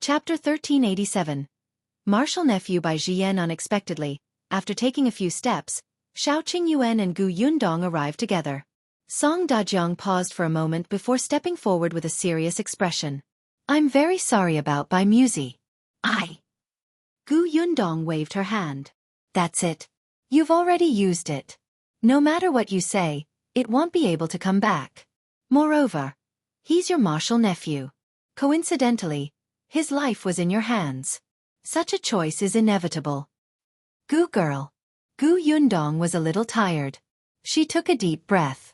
Chapter 1387. Martial Nephew by Zhiyan. Unexpectedly, after taking a few steps, Shao Qingyuan and Gu Yundong arrived together. Song Dajiang paused for a moment before stepping forward with a serious expression. I'm very sorry about Bai Musi. Gu Yundong waved her hand. That's it. You've already used it. No matter what you say, it won't be able to come back. Moreover, he's your martial nephew. Coincidentally, his life was in your hands. Such a choice is inevitable. Gu girl. Gu Yundong was a little tired. She took a deep breath.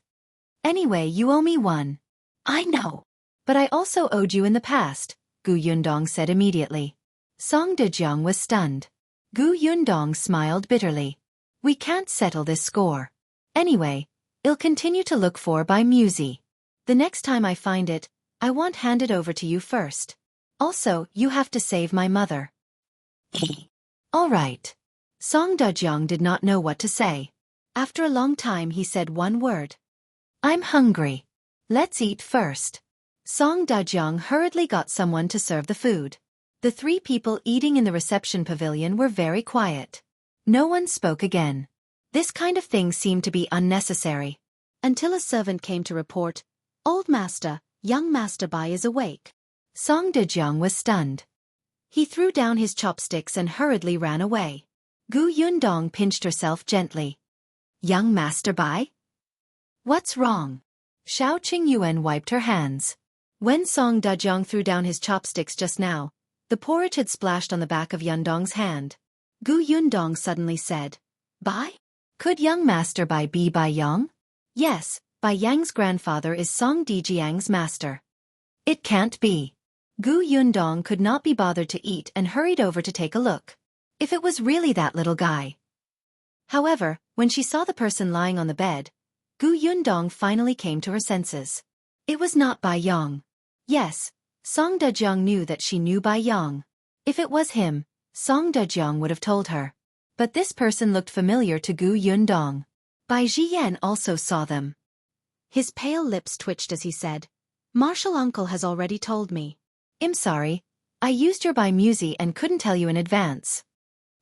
Anyway, you owe me one. I know. But I also owed you in the past, Gu Yundong said immediately. Song Dajiang was stunned. Gu Yundong smiled bitterly. We can't settle this score. Anyway, I'll continue to look for Bai Musi. The next time I find it, I want hand it over to you first. Also, you have to save my mother. All right. Song Dajiang did not know what to say. After a long time he said one word. I'm hungry. Let's eat first. Song Dajiang hurriedly got someone to serve the food. The three people eating in the reception pavilion were very quiet. No one spoke again. This kind of thing seemed to be unnecessary. Until a servant came to report, Old Master, young Master Bai is awake. Song Dajiang was stunned. He threw down his chopsticks and hurriedly ran away. Gu Yundong pinched herself gently. Young Master Bai? What's wrong? Shao Qingyuan wiped her hands. When Song Dajiang threw down his chopsticks just now, the porridge had splashed on the back of Yundong's hand. Gu Yundong suddenly said, Bai? Could young Master Bai be Bai Yang? Yes, Bai Yang's grandfather is Song Dajiang's master. It can't be. Gu Yundong could not be bothered to eat and hurried over to take a look. If it was really that little guy. However, when she saw the person lying on the bed, Gu Yundong finally came to her senses. It was not Bai Yang. Yes, Song Dajiang knew that she knew Bai Yang. If it was him, Song Dajiang would have told her. But this person looked familiar to Gu Yundong. Bai Zhiyan also saw them. His pale lips twitched as he said, Martial uncle has already told me. I'm sorry, I used your Bai Musi and couldn't tell you in advance.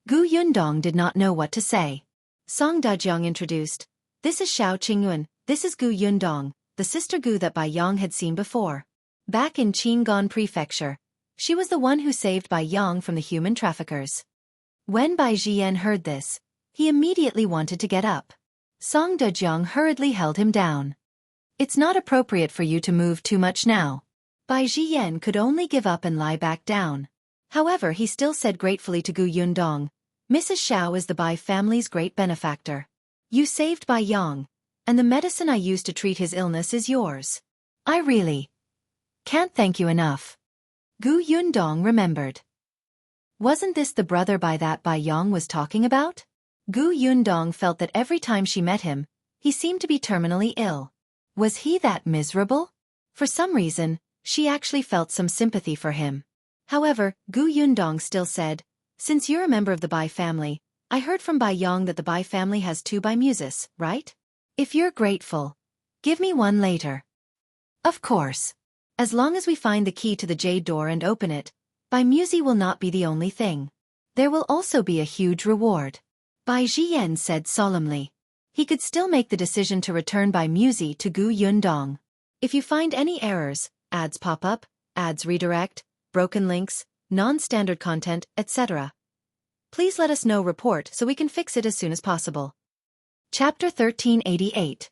Gu Yundong did not know what to say. Song Dajiang introduced, This is Shao Qingyuan, this is Gu Yundong, the sister Gu that Bai Yang had seen before. Back in Qingyuan Prefecture, she was the one who saved Bai Yang from the human traffickers. When Bai Zhiyan heard this, he immediately wanted to get up. Song Dajiang hurriedly held him down. It's not appropriate for you to move too much now. Bai Zhiyan could only give up and lie back down. However, he still said gratefully to Gu Yundong, Mrs. Shao is the Bai family's great benefactor. You saved Bai Yang, and the medicine I used to treat his illness is yours. I really can't thank you enough. Gu Yundong remembered. Wasn't this the brother Bai that Bai Yang was talking about? Gu Yundong felt that every time she met him, he seemed to be terminally ill. Was he that miserable? For some reason, she actually felt some sympathy for him. However, Gu Yundong still said, Since you're a member of the Bai family, I heard from Bai Yang that the Bai family has 2 Bai Muses, right? If you're grateful, give me one later. Of course. As long as we find the key to the jade door and open it, Bai Musi will not be the only thing. There will also be a huge reward. Bai Zhiyan said solemnly. He could still make the decision to return Bai Musi to Gu Yundong. If you find any errors, ads pop up, ads redirect, broken links, non-standard content, etc. Please let us know report so we can fix it as soon as possible. Chapter 1388.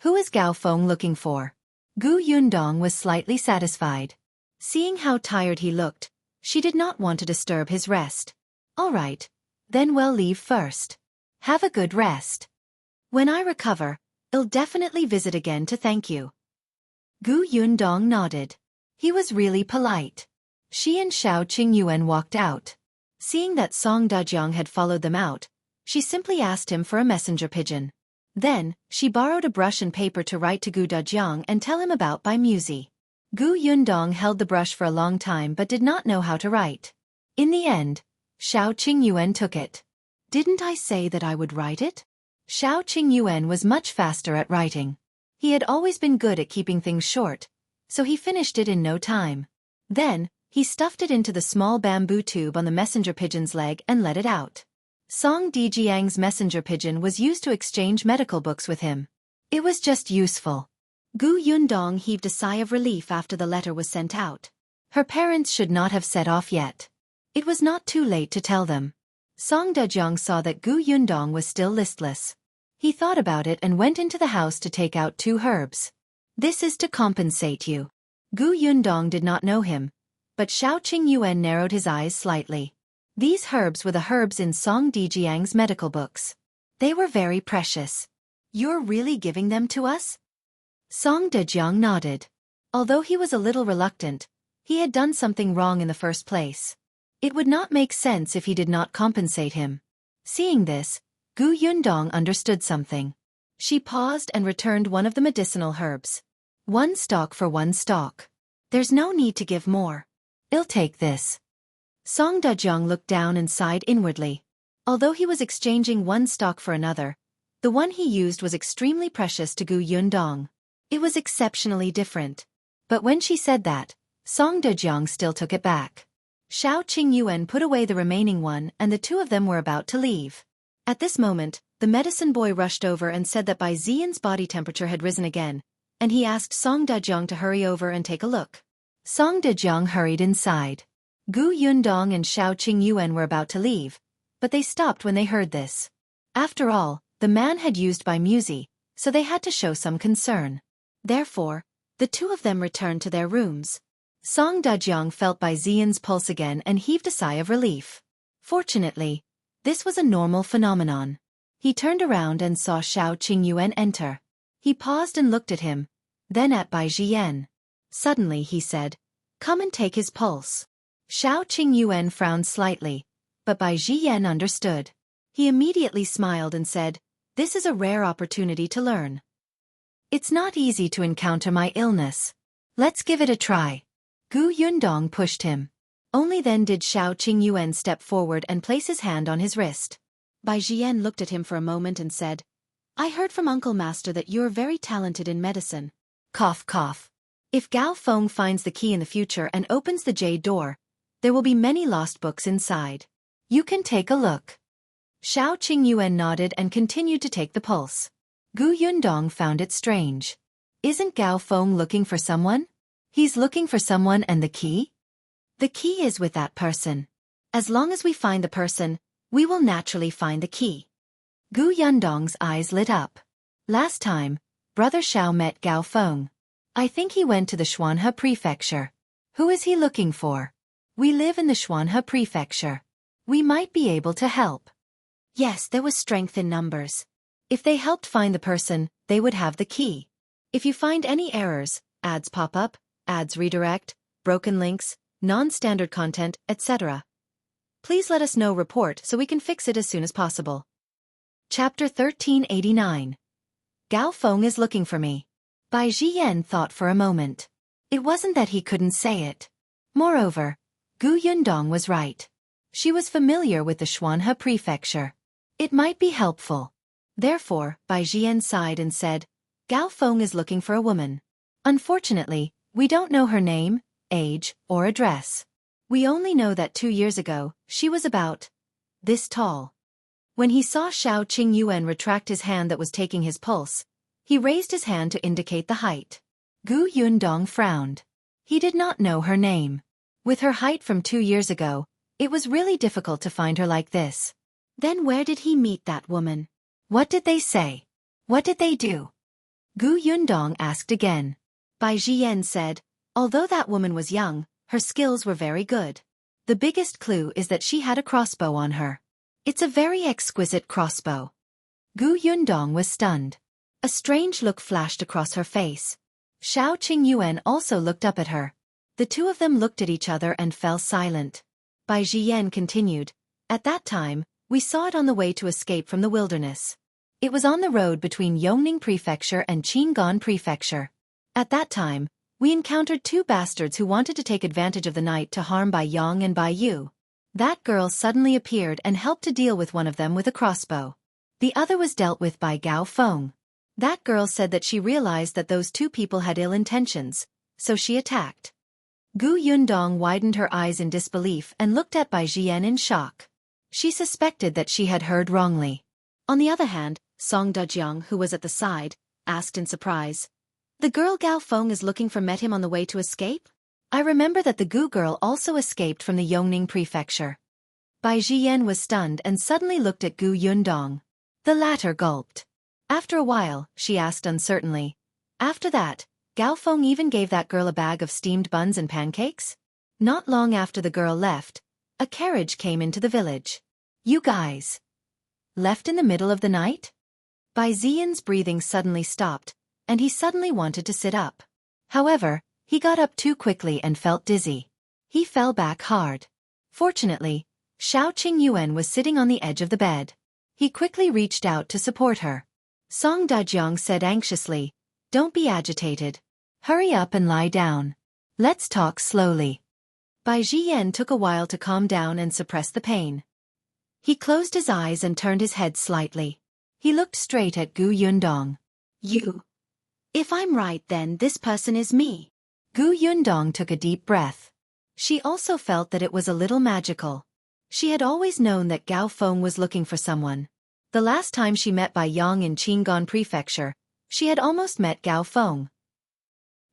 Who is Gao Feng looking for? Gu Yundong was slightly satisfied. Seeing how tired he looked, she did not want to disturb his rest. All right, then we'll leave first. Have a good rest. When I recover, I'll definitely visit again to thank you. Gu Yundong nodded. He was really polite. She and Shao Qingyuan walked out. Seeing that Song Dajiang had followed them out, she simply asked him for a messenger pigeon. Then, she borrowed a brush and paper to write to Gu Dajiang and tell him about Bai Musi. Gu Yundong held the brush for a long time but did not know how to write. In the end, Shao Qingyuan took it. Didn't I say that I would write it? Shao Qingyuan was much faster at writing. He had always been good at keeping things short, so he finished it in no time. Then, He stuffed it into the small bamboo tube on the messenger pigeon's leg and let it out. Song Dijiang's messenger pigeon was used to exchange medical books with him. It was just useful. Gu Yundong heaved a sigh of relief after the letter was sent out. Her parents should not have set off yet. It was not too late to tell them. Song Dejiang saw that Gu Yundong was still listless. He thought about it and went into the house to take out 2 herbs. This is to compensate you. Gu Yundong did not know him, but Shao Qingyuan narrowed his eyes slightly. These herbs were the herbs in Song Dijiang's medical books. They were very precious. You're really giving them to us? Song Dejiang nodded. Although he was a little reluctant, he had done something wrong in the first place. It would not make sense if he did not compensate him. Seeing this, Gu Yundong understood something. She paused and returned one of the medicinal herbs. 1 stalk for 1 stalk. There's no need to give more. I'll take this. Song Dejiang looked down and sighed inwardly. Although he was exchanging 1 stalk for another, the one he used was extremely precious to Gu Yundong. It was exceptionally different. But when she said that, Song Dejiang still took it back. Shao Qingyuan put away the remaining one and the 2 of them were about to leave. At this moment, the medicine boy rushed over and said that Bai Zhiyan's body temperature had risen again, and he asked Song Dejiang to hurry over and take a look. Song Dejiang hurried inside. Gu Yundong and Shao Qingyuan were about to leave, but they stopped when they heard this. After all, the man had used Bai Musi, so they had to show some concern. Therefore, the 2 of them returned to their rooms. Song Dejiang felt Bai Zhiyan's pulse again and heaved a sigh of relief. Fortunately, this was a normal phenomenon. He turned around and saw Shao Qingyuan enter. He paused and looked at him, then at Bai Zhiyan. Suddenly he said, "Come and take his pulse." Shao Qingyuan frowned slightly, but Bai Zhiyan understood. He immediately smiled and said, "This is a rare opportunity to learn. It's not easy to encounter my illness. Let's give it a try." Gu Yundong pushed him. Only then did Shao Qingyuan step forward and place his hand on his wrist. Bai Zhiyan looked at him for a moment and said, "I heard from Uncle Master that you're very talented in medicine." Cough cough. If Gao Feng finds the key in the future and opens the jade door, there will be many lost books inside. You can take a look. Shao Qingyuan nodded and continued to take the pulse. Gu Yundong found it strange. Isn't Gao Feng looking for someone? He's looking for someone and the key? The key is with that person. As long as we find the person, we will naturally find the key. Gu Yundong's eyes lit up. Last time, Brother Shao met Gao Feng. I think he went to the Xuanhe Prefecture. Who is he looking for? We live in the Xuanhe Prefecture. We might be able to help. Yes, there was strength in numbers. If they helped find the person, they would have the key. If you find any errors, ads pop up, ads redirect, broken links, non-standard content, etc. Please let us know report so we can fix it as soon as possible. Chapter 1389. Gao Feng is looking for me. Bai Zhiyan thought for a moment. It wasn't that he couldn't say it. Moreover, Gu Yundong was right. She was familiar with the Xuanhe Prefecture. It might be helpful. Therefore, Bai Zhiyan sighed and said, Gao Feng is looking for a woman. Unfortunately, we don't know her name, age, or address. We only know that 2 years ago, she was about this tall. When he saw Shao Qingyuan retract his hand that was taking his pulse, he raised his hand to indicate the height. Gu Yundong frowned. He did not know her name. With her height from 2 years ago, it was really difficult to find her like this. Then where did he meet that woman? What did they say? What did they do? Gu Yundong asked again. Bai Zhiyan said, although that woman was young, her skills were very good. The biggest clue is that she had a crossbow on her. It's a very exquisite crossbow. Gu Yundong was stunned. A strange look flashed across her face. Shao Qingyuan also looked up at her. The 2 of them looked at each other and fell silent. Bai Zhiyan continued, at that time, we saw it on the way to escape from the wilderness. It was on the road between Yongning Prefecture and Qingyuan Prefecture. At that time, we encountered 2 bastards who wanted to take advantage of the night to harm Bai Yang and Bai Yu. That girl suddenly appeared and helped to deal with one of them with a crossbow. The other was dealt with by Gao Feng. That girl said that she realized that those 2 people had ill intentions, so she attacked. Gu Yundong widened her eyes in disbelief and looked at Bai Zhiyan in shock. She suspected that she had heard wrongly. On the other hand, Song Dajiang, who was at the side, asked in surprise. The girl Gao Feng is looking for met him on the way to escape? I remember that the Gu girl also escaped from the Yongning prefecture. Bai Zhiyan was stunned and suddenly looked at Gu Yundong. The latter gulped. After a while, she asked uncertainly. After that, Gao Feng even gave that girl a bag of steamed buns and pancakes? Not long after the girl left, a carriage came into the village. You guys left in the middle of the night? Bai Zhiyan's breathing suddenly stopped, and he suddenly wanted to sit up. However, he got up too quickly and felt dizzy. He fell back hard. Fortunately, Shao Qingyuan was sitting on the edge of the bed. He quickly reached out to support her. Song Dajiang said anxiously, "Don't be agitated. Hurry up and lie down. Let's talk slowly." Bai Zhiyan took a while to calm down and suppress the pain. He closed his eyes and turned his head slightly. He looked straight at Gu Yundong. You. If I'm right, then this person is me. Gu Yundong took a deep breath. She also felt that it was a little magical. She had always known that Gao Feng was looking for someone. The last time she met Bai Yang in Qingyuan prefecture, she had almost met Gao Feng.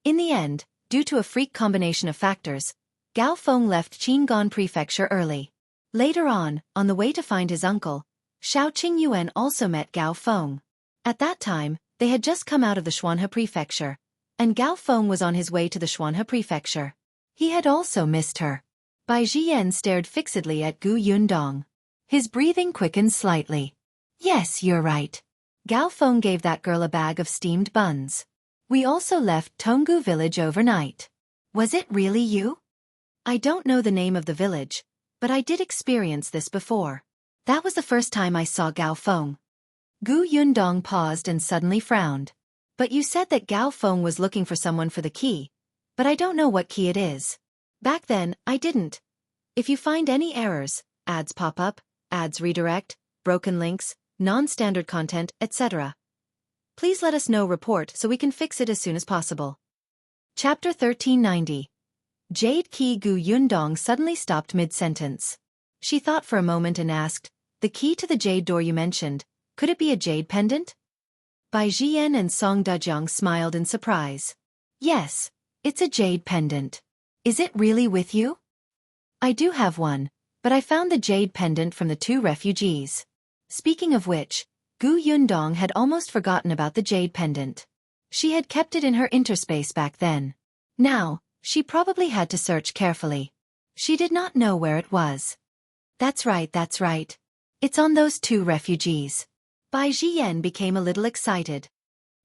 In the end, due to a freak combination of factors, Gao Feng left Qingyuan prefecture early. Later on the way to find his uncle, Shao Qingyuan also met Gao Feng. At that time, they had just come out of the Xuanhe prefecture, and Gao Feng was on his way to the Xuanhe prefecture. He had also missed her. Bai Zhiyan stared fixedly at Gu Yundong. His breathing quickened slightly. Yes, you're right. Gao Feng gave that girl a bag of steamed buns. We also left Tonggu village overnight. Was it really you? I don't know the name of the village, but I did experience this before. That was the first time I saw Gao Feng. Gu Yundong paused and suddenly frowned. But you said that Gao Feng was looking for someone for the key, but I don't know what key it is. Back then, I didn't. If you find any errors, ads pop up, ads redirect, broken links, non-standard content, etc., please let us know report so we can fix it as soon as possible. Chapter 1390. Jade Key. Gu Yundong suddenly stopped mid-sentence. She thought for a moment and asked, the key to the jade door you mentioned, could it be a jade pendant? Bai Zhiyan and Song Dajiang smiled in surprise. Yes, it's a jade pendant. Is it really with you? I do have one, but I found the jade pendant from the 2 refugees. Speaking of which, Gu Yundong had almost forgotten about the jade pendant. She had kept it in her interspace back then. Now, she probably had to search carefully. She did not know where it was. That's right. It's on those 2 refugees. Bai Zhiyan became a little excited.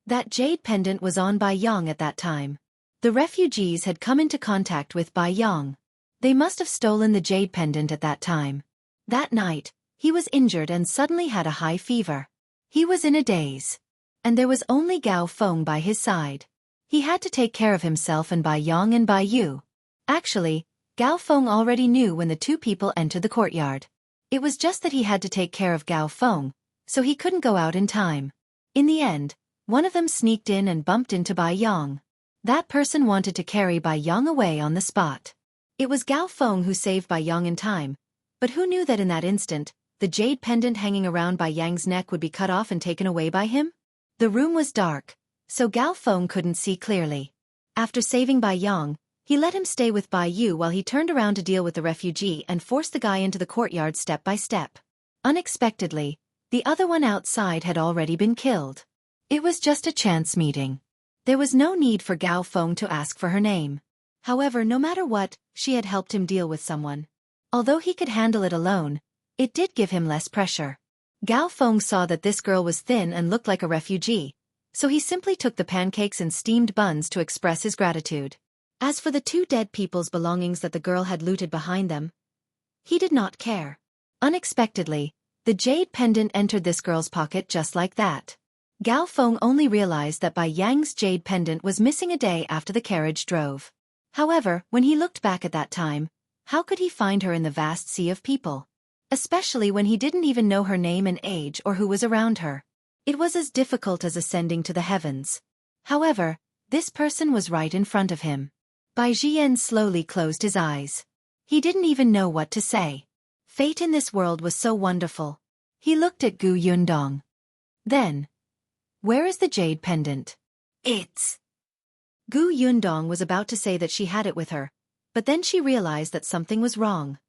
That jade pendant was on Bai Yang at that time. The refugees had come into contact with Bai Yang. They must have stolen the jade pendant at that time. That night, he was injured and suddenly had a high fever. He was in a daze. And there was only Gao Feng by his side. He had to take care of himself and Bai Yang and Bai Yu. Actually, Gao Feng already knew when the 2 people entered the courtyard. It was just that he had to take care of Gao Feng, so he couldn't go out in time. In the end, one of them sneaked in and bumped into Bai Yang. That person wanted to carry Bai Yang away on the spot. It was Gao Feng who saved Bai Yang in time, but who knew that in that instant, the jade pendant hanging around Bai Yang's neck would be cut off and taken away by him? The room was dark, so Gao Feng couldn't see clearly. After saving Bai Yang, he let him stay with Bai Yu while he turned around to deal with the refugee and forced the guy into the courtyard step by step. Unexpectedly, the other one outside had already been killed. It was just a chance meeting. There was no need for Gao Feng to ask for her name. However, no matter what, she had helped him deal with someone. Although he could handle it alone, it did give him less pressure. Gao Feng saw that this girl was thin and looked like a refugee, so he simply took the pancakes and steamed buns to express his gratitude. As for the 2 dead people's belongings that the girl had looted behind them, he did not care. Unexpectedly, the jade pendant entered this girl's pocket just like that. Gao Feng only realized that Bai Yang's jade pendant was missing a day after the carriage drove. However, when he looked back at that time, how could he find her in the vast sea of people? Especially when he didn't even know her name and age or who was around her. It was as difficult as ascending to the heavens. However, this person was right in front of him. Bai Zhiyan slowly closed his eyes. He didn't even know what to say. Fate in this world was so wonderful. He looked at Gu Yundong. Then, where is the jade pendant? It's... Gu Yundong was about to say that she had it with her, but then she realized that something was wrong.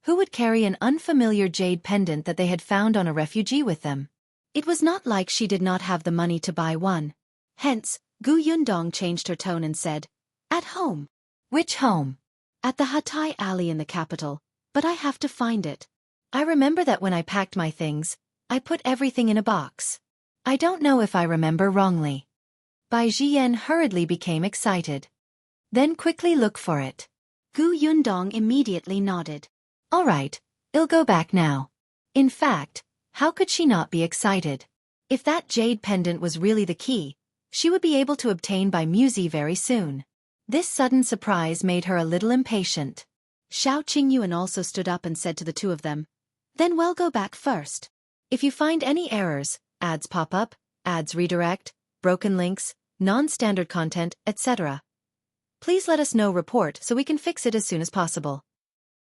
Who would carry an unfamiliar jade pendant that they had found on a refugee with them? It was not like she did not have the money to buy one. Hence, Gu Yundong changed her tone and said, "At home." "Which home?" "At the Hatai Alley in the capital, but I have to find it. I remember that when I packed my things, I put everything in a box. I don't know if I remember wrongly." Bai Zhiyan hurriedly became excited. "Then quickly look for it." Gu Yundong immediately nodded. "All right, I'll go back now." In fact, how could she not be excited? If that jade pendant was really the key, she would be able to obtain by Musi very soon. This sudden surprise made her a little impatient. Shao Qingyuan also stood up and said to the two of them, "Then we'll go back first. If you find any errors, ads pop up, ads redirect, broken links, non-standard content, etc., please let us know report so we can fix it as soon as possible."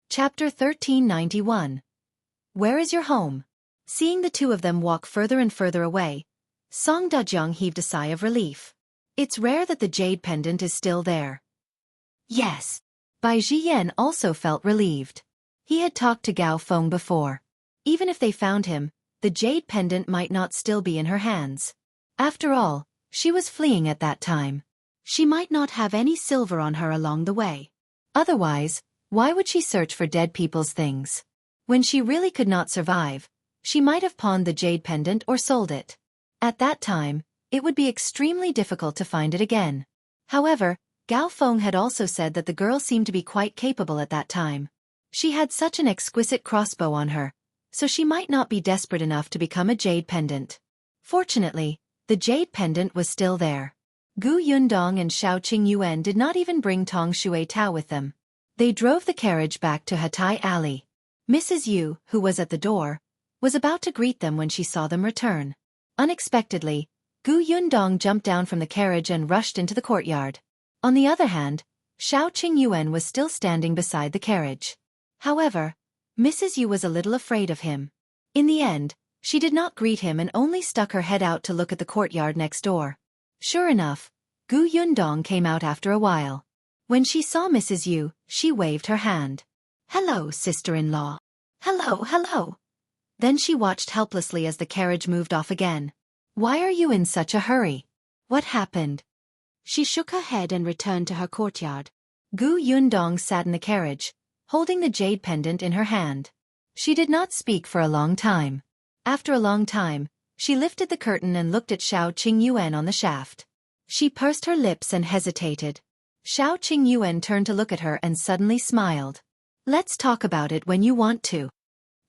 Chapter 1391. Where is your home? Seeing the two of them walk further and further away, Song Dajiang heaved a sigh of relief. It's rare that the jade pendant is still there. Yes. Bai Zhiyan also felt relieved. He had talked to Gao Feng before. Even if they found him, the jade pendant might not still be in her hands. After all, she was fleeing at that time. She might not have any silver on her along the way. Otherwise, why would she search for dead people's things? When she really could not survive, she might have pawned the jade pendant or sold it. At that time, it would be extremely difficult to find it again. However, Gao Feng had also said that the girl seemed to be quite capable at that time. She had such an exquisite crossbow on her, so she might not be desperate enough to become a jade pendant. Fortunately, the jade pendant was still there. Gu Yundong and Shao Qingyuan did not even bring Tong Shui Tao with them. They drove the carriage back to Hatai Alley. Mrs. Yu, who was at the door, was about to greet them when she saw them return. Unexpectedly, Gu Yundong jumped down from the carriage and rushed into the courtyard. On the other hand, Shao Qingyuan was still standing beside the carriage. However, Mrs. Yu was a little afraid of him. In the end, she did not greet him and only stuck her head out to look at the courtyard next door. Sure enough, Gu Yundong came out after a while. When she saw Mrs. Yu, she waved her hand. "Hello, sister-in-law." "Hello, hello." Then she watched helplessly as the carriage moved off again. "Why are you in such a hurry? What happened?" She shook her head and returned to her courtyard. Gu Yundong sat in the carriage, holding the jade pendant in her hand. She did not speak for a long time. After a long time, she lifted the curtain and looked at Shao Qingyuan on the shaft. She pursed her lips and hesitated. Shao Qingyuan turned to look at her and suddenly smiled. "Let's talk about it when you want to."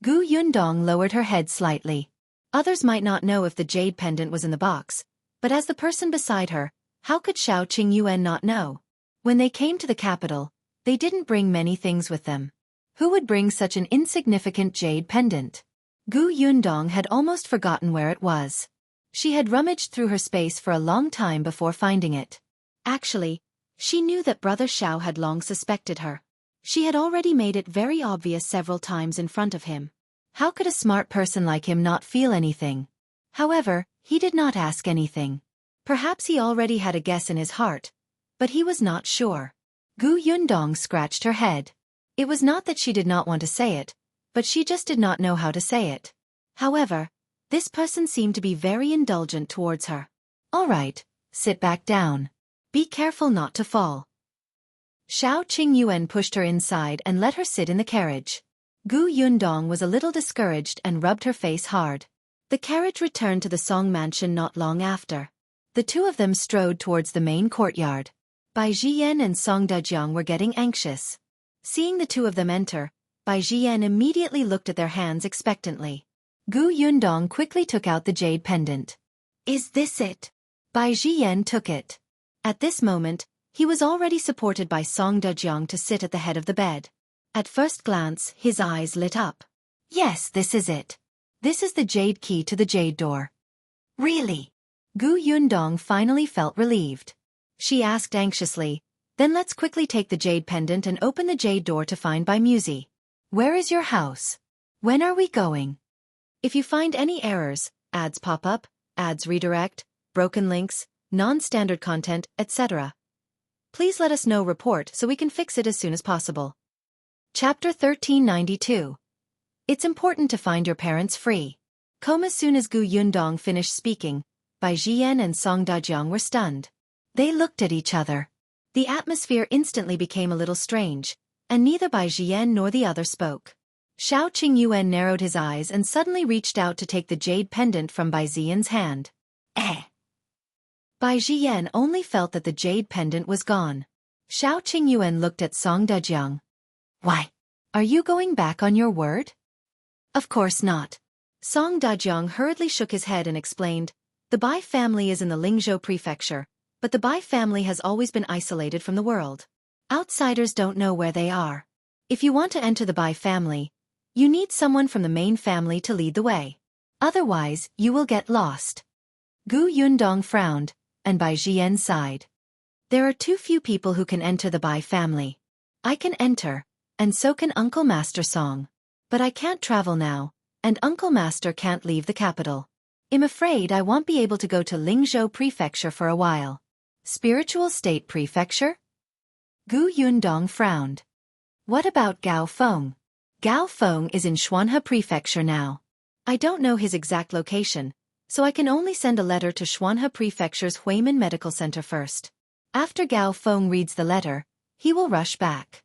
Gu Yundong lowered her head slightly. Others might not know if the jade pendant was in the box, but as the person beside her, how could Shao Qingyuan not know? When they came to the capital, they didn't bring many things with them. Who would bring such an insignificant jade pendant? Gu Yundong had almost forgotten where it was. She had rummaged through her space for a long time before finding it. Actually, she knew that Brother Shao had long suspected her. She had already made it very obvious several times in front of him. How could a smart person like him not feel anything? However, he did not ask anything. Perhaps he already had a guess in his heart, but he was not sure. Gu Yundong scratched her head. It was not that she did not want to say it, but she just did not know how to say it. However, this person seemed to be very indulgent towards her. "All right, sit back down. Be careful not to fall." Shao Qingyuan pushed her inside and let her sit in the carriage. Gu Yundong was a little discouraged and rubbed her face hard. The carriage returned to the Song mansion not long after. The two of them strode towards the main courtyard. Bai Zhiyan and Song Dajiang were getting anxious. Seeing the two of them enter, Bai Zhiyan immediately looked at their hands expectantly. Gu Yundong quickly took out the jade pendant. "Is this it?" Bai Zhiyan took it. At this moment, he was already supported by Song Dajiang to sit at the head of the bed. At first glance, his eyes lit up. "Yes, this is it. This is the jade key to the jade door." "Really?" Gu Yundong finally felt relieved. She asked anxiously, Then let's quickly take the jade pendant and open the jade door to find Bai Musi. Where is your house? When are we going? If you find any errors, ads pop up, ads redirect, broken links, non-standard content, etc., please let us know report so we can fix it as soon as possible. Chapter 1392. It's important to find your parents free. As soon as Gu Yundong finished speaking, Bai Zhiyan and Song Dajiang were stunned. They looked at each other. The atmosphere instantly became a little strange, and neither Bai Zhiyan nor the other spoke. Shao Qingyuan narrowed his eyes and suddenly reached out to take the jade pendant from Bai Zhiyan's hand. Bai Zhiyan only felt that the jade pendant was gone. Shao Qingyuan looked at Song Dajiang. Why? Are you going back on your word? Of course not. Song Dajiang hurriedly shook his head and explained, the Bai family is in the Lingzhou prefecture, but the Bai family has always been isolated from the world. Outsiders don't know where they are. If you want to enter the Bai family, you need someone from the main family to lead the way. Otherwise, you will get lost. Gu Yundong frowned, and Bai Zhiyan sighed. There are too few people who can enter the Bai family. I can enter, and so can Uncle Master Song. But I can't travel now, and Uncle Master can't leave the capital. I'm afraid I won't be able to go to Lingzhou prefecture for a while. Spiritual State Prefecture? Gu Yundong frowned. What about Gao Feng? Gao Feng is in Xuanhe Prefecture now. I don't know his exact location, so I can only send a letter to Xuanhe Prefecture's Huimin Medical Center first. After Gao Feng reads the letter, he will rush back.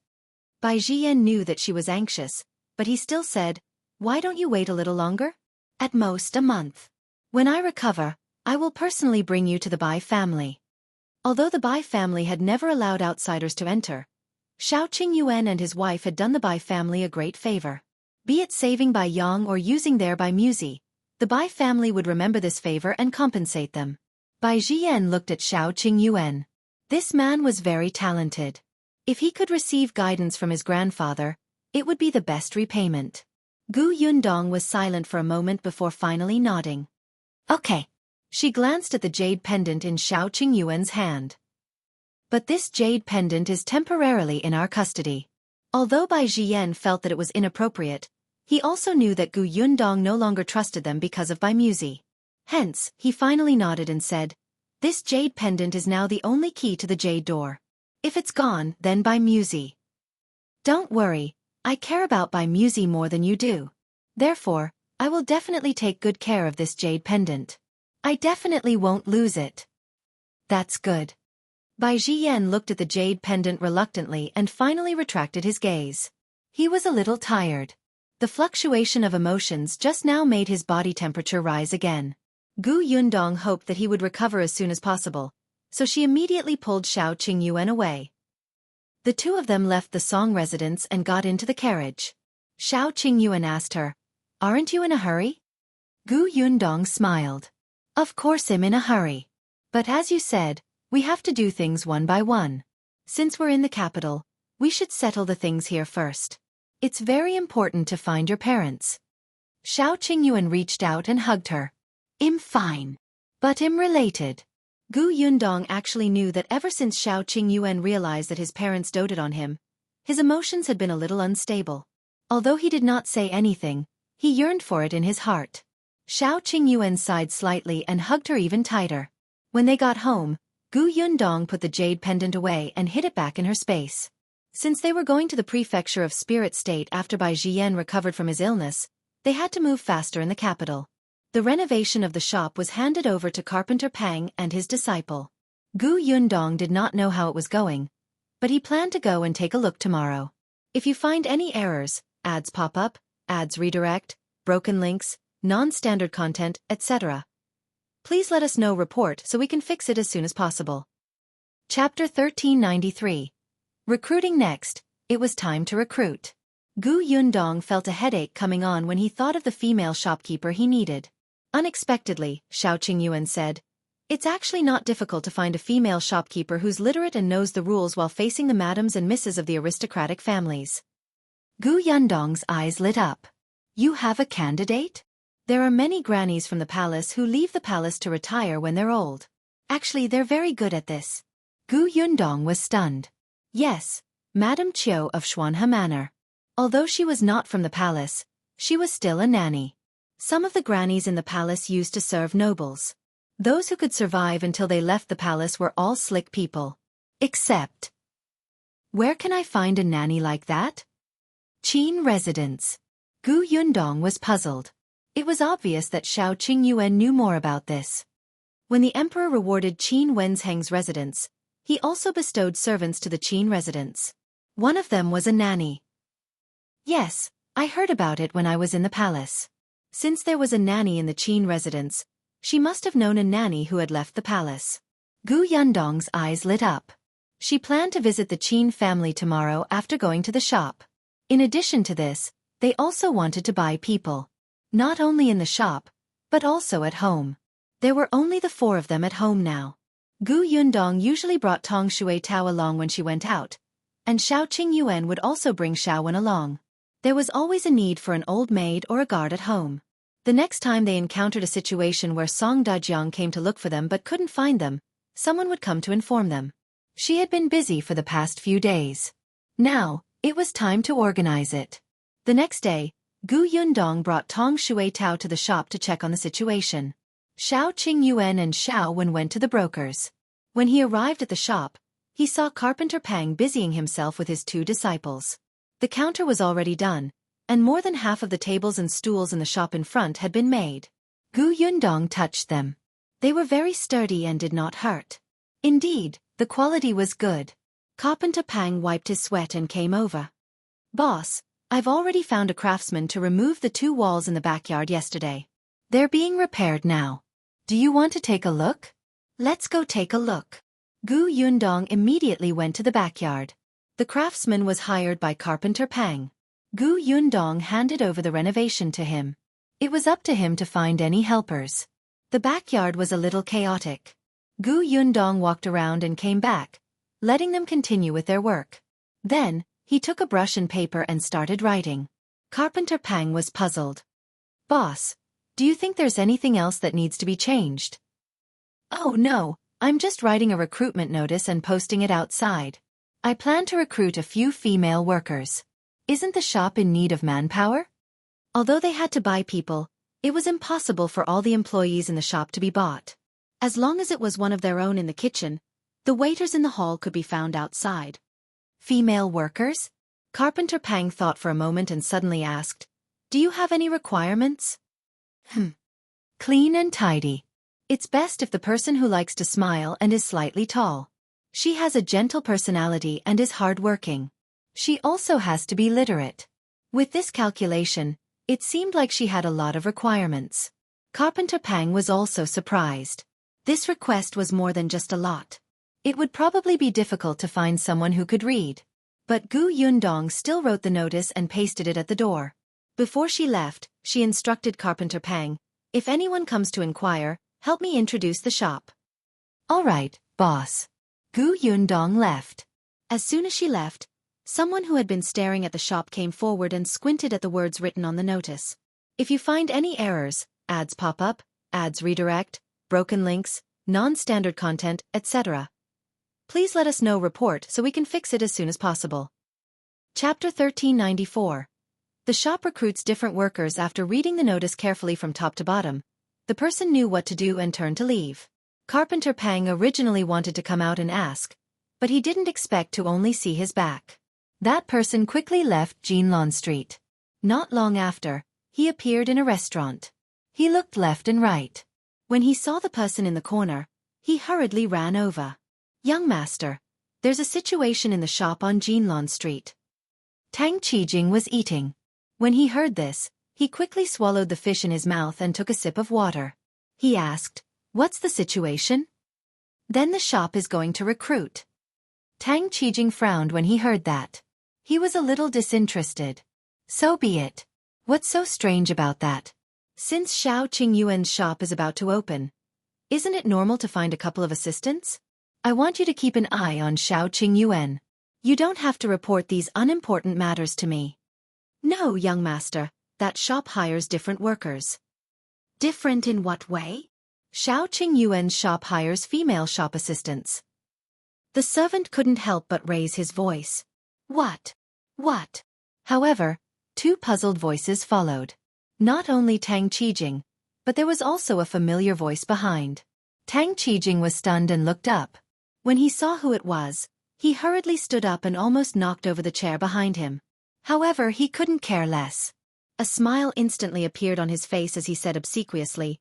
Bai Zhiyan knew that she was anxious, but he still said, why don't you wait a little longer? At most a month. When I recover, I will personally bring you to the Bai family. Although the Bai family had never allowed outsiders to enter, Shao Qingyuan and his wife had done the Bai family a great favor. Be it saving Bai Yang or using their Bai Musi, the Bai family would remember this favor and compensate them. Bai Zhiyan looked at Shao Qingyuan. This man was very talented. If he could receive guidance from his grandfather, it would be the best repayment. Gu Yundong was silent for a moment before finally nodding. Okay. She glanced at the jade pendant in Shao Qingyuan's hand. But this jade pendant is temporarily in our custody. Although Bai Zhiyan felt that it was inappropriate, he also knew that Gu Yundong no longer trusted them because of Bai Musi. Hence, he finally nodded and said, this jade pendant is now the only key to the jade door. If it's gone, then Bai Musi. Don't worry, I care about Bai Musi more than you do. Therefore, I will definitely take good care of this jade pendant. I definitely won't lose it. That's good. Bai Zhiyan looked at the jade pendant reluctantly and finally retracted his gaze. He was a little tired. The fluctuation of emotions just now made his body temperature rise again. Gu Yundong hoped that he would recover as soon as possible, so she immediately pulled Shao Qingyuan away. The two of them left the Song residence and got into the carriage. Shao Qingyuan asked her, aren't you in a hurry? Gu Yundong smiled. Of course I'm in a hurry. But as you said, we have to do things one by one. Since we're in the capital, we should settle the things here first. It's very important to find your parents. Shao Qingyuan reached out and hugged her. I'm fine. But I'm related. Gu Yundong actually knew that ever since Shao Qingyuan realized that his parents doted on him, his emotions had been a little unstable. Although he did not say anything, he yearned for it in his heart. Shao Qingyuan sighed slightly and hugged her even tighter. When they got home, Gu Yundong put the jade pendant away and hid it back in her space. Since they were going to the prefecture of Spirit State after Bai Zhiyan recovered from his illness, they had to move faster in the capital. The renovation of the shop was handed over to Carpenter Pang and his disciple. Gu Yundong did not know how it was going, but he planned to go and take a look tomorrow. If you find any errors, ads pop up, ads redirect, broken links, non-standard content, etc., please let us know report so we can fix it as soon as possible. Chapter 1393. Recruiting next. It was time to recruit. Gu Yundong felt a headache coming on when he thought of the female shopkeeper he needed. Unexpectedly, Shao Qingyuan said, it's actually not difficult to find a female shopkeeper who's literate and knows the rules while facing the madams and misses of the aristocratic families. Gu Yundong's eyes lit up. You have a candidate? There are many grannies from the palace who leave the palace to retire when they're old. Actually, they're very good at this. Gu Yundong was stunned. Yes, Madame Qiu of Xuanhe Manor. Although she was not from the palace, she was still a nanny. Some of the grannies in the palace used to serve nobles. Those who could survive until they left the palace were all slick people. Except... Where can I find a nanny like that? Qin residence. Gu Yundong was puzzled. It was obvious that Shao Qingyuan knew more about this. When the emperor rewarded Qin Wenzheng's residence, he also bestowed servants to the Qin residence. One of them was a nanny. Yes, I heard about it when I was in the palace. Since there was a nanny in the Qin residence, she must have known a nanny who had left the palace. Gu Yundong's eyes lit up. She planned to visit the Qin family tomorrow after going to the shop. In addition to this, they also wanted to buy people. Not only in the shop, but also at home. There were only the four of them at home now. Gu Yundong usually brought Tong Shui Tao along when she went out, and Shao Qingyuan would also bring Xiaowen along. There was always a need for an old maid or a guard at home. The next time they encountered a situation where Song Dajiang came to look for them but couldn't find them, someone would come to inform them. She had been busy for the past few days. Now, it was time to organize it. The next day, Gu Yundong brought Tong Shui Tao to the shop to check on the situation. Shao Qingyuan and Xiaowen went to the brokers. When he arrived at the shop, he saw Carpenter Pang busying himself with his two disciples. The counter was already done, and more than half of the tables and stools in the shop in front had been made. Gu Yundong touched them. They were very sturdy and did not hurt. Indeed, the quality was good. Carpenter Pang wiped his sweat and came over. Boss, I've already found a craftsman to remove the two walls in the backyard yesterday. They're being repaired now. Do you want to take a look? Let's go take a look. Gu Yundong immediately went to the backyard. The craftsman was hired by Carpenter Pang. Gu Yundong handed over the renovation to him. It was up to him to find any helpers. The backyard was a little chaotic. Gu Yundong walked around and came back, letting them continue with their work. Then, he took a brush and paper and started writing. Carpenter Pang was puzzled. Boss, do you think there's anything else that needs to be changed? Oh no, I'm just writing a recruitment notice and posting it outside. I plan to recruit a few female workers. Isn't the shop in need of manpower? Although they had to buy people, it was impossible for all the employees in the shop to be bought. As long as it was one of their own in the kitchen, the waiters in the hall could be found outside. Female workers? Carpenter Pang thought for a moment and suddenly asked, Do you have any requirements? Clean and tidy. It's best if the person who likes to smile and is slightly tall. She has a gentle personality and is hard-working. She also has to be literate. With this calculation, it seemed like she had a lot of requirements. Carpenter Pang was also surprised. This request was more than just a lot. It would probably be difficult to find someone who could read. But Gu Yundong still wrote the notice and pasted it at the door. Before she left, she instructed Carpenter Pang, If anyone comes to inquire, help me introduce the shop. All right, boss. Gu Yundong left. As soon as she left, someone who had been staring at the shop came forward and squinted at the words written on the notice. If you find any errors, ads pop up, ads redirect, broken links, non-standard content, etc., please let us know report so we can fix it as soon as possible. Chapter 1394. The shop recruits different workers. After reading the notice carefully from top to bottom, the person knew what to do and turned to leave. Carpenter Pang originally wanted to come out and ask, but he didn't expect to only see his back. That person quickly left Jinlong Street. Not long after, he appeared in a restaurant. He looked left and right. When he saw the person in the corner, he hurriedly ran over. Young master, there's a situation in the shop on Jinlong Street. Tang Qijing was eating. When he heard this, he quickly swallowed the fish in his mouth and took a sip of water. He asked, What's the situation? Then the shop is going to recruit. Tang Qijing frowned when he heard that. He was a little disinterested. So be it. What's so strange about that? Since Shao Qingyuan's shop is about to open, isn't it normal to find a couple of assistants? I want you to keep an eye on Shao Qingyuan. You don't have to report these unimportant matters to me. No, young master, that shop hires different workers. Different in what way? Shao Qingyuan's shop hires female shop assistants. The servant couldn't help but raise his voice. What? What? However, two puzzled voices followed. Not only Tang Qijing, but there was also a familiar voice behind. Tang Qijing was stunned and looked up. When he saw who it was, he hurriedly stood up and almost knocked over the chair behind him. However, he couldn't care less. A smile instantly appeared on his face as he said obsequiously,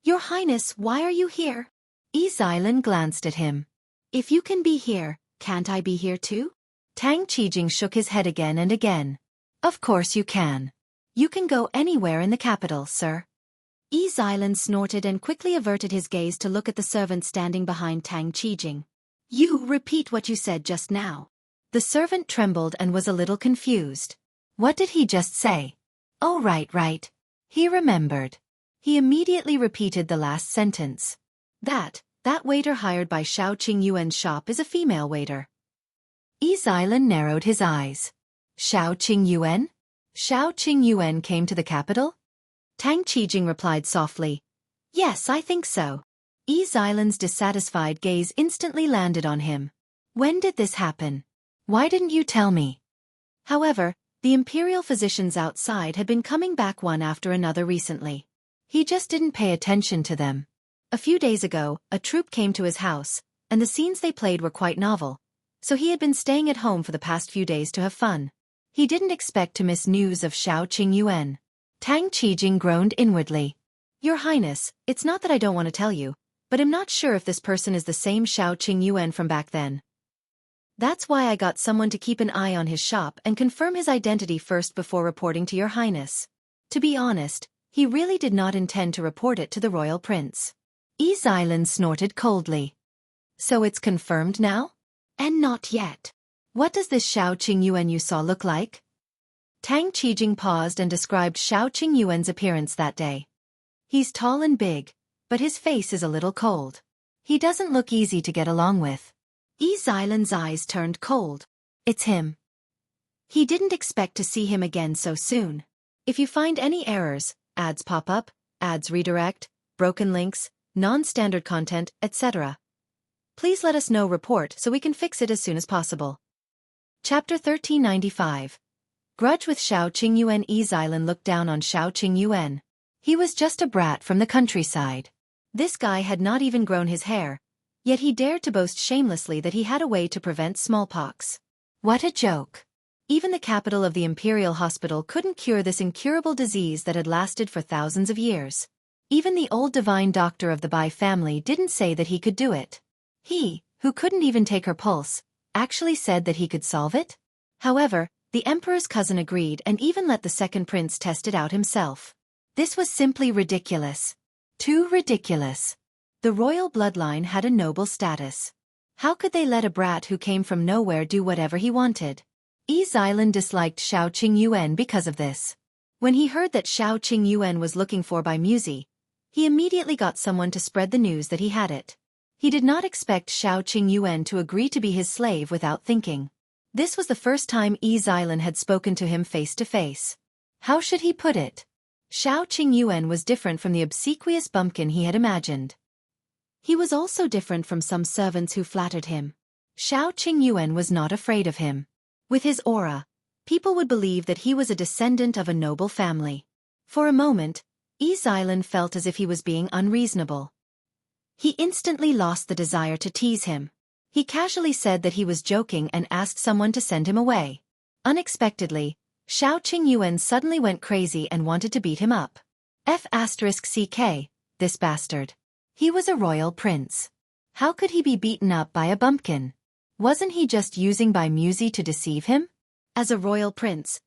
"Your Highness, why are you here?" Xilan glanced at him. "If you can be here, can't I be here too?" Tang Qijing shook his head again and again. "Of course you can. You can go anywhere in the capital, sir." Xilan snorted and quickly averted his gaze to look at the servant standing behind Tang Qijing. "You repeat what you said just now." The servant trembled and was a little confused. What did he just say? Oh, right. He remembered. He immediately repeated the last sentence. That waiter hired by Shao Qingyuan's shop is a female waiter. Xilan narrowed his eyes. Shao Qingyuan? Shao Qingyuan came to the capital? Tang Qijing replied softly. Yes, I think so. Xilan's dissatisfied gaze instantly landed on him. When did this happen? Why didn't you tell me? However, the imperial physicians outside had been coming back one after another recently. He just didn't pay attention to them. A few days ago, a troupe came to his house, and the scenes they played were quite novel, so he had been staying at home for the past few days to have fun. He didn't expect to miss news of Shao Qingyuan. Tang Qijing groaned inwardly. Your Highness, it's not that I don't want to tell you, but I'm not sure if this person is the same Shao Qingyuan from back then. That's why I got someone to keep an eye on his shop and confirm his identity first before reporting to your Highness. To be honest, he really did not intend to report it to the royal prince. Xilan snorted coldly. So it's confirmed now? And not yet. What does this Shao Qingyuan you saw look like? Tang Qijing paused and described Shao Qingyuan's appearance that day. He's tall and big, but his face is a little cold. He doesn't look easy to get along with. Xilan's eyes turned cold. It's him. He didn't expect to see him again so soon. If you find any errors, ads pop up, ads redirect, broken links, non-standard content, etc. Please let us know report so we can fix it as soon as possible. Chapter 1395. Grudge with Shao Qingyuan. Xilan looked down on Shao Qingyuan. He was just a brat from the countryside. This guy had not even grown his hair, yet he dared to boast shamelessly that he had a way to prevent smallpox. What a joke. Even the capital of the imperial hospital couldn't cure this incurable disease that had lasted for thousands of years. Even the old divine doctor of the Bai family didn't say that he could do it. He, who couldn't even take her pulse, actually said that he could solve it? However, the emperor's cousin agreed and even let the second prince test it out himself. This was simply ridiculous. Too ridiculous. The royal bloodline had a noble status. How could they let a brat who came from nowhere do whatever he wanted? Xilan disliked Shao Qingyuan because of this. When he heard that Shao Qingyuan was looking for Bai Musi, he immediately got someone to spread the news that he had it. He did not expect Shao Qingyuan to agree to be his slave without thinking. This was the first time Xilan had spoken to him face to face. How should he put it? Shao Qingyuan was different from the obsequious bumpkin he had imagined. He was also different from some servants who flattered him. Shao Qingyuan was not afraid of him. With his aura, people would believe that he was a descendant of a noble family. For a moment, Xilan felt as if he was being unreasonable. He instantly lost the desire to tease him. He casually said that he was joking and asked someone to send him away. Unexpectedly, Shao Qingyuan suddenly went crazy and wanted to beat him up. F***ck, this bastard. He was a royal prince. How could he be beaten up by a bumpkin? Wasn't he just using Bai Musi to deceive him? As a royal prince,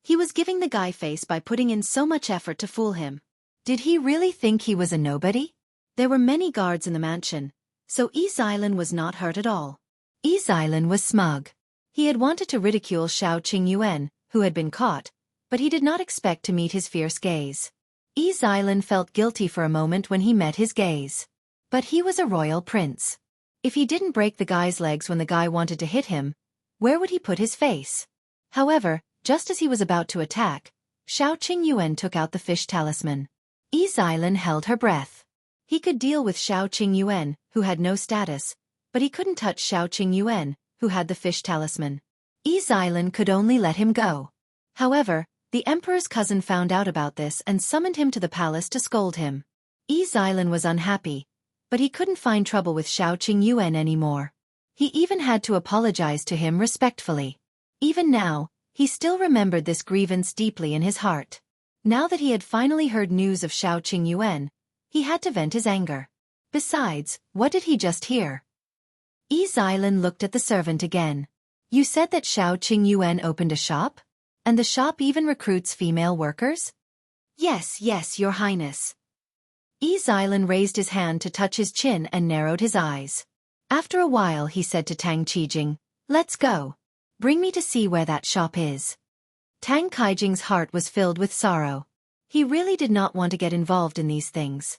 he was giving the guy face by putting in so much effort to fool him. Did he really think he was a nobody? There were many guards in the mansion, so Xilan was not hurt at all. Xilan was smug. He had wanted to ridicule Shao Qingyuan, who had been caught, but he did not expect to meet his fierce gaze. Xilan felt guilty for a moment when he met his gaze. But he was a royal prince. If he didn't break the guy's legs when the guy wanted to hit him, where would he put his face? However, just as he was about to attack, Shao Qingyuan took out the fish talisman. Xilan held her breath. He could deal with Shao Qingyuan, who had no status, but he couldn't touch Shao Qingyuan, who had the fish talisman. Zhiyan could only let him go. However, the emperor's cousin found out about this and summoned him to the palace to scold him. Zhiyan was unhappy, but he couldn't find trouble with Shao Qingyuan anymore. He even had to apologize to him respectfully. Even now, he still remembered this grievance deeply in his heart. Now that he had finally heard news of Shao Qingyuan, he had to vent his anger. Besides, what did he just hear? Zhiyan looked at the servant again. You said that Shao Qingyuan opened a shop? And the shop even recruits female workers? Yes, your highness. Zhiyan raised his hand to touch his chin and narrowed his eyes. After a while he said to Tang Qijing, let's go. Bring me to see where that shop is. Tang Qijing's heart was filled with sorrow. He really did not want to get involved in these things.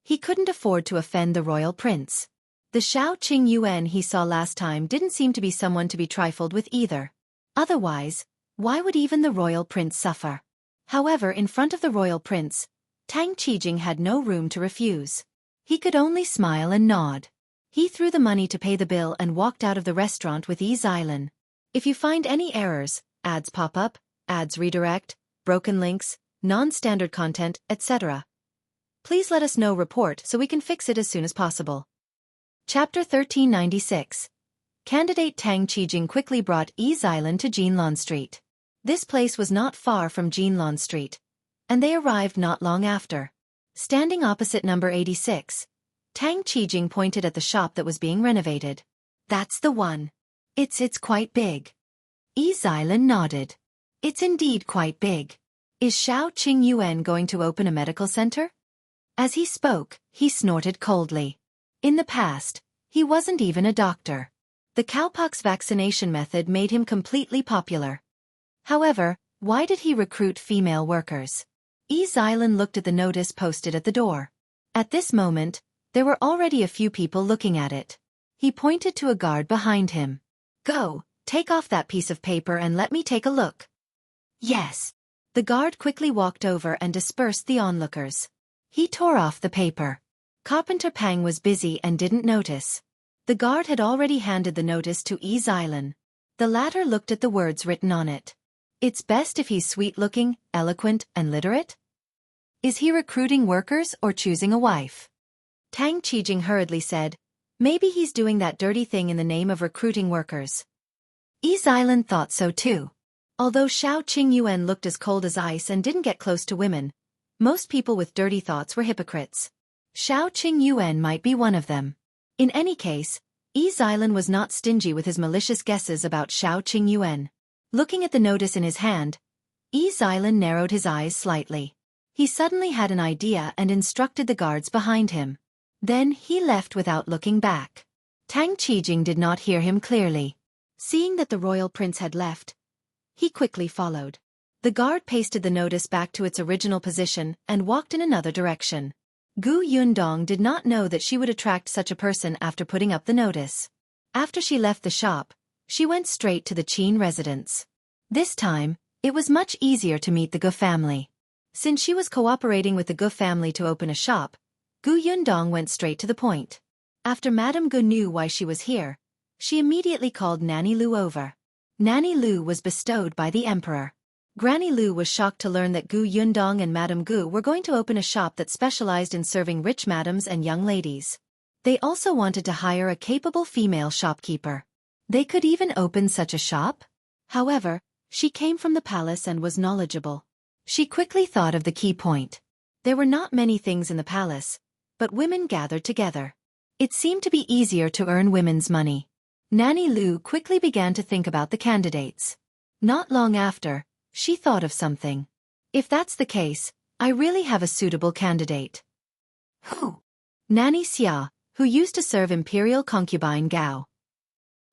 He couldn't afford to offend the royal prince. The Shao Qingyuan he saw last time didn't seem to be someone to be trifled with either. Otherwise, why would even the royal prince suffer? However, in front of the royal prince, Tang Qijing had no room to refuse. He could only smile and nod. He threw the money to pay the bill and walked out of the restaurant with Zhiyan. If you find any errors, ads pop up, ads redirect, broken links, non-standard content, etc., please let us know report so we can fix it as soon as possible. Chapter 1396. Candidate Tang Qijing quickly brought Zhiyan to Jinlan Street. This place was not far from Jinlan Street, and they arrived not long after. Standing opposite number 86, Tang Qijing pointed at the shop that was being renovated. That's the one. It's quite big. Zhiyan nodded. It's indeed quite big. Is Shao Qingyuan going to open a medical center? As he spoke, he snorted coldly. In the past, he wasn't even a doctor. The cowpox vaccination method made him completely popular. However, why did he recruit female workers? Zhiyan looked at the notice posted at the door. At this moment, there were already a few people looking at it. He pointed to a guard behind him. Go, take off that piece of paper and let me take a look. Yes. The guard quickly walked over and dispersed the onlookers. He tore off the paper. Carpenter Pang was busy and didn't notice. The guard had already handed the notice to Zhiyan. The latter looked at the words written on it. It's best if he's sweet-looking, eloquent, and literate? Is he recruiting workers or choosing a wife? Tang Qijing hurriedly said, maybe he's doing that dirty thing in the name of recruiting workers. Zhiyan thought so too. Although Shao Qingyuan looked as cold as ice and didn't get close to women, most people with dirty thoughts were hypocrites. Shao Qingyuan might be one of them. In any case, Zhiyan was not stingy with his malicious guesses about Shao Qingyuan. Looking at the notice in his hand, Zhiyan narrowed his eyes slightly. He suddenly had an idea and instructed the guards behind him. Then he left without looking back. Tang Qijing did not hear him clearly. Seeing that the royal prince had left, he quickly followed. The guard pasted the notice back to its original position and walked in another direction. Yundong did not know that she would attract such a person after putting up the notice. After she left the shop, she went straight to the Qin residence. This time, it was much easier to meet the Gu family. Since she was cooperating with the Gu family to open a shop, Yundong went straight to the point. After Madame Gu knew why she was here, she immediately called Nanny Lu over. Nanny Lu was bestowed by the emperor. Granny Lu was shocked to learn that Yundong and Madame Gu were going to open a shop that specialized in serving rich madams and young ladies. They also wanted to hire a capable female shopkeeper. They could even open such a shop? However, she came from the palace and was knowledgeable. She quickly thought of the key point. There were not many things in the palace, but women gathered together. It seemed to be easier to earn women's money. Nanny Lu quickly began to think about the candidates. Not long after, she thought of something. If that's the case, I really have a suitable candidate. Who? Nanny Xia, who used to serve imperial concubine Gao.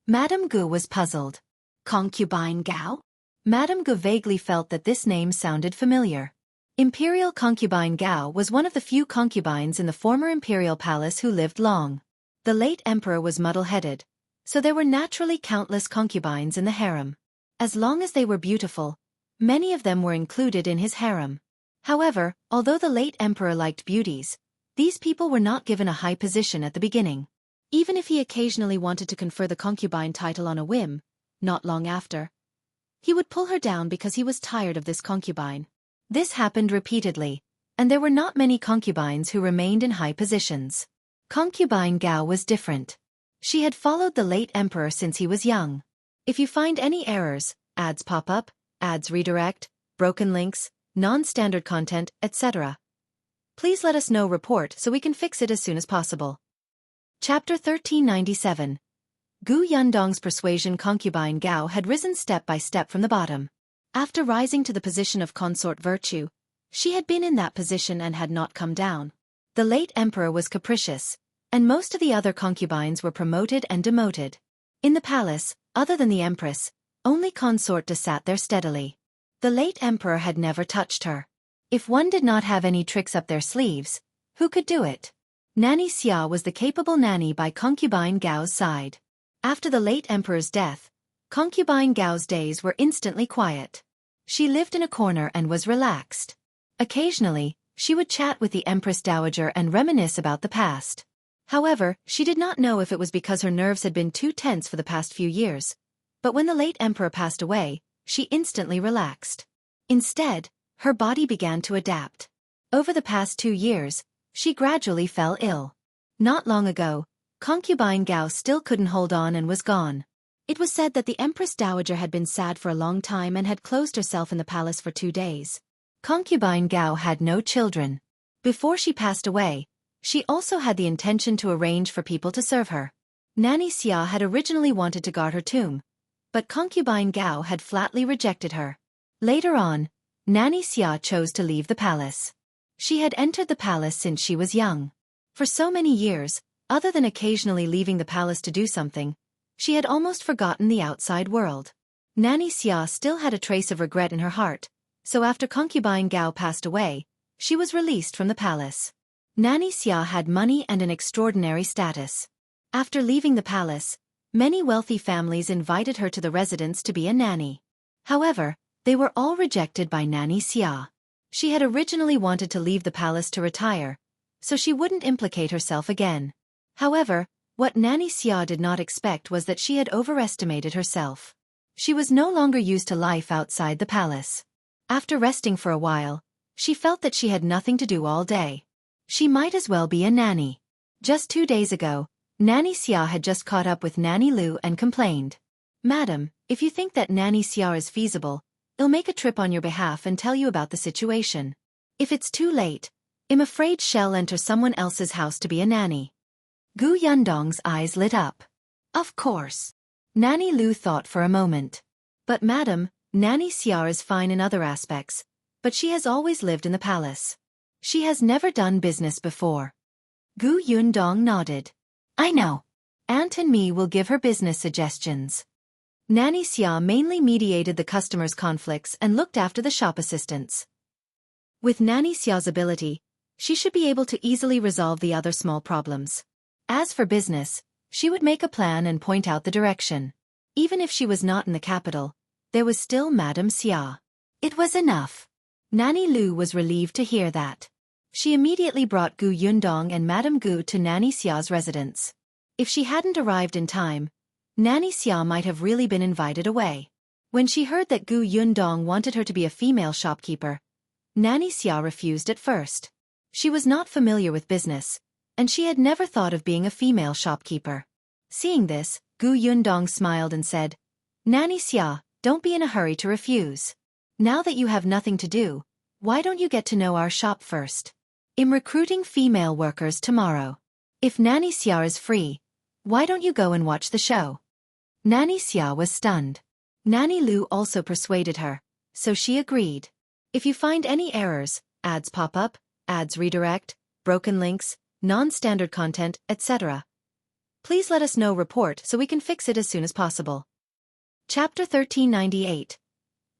Madame Gu was puzzled. Concubine Gao? Madame Gu vaguely felt that this name sounded familiar. Imperial concubine Gao was one of the few concubines in the former imperial palace who lived long. The late emperor was muddle-headed, so there were naturally countless concubines in the harem. As long as they were beautiful, many of them were included in his harem. However, although the late emperor liked beauties, these people were not given a high position at the beginning. Even if he occasionally wanted to confer the concubine title on a whim, not long after, he would pull her down because he was tired of this concubine. This happened repeatedly, and there were not many concubines who remained in high positions. Concubine Gao was different. She had followed the late emperor since he was young. If you find any errors, ads pop up, ads redirect, broken links, non-standard content, etc., please let us know report so we can fix it as soon as possible. Chapter 1397. Gu Yundong's persuasion. Concubine Gao had risen step by step from the bottom. After rising to the position of consort virtue, she had been in that position and had not come down. The late emperor was capricious, and most of the other concubines were promoted and demoted. In the palace, other than the empress, only consort De sat there steadily. The late emperor had never touched her. If one did not have any tricks up their sleeves, who could do it? Nanny Xia was the capable nanny by concubine Gao's side. After the late emperor's death, concubine Gao's days were instantly quiet. She lived in a corner and was relaxed. Occasionally, she would chat with the Empress Dowager and reminisce about the past. However, she did not know if it was because her nerves had been too tense for the past few years. But when the late emperor passed away, she instantly relaxed. Instead, her body began to adapt. Over the past 2 years, she gradually fell ill. Not long ago, concubine Gao still couldn't hold on and was gone. It was said that the Empress Dowager had been sad for a long time and had closed herself in the palace for 2 days. Concubine Gao had no children. Before she passed away, she also had the intention to arrange for people to serve her. Nanny Xia had originally wanted to guard her tomb, but concubine Gao had flatly rejected her. Later on, Nanny Xia chose to leave the palace. She had entered the palace since she was young. For so many years, other than occasionally leaving the palace to do something, she had almost forgotten the outside world. Nanny Xia still had a trace of regret in her heart, so after concubine Gao passed away, she was released from the palace. Nanny Xia had money and an extraordinary status. After leaving the palace, many wealthy families invited her to the residence to be a nanny. However, they were all rejected by Nanny Xia. She had originally wanted to leave the palace to retire, so she wouldn't implicate herself again. However, what Nanny Xia did not expect was that she had overestimated herself. She was no longer used to life outside the palace. After resting for a while, she felt that she had nothing to do all day. She might as well be a nanny. Just 2 days ago, Nanny Xia had just caught up with Nanny Lu and complained. "Madam, if you think that Nanny Xia is feasible, I'll make a trip on your behalf and tell you about the situation. If it's too late, I'm afraid she'll enter someone else's house to be a nanny." Gu Yundong's eyes lit up. Of course. Nanny Lu thought for a moment. But madam, Nanny Xia is fine in other aspects, but she has always lived in the palace. She has never done business before. Gu Yundong nodded. I know. Aunt and me will give her business suggestions. Nanny Xia mainly mediated the customers' conflicts and looked after the shop assistants. With Nanny Xia's ability, she should be able to easily resolve the other small problems. As for business, she would make a plan and point out the direction. Even if she was not in the capital, there was still Madame Xia. It was enough. Nanny Lu was relieved to hear that. She immediately brought Gu Yundong and Madame Gu to Nanny Xia's residence. If she hadn't arrived in time, Nanny Xia might have really been invited away. When she heard that Gu Yundong wanted her to be a female shopkeeper, Nanny Xia refused at first. She was not familiar with business, and she had never thought of being a female shopkeeper. Seeing this, Gu Yundong smiled and said, "Nanny Xia, don't be in a hurry to refuse. Now that you have nothing to do, why don't you get to know our shop first? I'm recruiting female workers tomorrow. If Nanny Xia is free, why don't you go and watch the show?" Nanny Xia was stunned. Nanny Lu also persuaded her, so she agreed. If you find any errors, ads pop up, ads redirect, broken links, non-standard content, etc., please let us know report so we can fix it as soon as possible. Chapter 1398.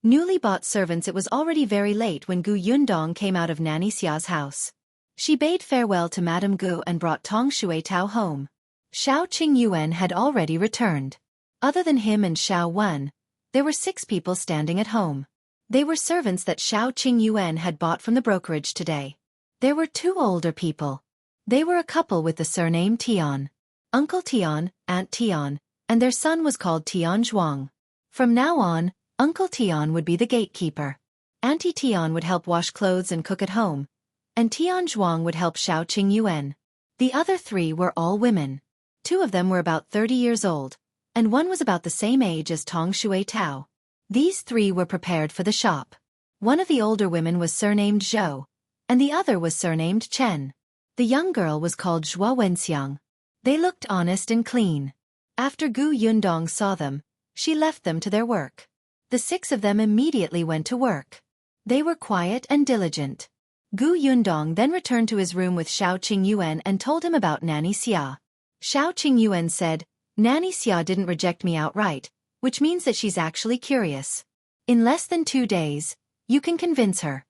Newly bought servants. It was already very late when Gu Yundong came out of Nanny Xia's house. She bade farewell to Madame Gu and brought Tong Shui Tao home. Shao Qingyuan had already returned. Other than him and Shao Wan, there were 6 people standing at home. They were servants that Shao Qingyuan had bought from the brokerage today. There were 2 older people. They were a couple with the surname Tian. Uncle Tian, Aunt Tian, and their son was called Tian Zhuang. From now on, Uncle Tian would be the gatekeeper. Auntie Tian would help wash clothes and cook at home, and Tian Zhuang would help Shao Qingyuan. The other three were all women. Two of them were about 30 years old, and one was about the same age as Tong Shui Tao. These three were prepared for the shop. One of the older women was surnamed Zhou, and the other was surnamed Chen. The young girl was called Zhua Wenzheng. They looked honest and clean. After Gu Yundong saw them, she left them to their work. The six of them immediately went to work. They were quiet and diligent. Gu Yundong then returned to his room with Shao Qingyuan and told him about Nanny Xia. Shao Qingyuan said, "Nanny Xia didn't reject me outright, which means that she's actually curious. In less than 2 days, you can convince her."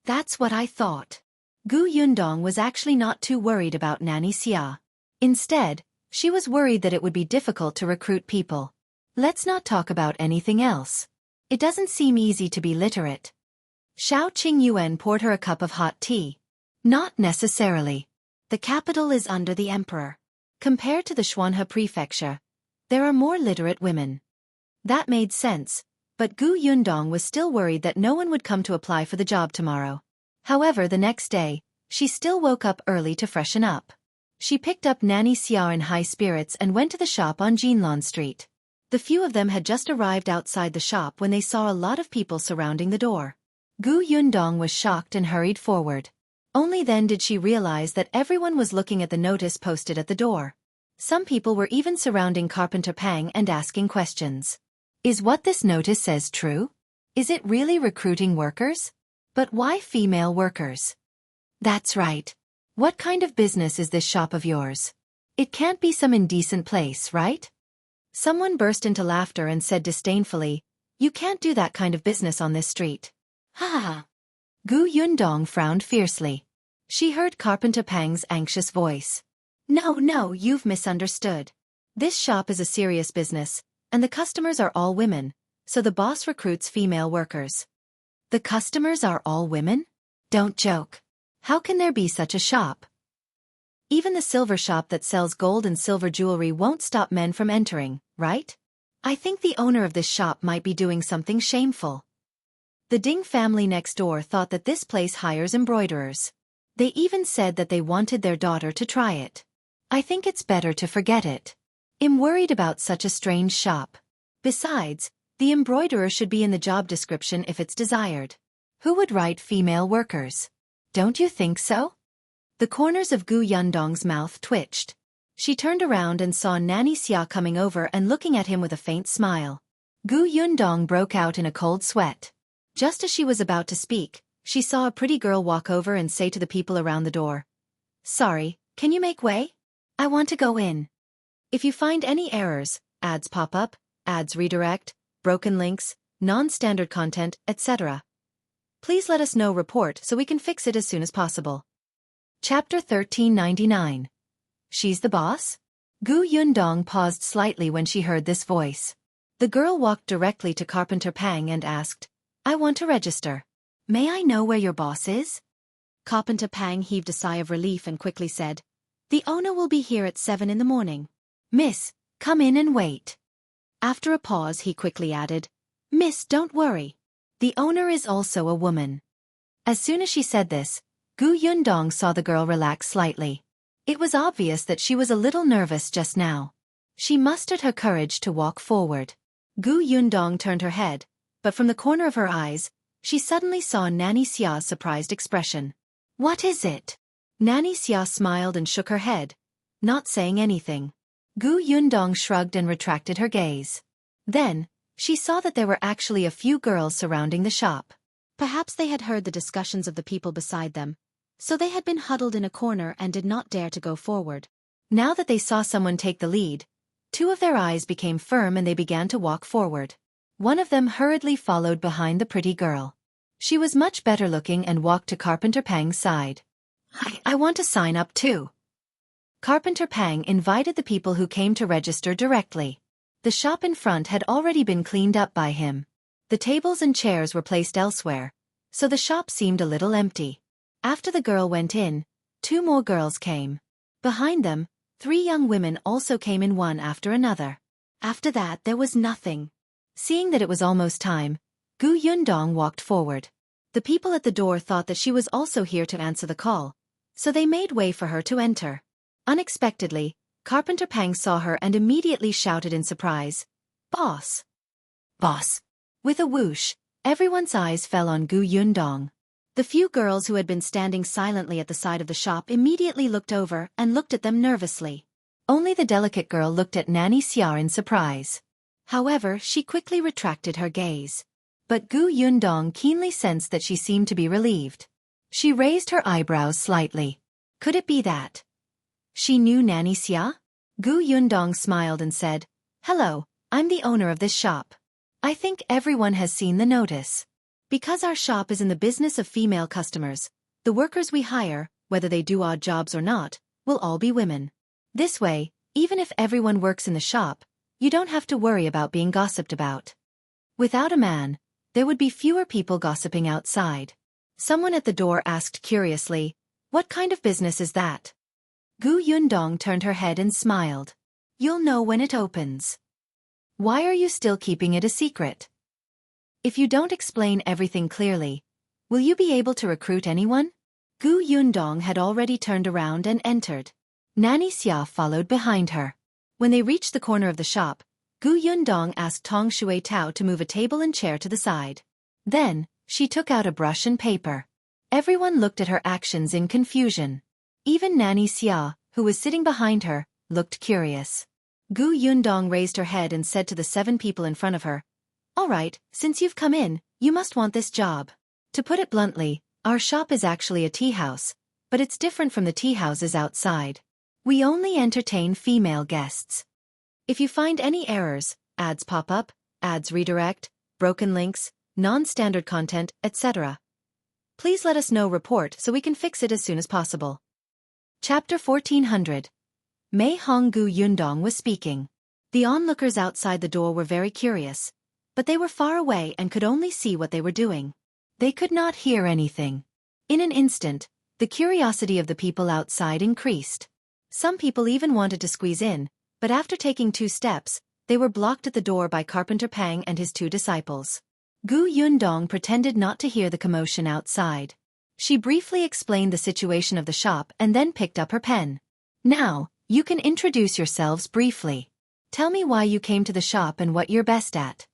That's what I thought. Gu Yundong was actually not too worried about Nanny Xia. Instead, she was worried that it would be difficult to recruit people. Let's not talk about anything else. It doesn't seem easy to be literate. Shao Qingyuan poured her a cup of hot tea. Not necessarily. The capital is under the emperor. Compared to the Xuanhe prefecture, there are more literate women. That made sense, but Gu Yundong was still worried that no one would come to apply for the job tomorrow. However, the next day, she still woke up early to freshen up. She picked up Nanny Xia in high spirits and went to the shop on Jinlan Street. The few of them had just arrived outside the shop when they saw a lot of people surrounding the door. Gu Yundong was shocked and hurried forward. Only then did she realize that everyone was looking at the notice posted at the door. Some people were even surrounding Carpenter Pang and asking questions. Is what this notice says true? Is it really recruiting workers? But why female workers? That's right. What kind of business is this shop of yours? It can't be some indecent place, right? Someone burst into laughter and said disdainfully, "You can't do that kind of business on this street." Ha! Gu Yundong frowned fiercely. She heard Carpenter Pang's anxious voice. No, you've misunderstood. This shop is a serious business, and the customers are all women, so the boss recruits female workers. The customers are all women? Don't joke. How can there be such a shop? Even the silver shop that sells gold and silver jewelry won't stop men from entering, right? I think the owner of this shop might be doing something shameful. The Ding family next door thought that this place hires embroiderers. They even said that they wanted their daughter to try it. I think it's better to forget it. I'm worried about such a strange shop. Besides, the embroiderer should be in the job description if it's desired. Who would write female workers? Don't you think so? The corners of Gu Yundong's mouth twitched. She turned around and saw Nanny Xia coming over and looking at him with a faint smile. Gu Yundong broke out in a cold sweat. Just as she was about to speak, she saw a pretty girl walk over and say to the people around the door, "Sorry, can you make way? I want to go in." If you find any errors, ads pop up, ads redirect, broken links, non-standard content, etc., please let us know report so we can fix it as soon as possible. Chapter 1399. She's the boss? Gu Yundong paused slightly when she heard this voice. The girl walked directly to Carpenter Pang and asked, "I want to register. May I know where your boss is?" Carpenter Pang heaved a sigh of relief and quickly said, "The owner will be here at 7 in the morning. Miss, come in and wait." After a pause he quickly added, "Miss, don't worry. The owner is also a woman." As soon as she said this, Gu Yundong saw the girl relax slightly. It was obvious that she was a little nervous just now. She mustered her courage to walk forward. Gu Yundong turned her head, but from the corner of her eyes, she suddenly saw Nanny Xia's surprised expression. "What is it?" Nanny Xia smiled and shook her head, not saying anything. Gu Yundong shrugged and retracted her gaze. Then, she saw that there were actually a few girls surrounding the shop. Perhaps they had heard the discussions of the people beside them, so they had been huddled in a corner and did not dare to go forward. Now that they saw someone take the lead, two of their eyes became firm and they began to walk forward. One of them hurriedly followed behind the pretty girl. She was much better looking and walked to Carpenter Pang's side. I want to sign up too." Carpenter Pang invited the people who came to register directly. The shop in front had already been cleaned up by him. The tables and chairs were placed elsewhere, so the shop seemed a little empty. After the girl went in, two more girls came. Behind them, 3 young women also came in one after another. After that there was nothing. Seeing that it was almost time, Gu Yundong walked forward. The people at the door thought that she was also here to answer the call, so they made way for her to enter. Unexpectedly, Carpenter Peng saw her and immediately shouted in surprise, "Boss! Boss!" With a whoosh, everyone's eyes fell on Gu Yundong. The few girls who had been standing silently at the side of the shop immediately looked over and looked at them nervously. Only the delicate girl looked at Nanny Xia in surprise. However, she quickly retracted her gaze. But Gu Yundong keenly sensed that she seemed to be relieved. She raised her eyebrows slightly. Could it be that she knew Nanny Xia? Gu Yundong smiled and said, "Hello, I'm the owner of this shop. I think everyone has seen the notice. Because our shop is in the business of female customers, the workers we hire, whether they do odd jobs or not, will all be women. This way, even if everyone works in the shop, you don't have to worry about being gossiped about. Without a man, there would be fewer people gossiping outside." Someone at the door asked curiously, "What kind of business is that?" Gu Yundong turned her head and smiled. "You'll know when it opens. Why are you still keeping it a secret? If you don't explain everything clearly, will you be able to recruit anyone?" Gu Yundong had already turned around and entered. Nanny Xia followed behind her. When they reached the corner of the shop, Gu Yundong asked Tong Shui Tao to move a table and chair to the side. Then, she took out a brush and paper. Everyone looked at her actions in confusion. Even Nanny Xia, who was sitting behind her, looked curious. Gu Yundong raised her head and said to the 7 people in front of her, "All right, since you've come in, you must want this job. To put it bluntly, our shop is actually a tea house, but it's different from the tea houses outside. We only entertain female guests. If you find any errors, ads pop up, ads redirect, broken links, non-standard content, etc., please let us know report so we can fix it as soon as possible." Chapter 1400. Mei Hong. Gu Yundong was speaking. The onlookers outside the door were very curious, but they were far away and could only see what they were doing. They could not hear anything. In an instant, the curiosity of the people outside increased. Some people even wanted to squeeze in, but after taking 2 steps, they were blocked at the door by Carpenter Peng and his 2 disciples. Gu Yundong pretended not to hear the commotion outside. She briefly explained the situation of the shop and then picked up her pen. "Now, you can introduce yourselves briefly. Tell me why you came to the shop and what you're best at."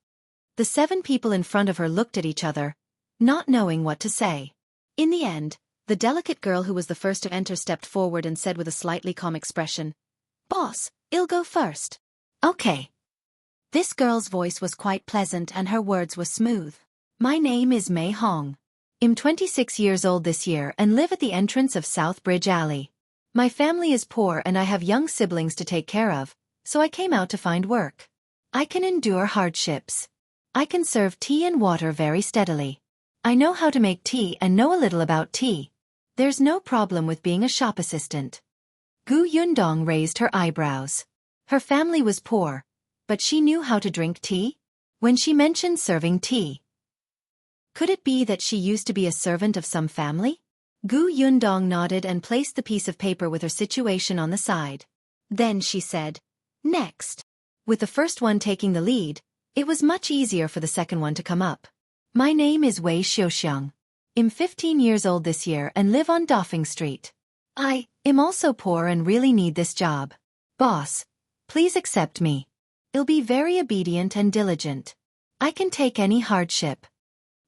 The 7 people in front of her looked at each other, not knowing what to say. In the end, the delicate girl who was the first to enter stepped forward and said with a slightly calm expression, "Boss, I'll go first." "Okay." This girl's voice was quite pleasant and her words were smooth. "My name is Mei Hong. I'm 26 years old this year and live at the entrance of South Bridge Alley. My family is poor and I have young siblings to take care of, so I came out to find work. I can endure hardships. I can serve tea and water very steadily. I know how to make tea and know a little about tea. There's no problem with being a shop assistant." Gu Yundong raised her eyebrows. Her family was poor, but she knew how to drink tea? When she mentioned serving tea, could it be that she used to be a servant of some family? Gu Yundong nodded and placed the piece of paper with her situation on the side. Then she said, "Next." With the first one taking the lead, it was much easier for the second one to come up. "My name is Wei Xiaoxiang. I'm 15 years old this year and live on Dofeng Street. I'm also poor and really need this job. Boss, please accept me. I'll be very obedient and diligent. I can take any hardship."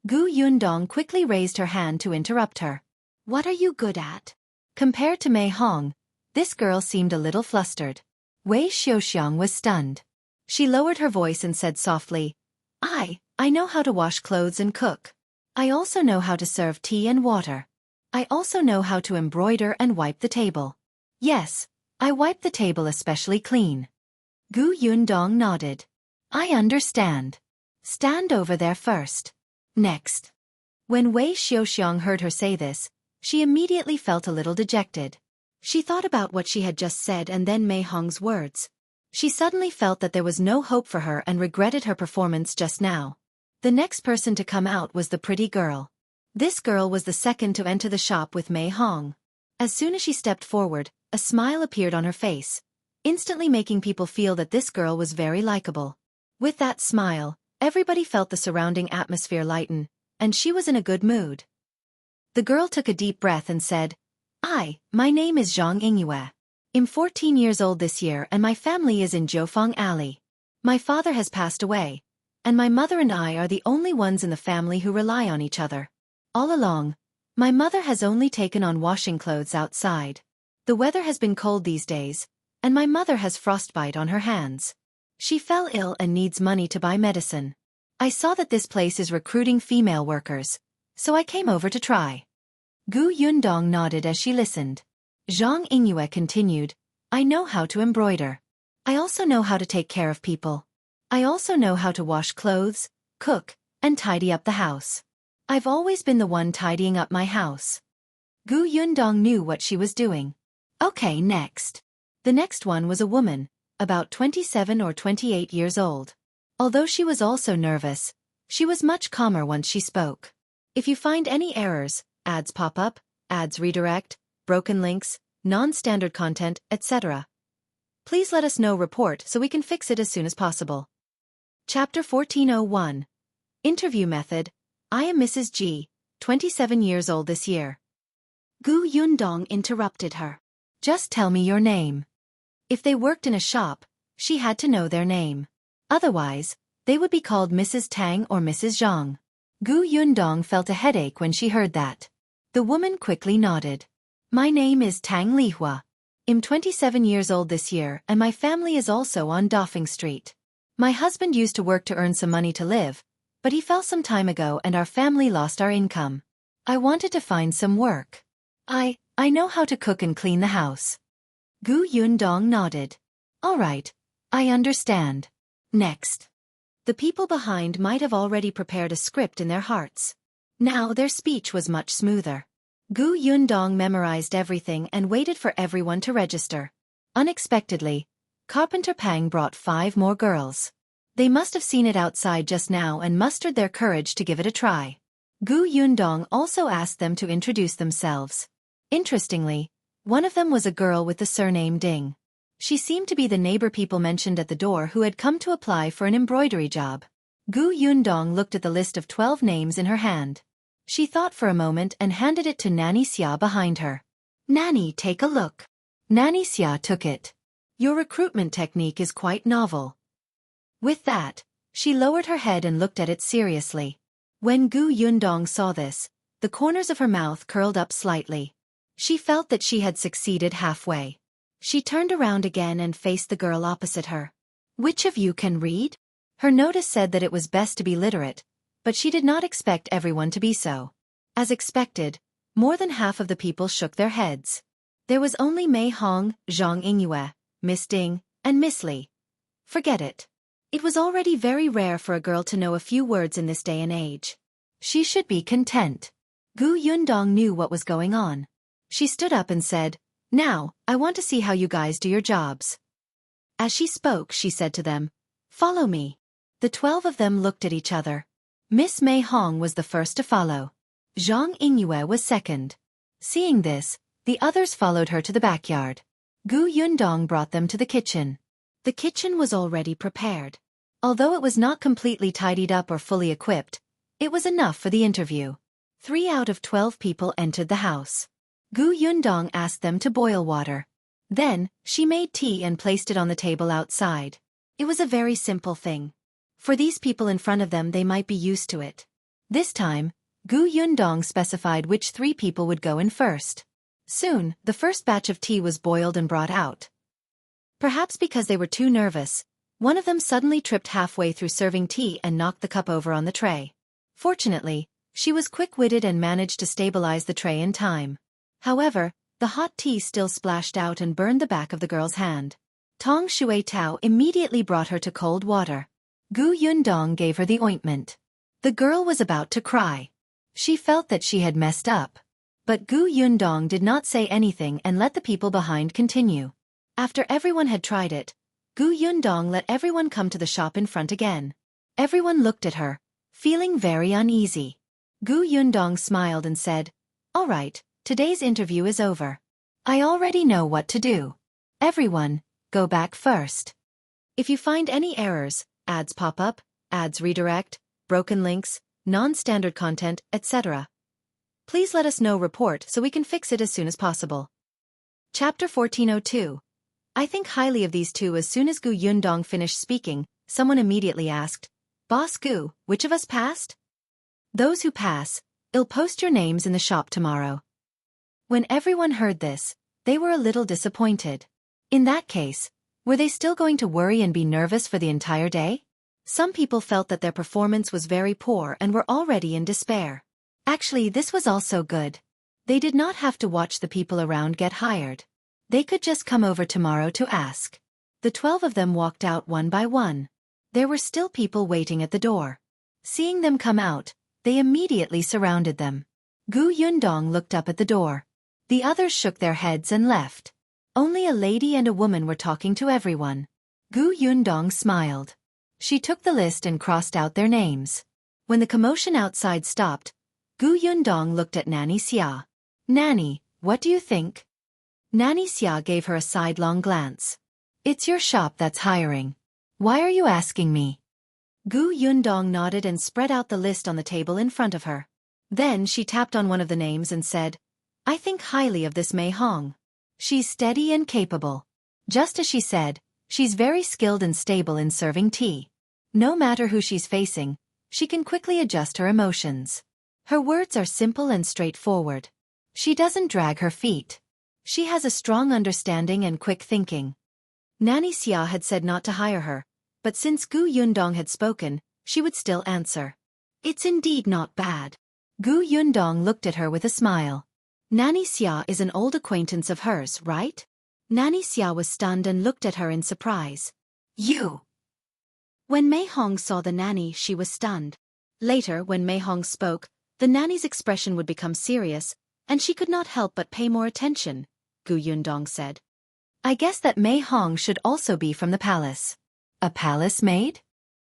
Gu Yundong quickly raised her hand to interrupt her. "What are you good at?" Compared to Mei Hong, this girl seemed a little flustered. Wei Xiaoxiang was stunned. She lowered her voice and said softly, I know how to wash clothes and cook. I also know how to serve tea and water. I also know how to embroider and wipe the table. Yes, I wipe the table especially clean." Gu Yundong nodded. "I understand. Stand over there first. Next." When Wei Xiaoxiang heard her say this, she immediately felt a little dejected. She thought about what she had just said and then Mei Hong's words. She suddenly felt that there was no hope for her and regretted her performance just now. The next person to come out was the pretty girl. This girl was the second to enter the shop with Mei Hong. As soon as she stepped forward, a smile appeared on her face, instantly making people feel that this girl was very likable. With that smile, everybody felt the surrounding atmosphere lighten, and she was in a good mood. The girl took a deep breath and said, My name is Zhang Yingyue. I'm 14 years old this year and my family is in Jiufeng Alley. My father has passed away, and my mother and I are the only ones in the family who rely on each other. All along, my mother has only taken on washing clothes outside. The weather has been cold these days, and my mother has frostbite on her hands. She fell ill and needs money to buy medicine. I saw that this place is recruiting female workers, so I came over to try. Gu Yundong nodded as she listened. Zhang Yingyue continued, I know how to embroider. I also know how to take care of people. I also know how to wash clothes, cook, and tidy up the house. I've always been the one tidying up my house. Gu Yundong knew what she was doing. Okay, next. The next one was a woman, about 27 or 28 years old. Although she was also nervous, she was much calmer once she spoke. If you find any errors, ads pop up, ads redirect, broken links, non-standard content, etc., please let us know report so we can fix it as soon as possible. Chapter 1401. Interview Method. I am Mrs. G, 27 years old this year. Gu Yundong interrupted her. Just tell me your name. If they worked in a shop, she had to know their name. Otherwise, they would be called Mrs. Tang or Mrs. Zhang. Gu Yundong felt a headache when she heard that. The woman quickly nodded. My name is Tang Lihua. I'm 27 years old this year and my family is also on Dafeng Street. My husband used to work to earn some money to live, but he fell some time ago and our family lost our income. I wanted to find some work. I know how to cook and clean the house. Gu Yundong nodded. All right, I understand. Next. The people behind might have already prepared a script in their hearts. Now their speech was much smoother. Gu Yundong memorized everything and waited for everyone to register. Unexpectedly, Carpenter Pang brought 5 more girls. They must have seen it outside just now and mustered their courage to give it a try. Gu Yundong also asked them to introduce themselves. Interestingly, one of them was a girl with the surname Ding. She seemed to be the neighbor people mentioned at the door who had come to apply for an embroidery job. Gu Yundong looked at the list of 12 names in her hand. She thought for a moment and handed it to Nanny Xia behind her. Nanny, take a look. Nanny Xia took it. Your recruitment technique is quite novel. With that, she lowered her head and looked at it seriously. When Gu Yundong saw this, the corners of her mouth curled up slightly. She felt that she had succeeded halfway. She turned around again and faced the girl opposite her. Which of you can read? Her notice said that it was best to be literate, but she did not expect everyone to be so. As expected, more than half of the people shook their heads. There was only Mei Hong, Zhang Yingyue, Miss Ding, and Miss Li. Forget it. It was already very rare for a girl to know a few words in this day and age. She should be content. Gu Yundong knew what was going on. She stood up and said, Now, I want to see how you guys do your jobs. As she spoke, she said to them, Follow me. The 12 of them looked at each other. Miss Mei Hong was the first to follow. Zhang Yingyue was second. Seeing this, the others followed her to the backyard. Gu Yundong brought them to the kitchen. The kitchen was already prepared. Although it was not completely tidied up or fully equipped, it was enough for the interview. 3 out of 12 people entered the house. Gu Yundong asked them to boil water. Then, she made tea and placed it on the table outside. It was a very simple thing. For these people in front of them, they might be used to it. This time, Gu Yundong specified which 3 people would go in first. Soon, the first batch of tea was boiled and brought out. Perhaps because they were too nervous, one of them suddenly tripped halfway through serving tea and knocked the cup over on the tray. Fortunately, she was quick-witted and managed to stabilize the tray in time. However, the hot tea still splashed out and burned the back of the girl's hand. Tong Shui Tao immediately brought her to cold water. Gu Yundong gave her the ointment. The girl was about to cry. She felt that she had messed up. But Gu Yundong did not say anything and let the people behind continue. After everyone had tried it, Gu Yundong let everyone come to the shop in front again. Everyone looked at her, feeling very uneasy. Gu Yundong smiled and said, All right, today's interview is over. I already know what to do. Everyone, go back first. If you find any errors, ads pop up, ads redirect, broken links, non-standard content, etc., please let us know report so we can fix it as soon as possible. Chapter 1402. I think highly of these two. As soon as Gu Yundong finished speaking, someone immediately asked, Boss Gu, which of us passed? Those who pass, I'll post your names in the shop tomorrow. When everyone heard this, they were a little disappointed. In that case, were they still going to worry and be nervous for the entire day? Some people felt that their performance was very poor and were already in despair. Actually, this was also good. They did not have to watch the people around get hired. They could just come over tomorrow to ask. The 12 of them walked out one by one. There were still people waiting at the door. Seeing them come out, they immediately surrounded them. Gu Yundong looked up at the door. The others shook their heads and left. Only a lady and a woman were talking to everyone. Gu Yundong smiled. She took the list and crossed out their names. When the commotion outside stopped, Gu Yundong looked at Nanny Xia. Nanny, what do you think? Nanny Xia gave her a sidelong glance. It's your shop that's hiring. Why are you asking me? Gu Yundong nodded and spread out the list on the table in front of her. Then she tapped on one of the names and said, I think highly of this Mei Hong. She's steady and capable. Just as she said, she's very skilled and stable in serving tea. No matter who she's facing, she can quickly adjust her emotions. Her words are simple and straightforward. She doesn't drag her feet. She has a strong understanding and quick thinking. Nanny Xia had said not to hire her, but since Gu Yundong had spoken, she would still answer. It's indeed not bad. Gu Yundong looked at her with a smile. Nanny Xia is an old acquaintance of hers, right? Nanny Xia was stunned and looked at her in surprise. You! When Mei Hong saw the nanny, she was stunned. Later, when Mei Hong spoke, the nanny's expression would become serious, and she could not help but pay more attention, Gu Yundong said. I guess that Mei Hong should also be from the palace. A palace maid?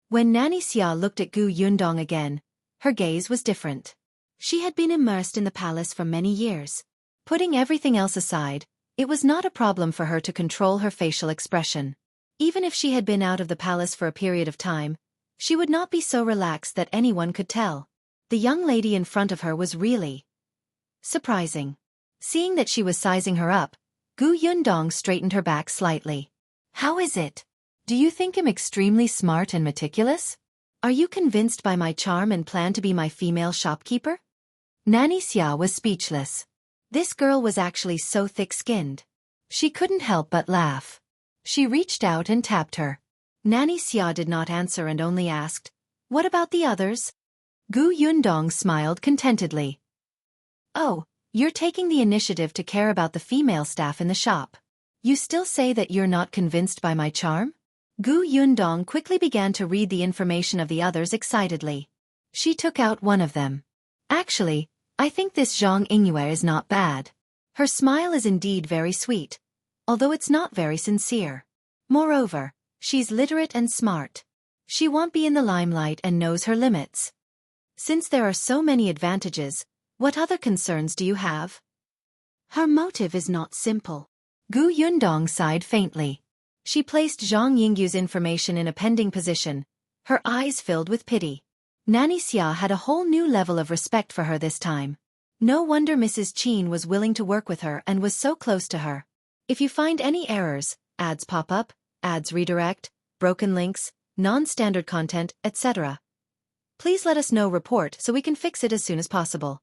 When Nanny Xia looked at Gu Yundong again, her gaze was different. She had been immersed in the palace for many years. Putting everything else aside, it was not a problem for her to control her facial expression. Even if she had been out of the palace for a period of time, she would not be so relaxed that anyone could tell. The young lady in front of her was really surprising. Seeing that she was sizing her up, Gu Yundong straightened her back slightly. How is it? Do you think I'm extremely smart and meticulous? Are you convinced by my charm and plan to be my female shopkeeper? Nanny Xia was speechless. This girl was actually so thick-skinned. She couldn't help but laugh. She reached out and tapped her. Nanny Xia did not answer and only asked, What about the others? Gu Yundong smiled contentedly. Oh, you're taking the initiative to care about the female staff in the shop. You still say that you're not convinced by my charm? Gu Yundong quickly began to read the information of the others excitedly. She took out one of them. Actually, I think this Qingyuan is not bad. Her smile is indeed very sweet, although it's not very sincere. Moreover, she's literate and smart. She won't be in the limelight and knows her limits. Since there are so many advantages, what other concerns do you have? Her motive is not simple. Gu Yundong sighed faintly. She placed Zhang Yingyu's information in a pending position, her eyes filled with pity. Nanny Xia had a whole new level of respect for her this time. No wonder Mrs. Qin was willing to work with her and was so close to her. If you find any errors, ads pop up, ads redirect, broken links, non-standard content, etc., please let us know report so we can fix it as soon as possible.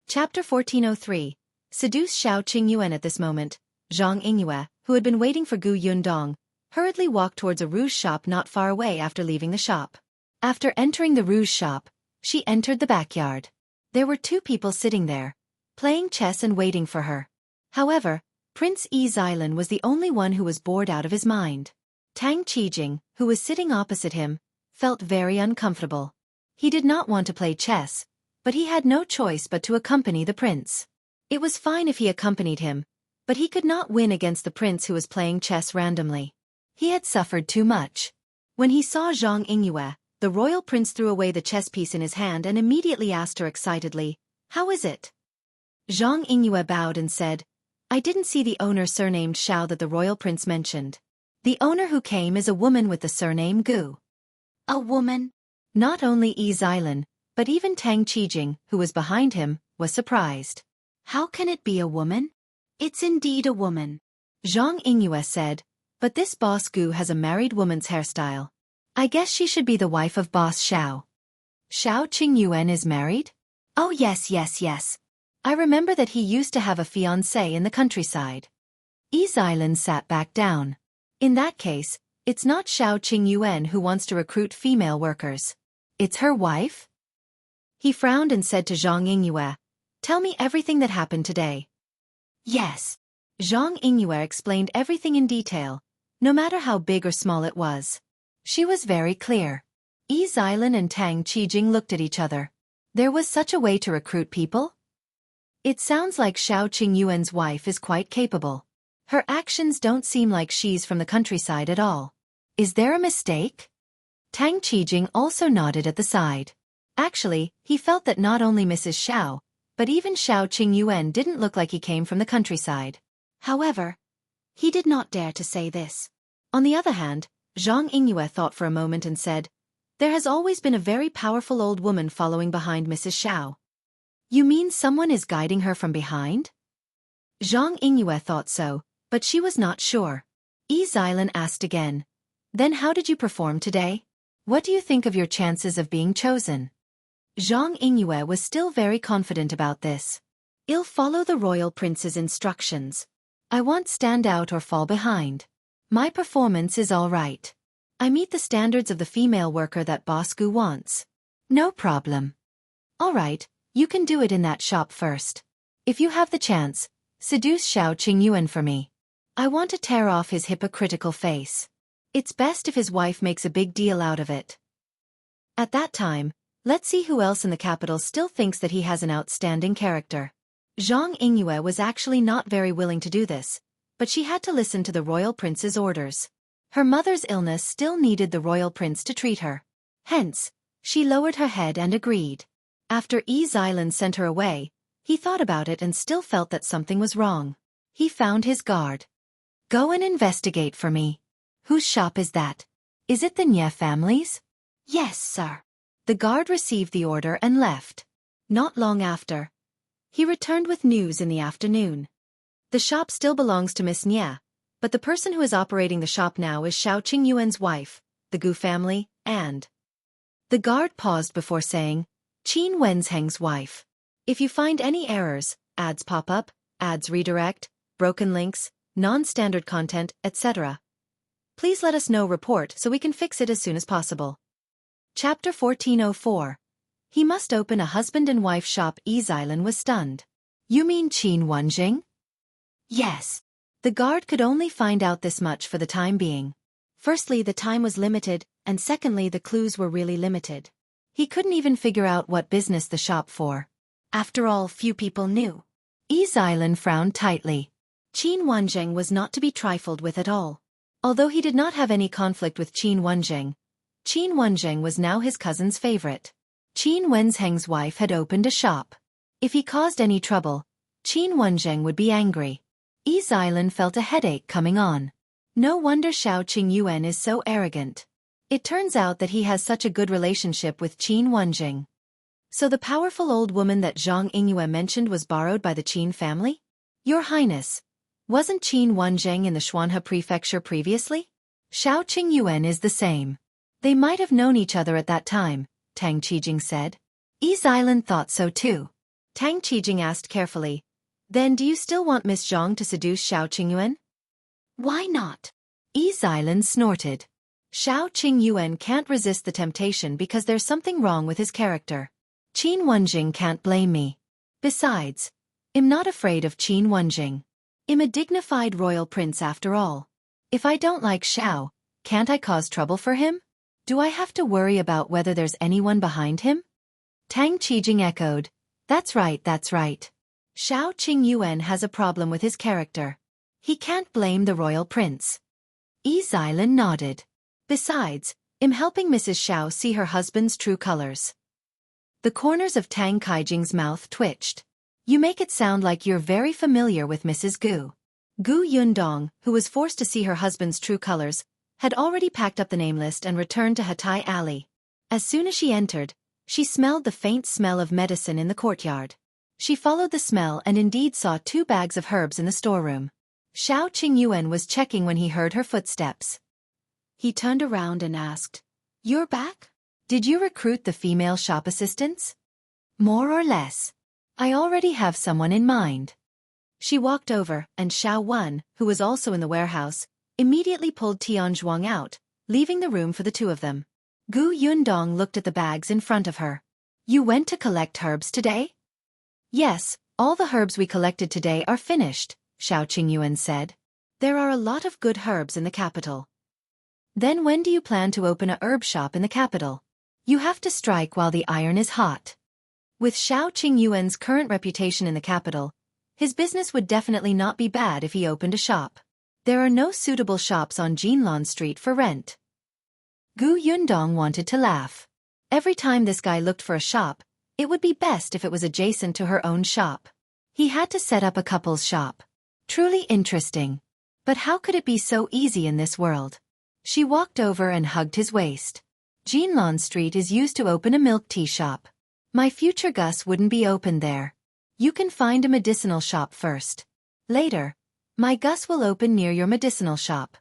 Chapter 1403. Seduce Shao Qingyuan. At this moment, Zhang Yingyue, who had been waiting for Gu Yundong, hurriedly walked towards a rouge shop not far away after leaving the shop. After entering the rouge shop, she entered the backyard. There were two people sitting there, playing chess and waiting for her. However, Prince Yi Xilan was the only one who was bored out of his mind. Tang Qijing, who was sitting opposite him, felt very uncomfortable. He did not want to play chess, but he had no choice but to accompany the prince. It was fine if he accompanied him, but he could not win against the prince who was playing chess randomly. He had suffered too much. When he saw Zhang Yingyue, the royal prince threw away the chess piece in his hand and immediately asked her excitedly, How is it? Zhang Yingyue bowed and said, I didn't see the owner surnamed Shao that the royal prince mentioned. The owner who came is a woman with the surname Gu. A woman? Not only Yi Xilan, but even Tang Qijing, who was behind him, was surprised. How can it be a woman? It's indeed a woman. Zhang Yingyue said, but this boss Gu has a married woman's hairstyle. I guess she should be the wife of boss Shao. Shao Qingyuan is married? Oh yes. I remember that he used to have a fiancée in the countryside. Yi Xilan sat back down. In that case, it's not Shao Qingyuan who wants to recruit female workers. It's her wife? He frowned and said to Zhang Yingyue, tell me everything that happened today. Yes. Zhang Yingyue explained everything in detail, no matter how big or small it was. She was very clear. Yi Xilan and Tang Qijing looked at each other. There was such a way to recruit people? It sounds like Shao Qingyuan's wife is quite capable. Her actions don't seem like she's from the countryside at all. Is there a mistake? Tang Qijing also nodded at the side. Actually, he felt that not only Mrs. Shao, but even Shao Qingyuan didn't look like he came from the countryside. However, he did not dare to say this. On the other hand, Zhang Yingyue thought for a moment and said, there has always been a very powerful old woman following behind Mrs. Shao. You mean someone is guiding her from behind? Zhang Yingyue thought so, but she was not sure. Yi Xilan asked again, then how did you perform today? What do you think of your chances of being chosen? Zhang Yingyue was still very confident about this. I'll follow the royal prince's instructions. I won't stand out or fall behind. My performance is all right. I meet the standards of the female worker that Boss Gu wants. No problem. All right, you can do it in that shop first. If you have the chance, seduce Shao Qingyuan for me. I want to tear off his hypocritical face. It's best if his wife makes a big deal out of it. At that time, let's see who else in the capital still thinks that he has an outstanding character. Zhang Yingyue was actually not very willing to do this, but she had to listen to the royal prince's orders. Her mother's illness still needed the royal prince to treat her. Hence, she lowered her head and agreed. After Yi Xilan sent her away, he thought about it and still felt that something was wrong. He found his guard. Go and investigate for me. Whose shop is that? Is it the Nye family's? Yes, sir. The guard received the order and left. Not long after, he returned with news in the afternoon. The shop still belongs to Miss Nye, but the person who is operating the shop now is Shao Qingyuan's wife, the Gu family, and... The guard paused before saying, Qin Wenzheng's wife. If you find any errors, ads pop up, ads redirect, broken links, non-standard content, etc., please let us know report so we can fix it as soon as possible. Chapter 1404. He must open a husband and wife shop. Yi Xilan was stunned. You mean Qin Wenzheng? Yes. The guard could only find out this much for the time being. Firstly, the time was limited, and secondly, the clues were really limited. He couldn't even figure out what business the shop for. After all, few people knew. Yi Xilan frowned tightly. Qin Wenzheng was not to be trifled with at all. Although he did not have any conflict with Qin Wenzheng was now his cousin's favorite. Qin Wenzheng's wife had opened a shop. If he caused any trouble, Qin Wenzheng would be angry. Yi Xilan felt a headache coming on. No wonder Shao Qingyuan is so arrogant. It turns out that he has such a good relationship with Qin Wenzheng. So the powerful old woman that Zhang Yingyue mentioned was borrowed by the Qin family? Your Highness, wasn't Qin Wenzheng in the Xuanhe prefecture previously? Shao Qingyuan is the same. They might have known each other at that time, Tang Qijing said. Yi Xilan thought so too. Tang Qijing asked carefully, then do you still want Miss Zhang to seduce Shao Qingyuan? Why not? Yi Xilan snorted. Shao Qingyuan can't resist the temptation because there's something wrong with his character. Qin Wenzheng can't blame me. Besides, I'm not afraid of Qin Wenzheng. I'm a dignified royal prince after all. If I don't like Shao, can't I cause trouble for him? Do I have to worry about whether there's anyone behind him? Tang Qijing echoed, that's right, that's right. Shao Qingyuan has a problem with his character. He can't blame the royal prince. Yi Xilan nodded. Besides, I'm helping Mrs. Shao see her husband's true colors. The corners of Tang Qijing's mouth twitched. You make it sound like you're very familiar with Mrs. Gu. Gu Yundong, who was forced to see her husband's true colors, had already packed up the name list and returned to Hatai Alley. As soon as she entered, she smelled the faint smell of medicine in the courtyard. She followed the smell and indeed saw 2 bags of herbs in the storeroom. Shao Qingyuan was checking when he heard her footsteps. He turned around and asked, "You're back? Did you recruit the female shop assistants?" "More or less. I already have someone in mind." She walked over, and Shao Wan, who was also in the warehouse, immediately pulled Tianzhuang out, leaving the room for the 2 of them. Gu Yundong looked at the bags in front of her. "You went to collect herbs today?" "Yes, all the herbs we collected today are finished," Shao Qingyuan said. "There are a lot of good herbs in the capital." "Then when do you plan to open a herb shop in the capital?" "You have to strike while the iron is hot." With Shao Qingyuan's current reputation in the capital, his business would definitely not be bad if he opened a shop. There are no suitable shops on Jinlan Street for rent. Gu Yundong wanted to laugh. Every time this guy looked for a shop, it would be best if it was adjacent to her own shop. He had to set up a couple's shop. Truly interesting. But how could it be so easy in this world? She walked over and hugged his waist. Jinlan Street is used to open a milk tea shop. My future Gus wouldn't be open there. You can find a medicinal shop first. Later, my Gus will open near your medicinal shop.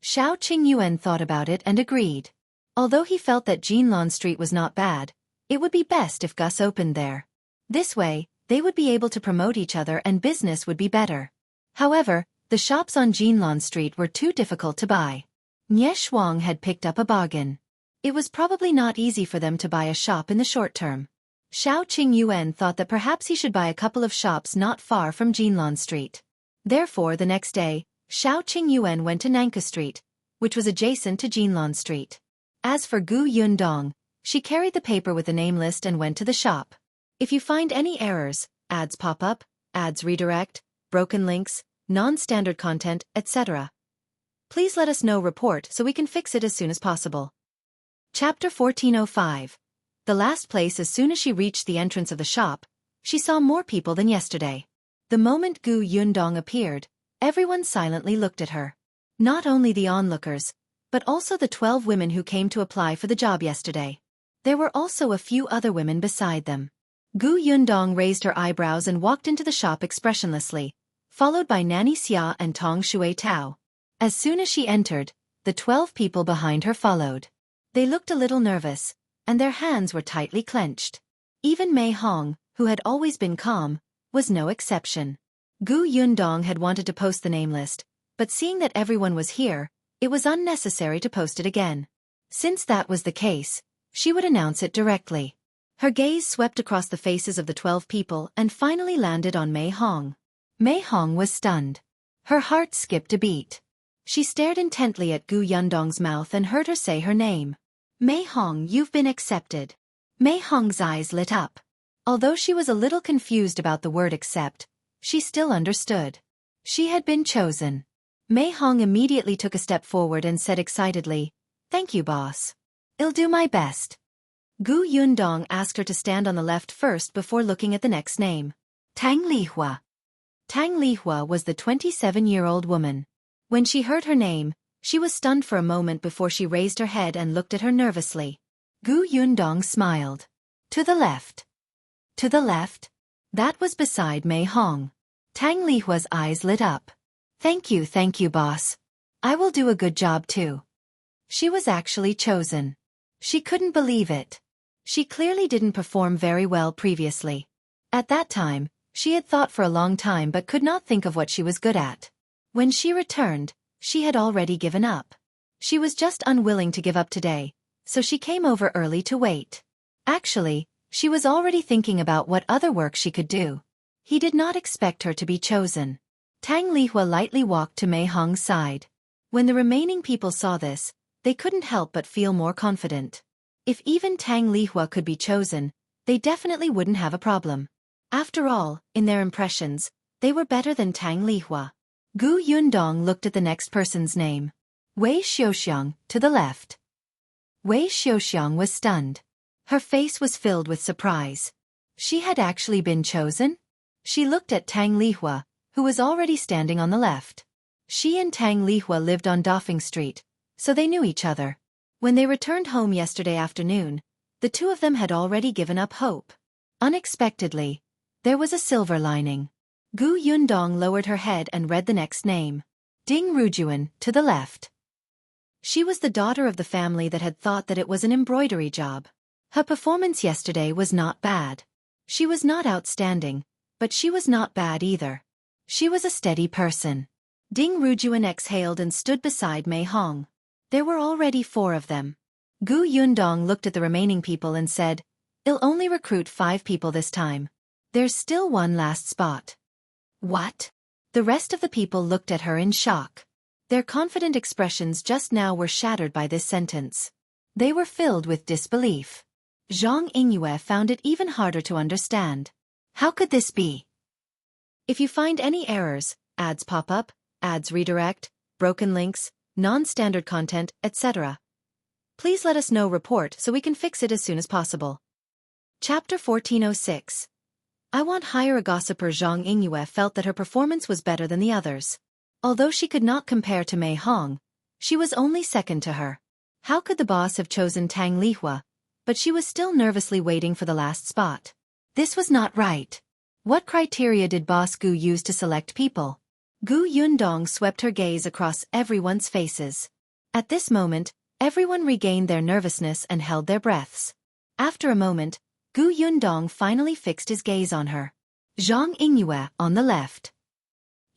Shao Qingyuan thought about it and agreed. Although he felt that Jinlan Street was not bad, it would be best if Gus opened there. This way, they would be able to promote each other and business would be better. However, the shops on Jinlan Street were too difficult to buy. Nie Shuang had picked up a bargain. It was probably not easy for them to buy a shop in the short term. Shao Qingyuan thought that perhaps he should buy a couple of shops not far from Jinlan Street. Therefore the next day, Shao Qingyuan went to Nanka Street, which was adjacent to Jinlan Street. As for Gu Yundong, she carried the paper with the name list and went to the shop. If you find any errors, ads pop up, ads redirect, broken links, non-standard content, etc., please let us know report so we can fix it as soon as possible. Chapter 1405. The last place. As soon as she reached the entrance of the shop, she saw more people than yesterday. The moment Gu Yundong appeared, everyone silently looked at her. Not only the onlookers, but also the 12 women who came to apply for the job yesterday. There were also a few other women beside them. Gu Yundong raised her eyebrows and walked into the shop expressionlessly, followed by Nanny Xia and Tong Shui Tao. As soon as she entered, the 12 people behind her followed. They looked a little nervous, and their hands were tightly clenched. Even Mei Hong, who had always been calm, was no exception. Gu Yundong had wanted to post the name list, but seeing that everyone was here, it was unnecessary to post it again. Since that was the case, she would announce it directly. Her gaze swept across the faces of the 12 people and finally landed on Mei Hong. Mei Hong was stunned. Her heart skipped a beat. She stared intently at Gu Yundong's mouth and heard her say her name. "Mei Hong, you've been accepted." Mei Hong's eyes lit up. Although she was a little confused about the word accept, she still understood. She had been chosen. Mei Hong immediately took a step forward and said excitedly, "Thank you, boss. I'll do my best." Gu Yundong asked her to stand on the left first before looking at the next name. Tang Lihua. Tang Lihua was the 27-year-old woman. When she heard her name, she was stunned for a moment before she raised her head and looked at her nervously. Gu Yundong smiled. "To the left." "To the left?" That was beside Mei Hong. Tang Lihua's eyes lit up. Thank you, boss. I will do a good job too." She was actually chosen. She couldn't believe it. She clearly didn't perform very well previously. At that time, she had thought for a long time but could not think of what she was good at. When she returned, she had already given up. She was just unwilling to give up today, so she came over early to wait. Actually, she was already thinking about what other work she could do. He did not expect her to be chosen. Tang Lihua lightly walked to Mei Hong's side. When the remaining people saw this, they couldn't help but feel more confident. If even Tang Lihua could be chosen, they definitely wouldn't have a problem. After all, in their impressions, they were better than Tang Lihua. Gu Yundong looked at the next person's name. Wei Xiaoxiang, to the left. Wei Xiaoxiang was stunned. Her face was filled with surprise. She had actually been chosen? She looked at Tang Lihua, who was already standing on the left. She and Tang Lihua lived on Dafeng Street, so they knew each other. When they returned home yesterday afternoon, the two of them had already given up hope. Unexpectedly, there was a silver lining. Gu Yundong lowered her head and read the next name. Ding Rujun, to the left. She was the daughter of the family that had thought that it was an embroidery job. Her performance yesterday was not bad. She was not outstanding, but she was not bad either. She was a steady person. Ding Rujun exhaled and stood beside Mei Hong. There were already 4 of them. Gu Yundong looked at the remaining people and said, "I'll only recruit 5 people this time. There's still one last spot." What? The rest of the people looked at her in shock. Their confident expressions just now were shattered by this sentence. They were filled with disbelief. Zhang Yingyue found it even harder to understand. How could this be? If you find any errors, ads pop up, ads redirect, broken links, non-standard content, etc., please let us know report so we can fix it as soon as possible. Chapter 1406. I want hire a gossiper. Zhang Yingyue felt that her performance was better than the others. Although she could not compare to Mei Hong, she was only second to her. How could the boss have chosen Tang Lihua? But she was still nervously waiting for the last spot. This was not right. What criteria did Boss Gu use to select people? Gu Yundong swept her gaze across everyone's faces. At this moment, everyone regained their nervousness and held their breaths. After a moment, Gu Yundong finally fixed his gaze on her. Zhang Yingyue on the left.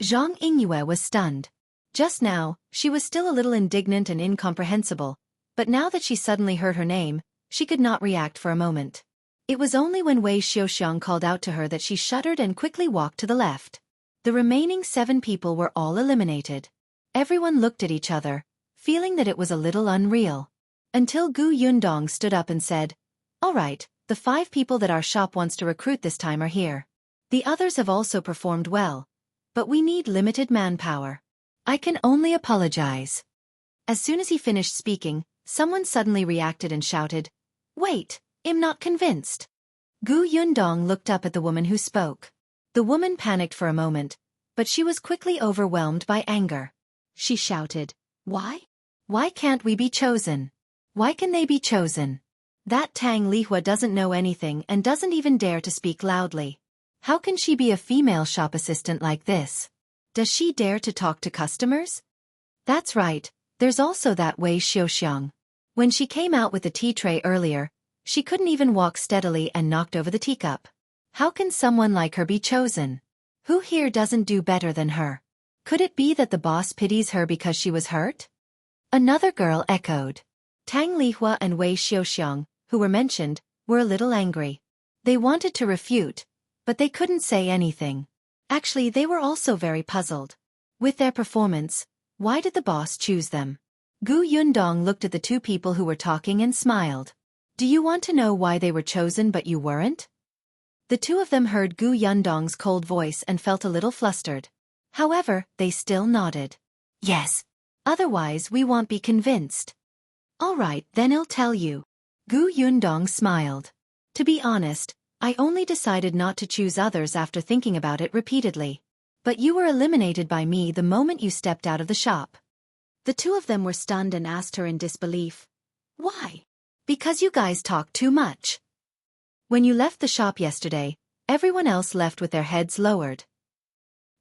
Zhang Yingyue was stunned. Just now, she was still a little indignant and incomprehensible, but now that she suddenly heard her name, she could not react for a moment. It was only when Wei Xiaoxiang called out to her that she shuddered and quickly walked to the left. The remaining 7 people were all eliminated. Everyone looked at each other, feeling that it was a little unreal. Until Gu Yundong stood up and said, "All right, the 5 people that our shop wants to recruit this time are here. The others have also performed well, but we need limited manpower. I can only apologize." As soon as he finished speaking, someone suddenly reacted and shouted, "Wait, I'm not convinced." Gu Yundong looked up at the woman who spoke. The woman panicked for a moment, but she was quickly overwhelmed by anger. She shouted, "Why? Why can't we be chosen? Why can they be chosen? That Tang Lihua doesn't know anything and doesn't even dare to speak loudly. How can she be a female shop assistant like this? Does she dare to talk to customers? That's right, there's also that Wei Xiaoxiang. When she came out with the tea tray earlier, she couldn't even walk steadily and knocked over the teacup. How can someone like her be chosen? Who here doesn't do better than her? Could it be that the boss pities her because she was hurt?" Another girl echoed. Tang Lihua and Wei Xiaoxiang, who were mentioned, were a little angry. They wanted to refute, but they couldn't say anything. Actually, they were also very puzzled. With their performance, why did the boss choose them? Gu Yundong looked at the 2 people who were talking and smiled. "Do you want to know why they were chosen but you weren't?" The 2 of them heard Gu Yundong's cold voice and felt a little flustered. However, they still nodded. "Yes. Otherwise we won't be convinced." "All right, then I'll tell you." Gu Yundong smiled. "To be honest, I only decided not to choose others after thinking about it repeatedly. But you were eliminated by me the moment you stepped out of the shop." The 2 of them were stunned and asked her in disbelief, "Why?" "Because you guys talk too much. When you left the shop yesterday, everyone else left with their heads lowered.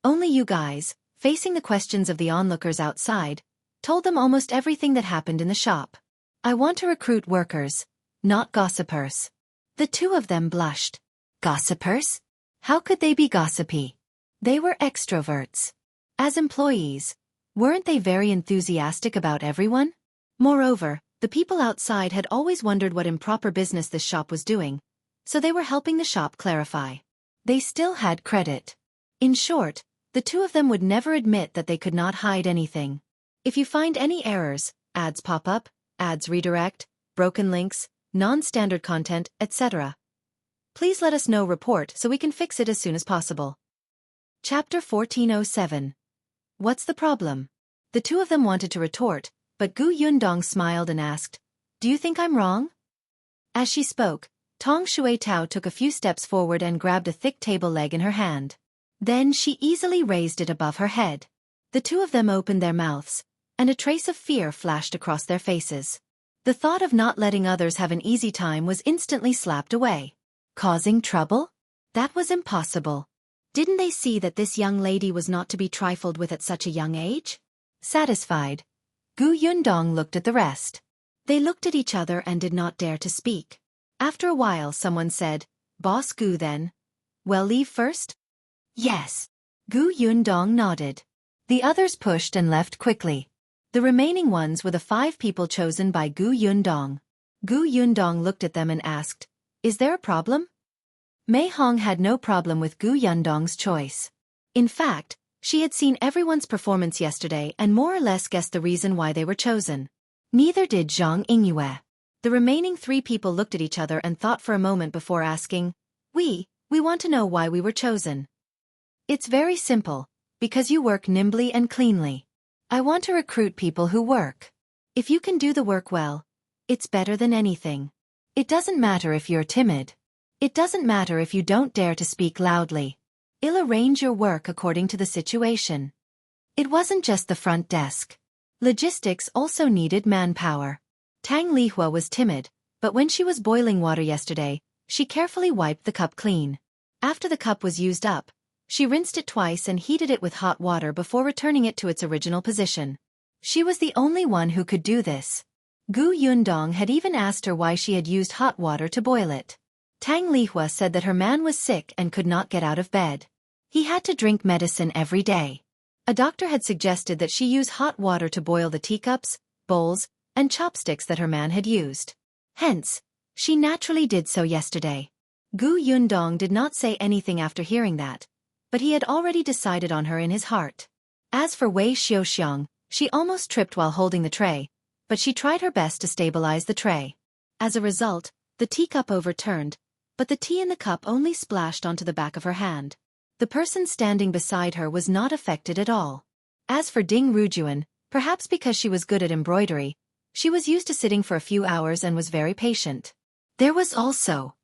Only you guys, facing the questions of the onlookers outside, told them almost everything that happened in the shop. I want to recruit workers, not gossipers." The 2 of them blushed. Gossipers? How could they be gossipy? They were extroverts. As employees, weren't they very enthusiastic about everyone? Moreover, the people outside had always wondered what improper business this shop was doing, so they were helping the shop clarify. They still had credit. In short, the 2 of them would never admit that they could not hide anything. If you find any errors, ads pop up, ads redirect, broken links, non-standard content, etc., please let us know report so we can fix it as soon as possible. Chapter 1407. What's the problem? The 2 of them wanted to retort, but Gu Yundong smiled and asked, "Do you think I'm wrong?" As she spoke, Tong Shui Tao took a few steps forward and grabbed a thick table leg in her hand. Then she easily raised it above her head. The two of them opened their mouths, and a trace of fear flashed across their faces. The thought of not letting others have an easy time was instantly slapped away. Causing trouble? That was impossible. Didn't they see that this young lady was not to be trifled with at such a young age? Satisfied, Yundong looked at the rest. They looked at each other and did not dare to speak. After a while someone said, "Boss Gu then. Well, leave first?" "Yes." Yundong nodded. The others pushed and left quickly. The remaining ones were the 5 people chosen by Yundong. Yundong looked at them and asked, "Is there a problem?" Mei Hong had no problem with Yundong's choice. In fact, she had seen everyone's performance yesterday and more or less guessed the reason why they were chosen. Neither did Qingyuan. The remaining 3 people looked at each other and thought for a moment before asking, We want to know why we were chosen." "It's very simple, because you work nimbly and cleanly. I want to recruit people who work. If you can do the work well, it's better than anything. It doesn't matter if you're timid. It doesn't matter if you don't dare to speak loudly. I'll arrange your work according to the situation." It wasn't just the front desk. Logistics also needed manpower. Tang Lihua was timid, but when she was boiling water yesterday, she carefully wiped the cup clean. After the cup was used up, she rinsed it twice and heated it with hot water before returning it to its original position. She was the only one who could do this. Yundong had even asked her why she had used hot water to boil it. Tang Lihua said that her man was sick and could not get out of bed. He had to drink medicine every day. A doctor had suggested that she use hot water to boil the teacups, bowls, and chopsticks that her man had used. Hence, she naturally did so yesterday. Yundong did not say anything after hearing that, but he had already decided on her in his heart. As for Wei Xiaoxiang, she almost tripped while holding the tray, but she tried her best to stabilize the tray. As a result, the teacup overturned, but the tea in the cup only splashed onto the back of her hand. The person standing beside her was not affected at all. As for Ding Rujun, perhaps because she was good at embroidery, she was used to sitting for a few hours and was very patient. There was also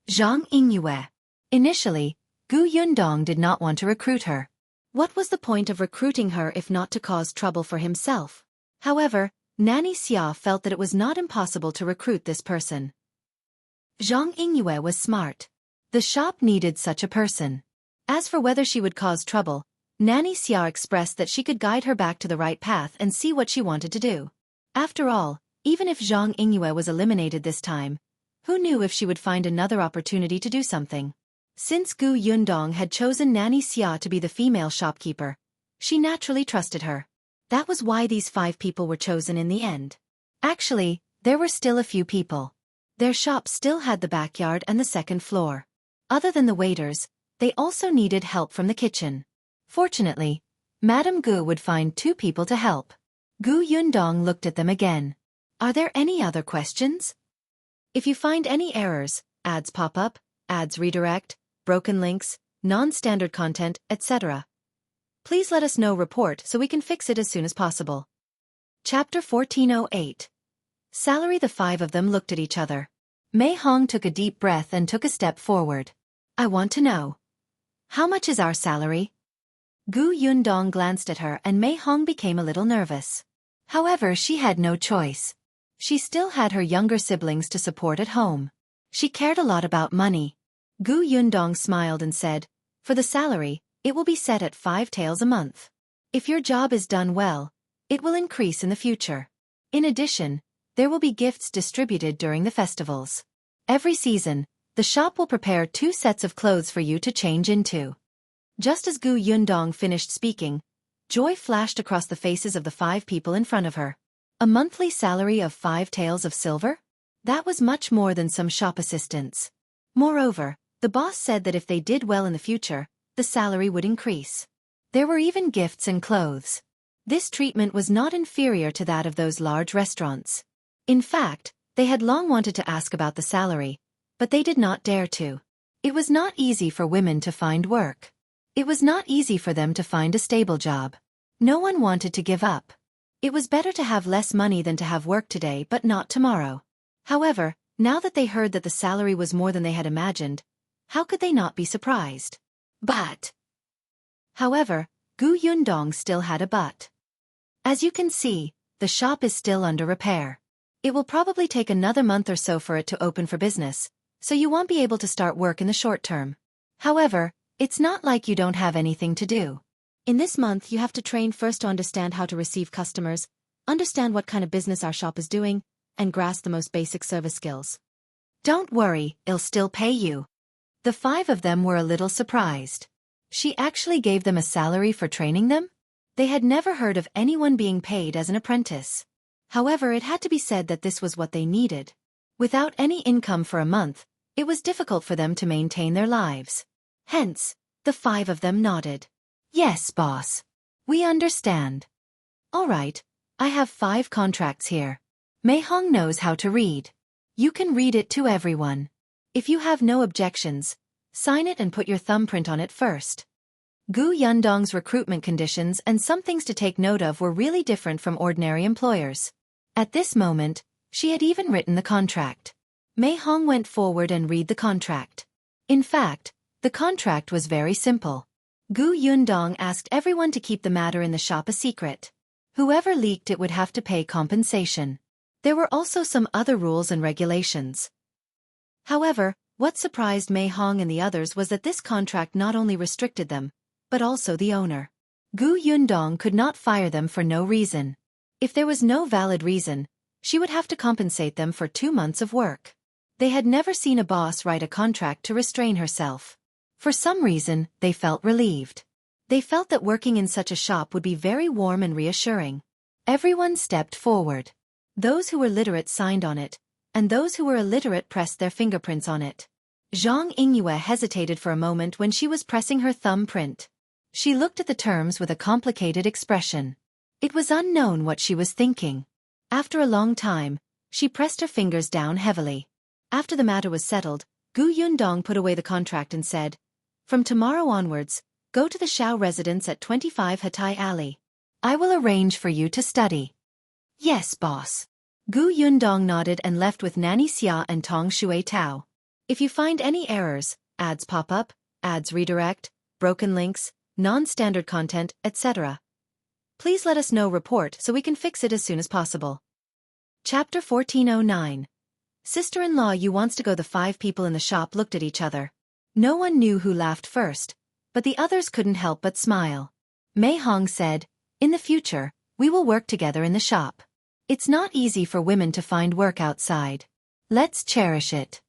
Zhang Yingyue. Initially, Yundong did not want to recruit her. What was the point of recruiting her if not to cause trouble for himself? However, Nanny Xia felt that it was not impossible to recruit this person. Zhang Yingyue was smart. The shop needed such a person. As for whether she would cause trouble, Nanny Xia expressed that she could guide her back to the right path and see what she wanted to do. After all, even if Zhang Yingyue was eliminated this time, who knew if she would find another opportunity to do something? Since Yundong had chosen Nanny Xia to be the female shopkeeper, she naturally trusted her. That was why these 5 people were chosen in the end. Actually, there were still a few people. Their shop still had the backyard and the second floor. Other than the waiters, they also needed help from the kitchen. Fortunately, Madame Gu would find 2 people to help. Yundong looked at them again. "Are there any other questions? If you find any errors, ads pop up, ads redirect, broken links, non-standard content, etc. please let us know report so we can fix it as soon as possible." Chapter 1408. Salary. The 5 of them looked at each other. Mei Hong took a deep breath and took a step forward. "I want to know. How much is our salary?" Yundong glanced at her and Mei Hong became a little nervous. However, she had no choice. She still had her younger siblings to support at home. She cared a lot about money. Yundong smiled and said, "For the salary, it will be set at 5 taels a month. If your job is done well, it will increase in the future. In addition, there will be gifts distributed during the festivals. Every season, the shop will prepare 2 sets of clothes for you to change into." Just as Yundong finished speaking, joy flashed across the faces of the 5 people in front of her. A monthly salary of 5 taels of silver? That was much more than some shop assistants. Moreover, the boss said that if they did well in the future, the salary would increase. There were even gifts and clothes. This treatment was not inferior to that of those large restaurants. In fact, they had long wanted to ask about the salary, but they did not dare to. It was not easy for women to find work. It was not easy for them to find a stable job. No one wanted to give up. It was better to have less money than to have work today but not tomorrow. However, now that they heard that the salary was more than they had imagined, how could they not be surprised? But. However, Gu Yundong still had a but. As you can see, the shop is still under repair. It will probably take another month or so for it to open for business, so you won't be able to start work in the short term. However, it's not like you don't have anything to do. In this month you have to train first to understand how to receive customers, understand what kind of business our shop is doing, and grasp the most basic service skills. Don't worry, it'll still pay you. The 5 of them were a little surprised. She actually gave them a salary for training them? They had never heard of anyone being paid as an apprentice. However, it had to be said that this was what they needed. Without any income for a month, it was difficult for them to maintain their lives. Hence, the 5 of them nodded. Yes, boss. We understand. All right, I have 5 contracts here. Mei Hong knows how to read. You can read it to everyone. If you have no objections, sign it and put your thumbprint on it first. Gu Yundong's recruitment conditions and some things to take note of were really different from ordinary employers. At this moment, she had even written the contract. Mei Hong went forward and read the contract. In fact, the contract was very simple. Gu Yundong asked everyone to keep the matter in the shop a secret. Whoever leaked it would have to pay compensation. There were also some other rules and regulations. However, what surprised Mei Hong and the others was that this contract not only restricted them, but also the owner. Gu Yundong could not fire them for no reason. If there was no valid reason, she would have to compensate them for 2 months of work. They had never seen a boss write a contract to restrain herself. For some reason, they felt relieved. They felt that working in such a shop would be very warm and reassuring. Everyone stepped forward. Those who were literate signed on it, and those who were illiterate pressed their fingerprints on it. Xianxia hesitated for a moment when she was pressing her thumbprint. She looked at the terms with a complicated expression. It was unknown what she was thinking. After a long time, she pressed her fingers down heavily. After the matter was settled, Gu Yundong put away the contract and said, "From tomorrow onwards, go to the Shao residence at 25 Hatai Alley. I will arrange for you to study." "Yes, boss." Gu Yundong nodded and left with Nanny Xia and Tong Shui Tao. If you find any errors, ads pop up, ads redirect, broken links, non-standard content, etc., please let us know report so we can fix it as soon as possible. Chapter 1409. Sister-in-law you wants to go. The 5 people in the shop looked at each other. No one knew who laughed first, but the others couldn't help but smile. Mei Hong said, "In the future, we will work together in the shop. It's not easy for women to find work outside. Let's cherish it."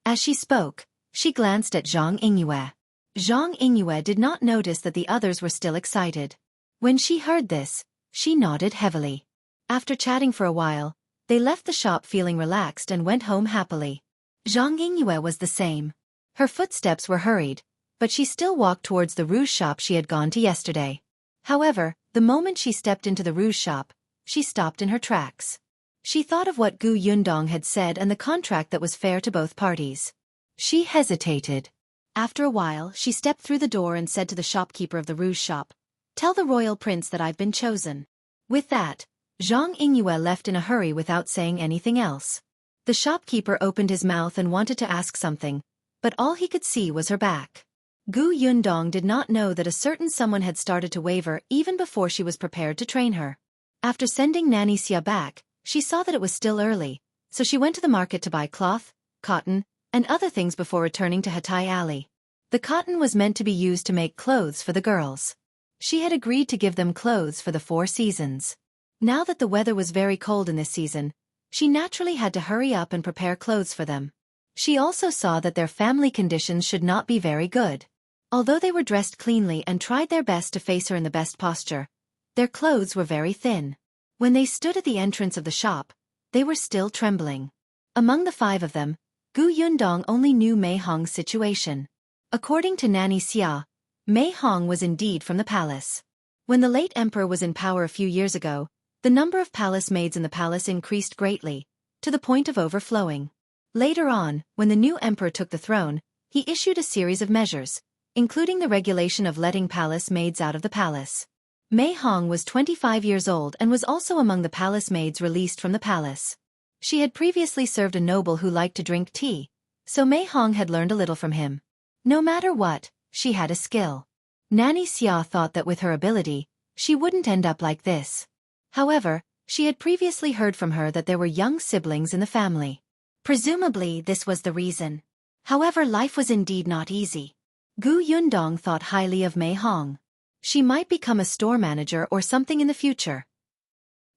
As she spoke, she glanced at Xianxia. Xianxia did not notice that the others were still excited. When she heard this, she nodded heavily. After chatting for a while, they left the shop feeling relaxed and went home happily. Xianxia was the same. Her footsteps were hurried, but she still walked towards the rouge shop she had gone to yesterday. However, the moment she stepped into the rouge shop, she stopped in her tracks. She thought of what Gu Yundong had said and the contract that was fair to both parties. She hesitated. After a while, she stepped through the door and said to the shopkeeper of the rouge shop, "Tell the royal prince that I've been chosen." With that, Xianxia left in a hurry without saying anything else. The shopkeeper opened his mouth and wanted to ask something, but all he could see was her back. Gu Yundong did not know that a certain someone had started to waver even before she was prepared to train her. After sending Nanny Xia back, she saw that it was still early, so she went to the market to buy cloth, cotton, and other things before returning to Hatai Alley. The cotton was meant to be used to make clothes for the girls. She had agreed to give them clothes for the 4 seasons. Now that the weather was very cold in this season, she naturally had to hurry up and prepare clothes for them. She also saw that their family conditions should not be very good. Although they were dressed cleanly and tried their best to face her in the best posture, their clothes were very thin. When they stood at the entrance of the shop, they were still trembling. Among the 5 of them, Gu Yundong only knew Mei Hong's situation. According to Nanny Xia, Mei Hong was indeed from the palace. When the late emperor was in power a few years ago, the number of palace maids in the palace increased greatly, to the point of overflowing. Later on, when the new emperor took the throne, he issued a series of measures, including the regulation of letting palace maids out of the palace. Mei Hong was 25 years old and was also among the palace maids released from the palace. She had previously served a noble who liked to drink tea, so Mei Hong had learned a little from him. No matter what, she had a skill. Nanny Xia thought that with her ability, she wouldn't end up like this. However, she had previously heard from her that there were young siblings in the family. Presumably this was the reason. However, life was indeed not easy. Gu Yundong thought highly of Mei Hong. She might become a store manager or something in the future.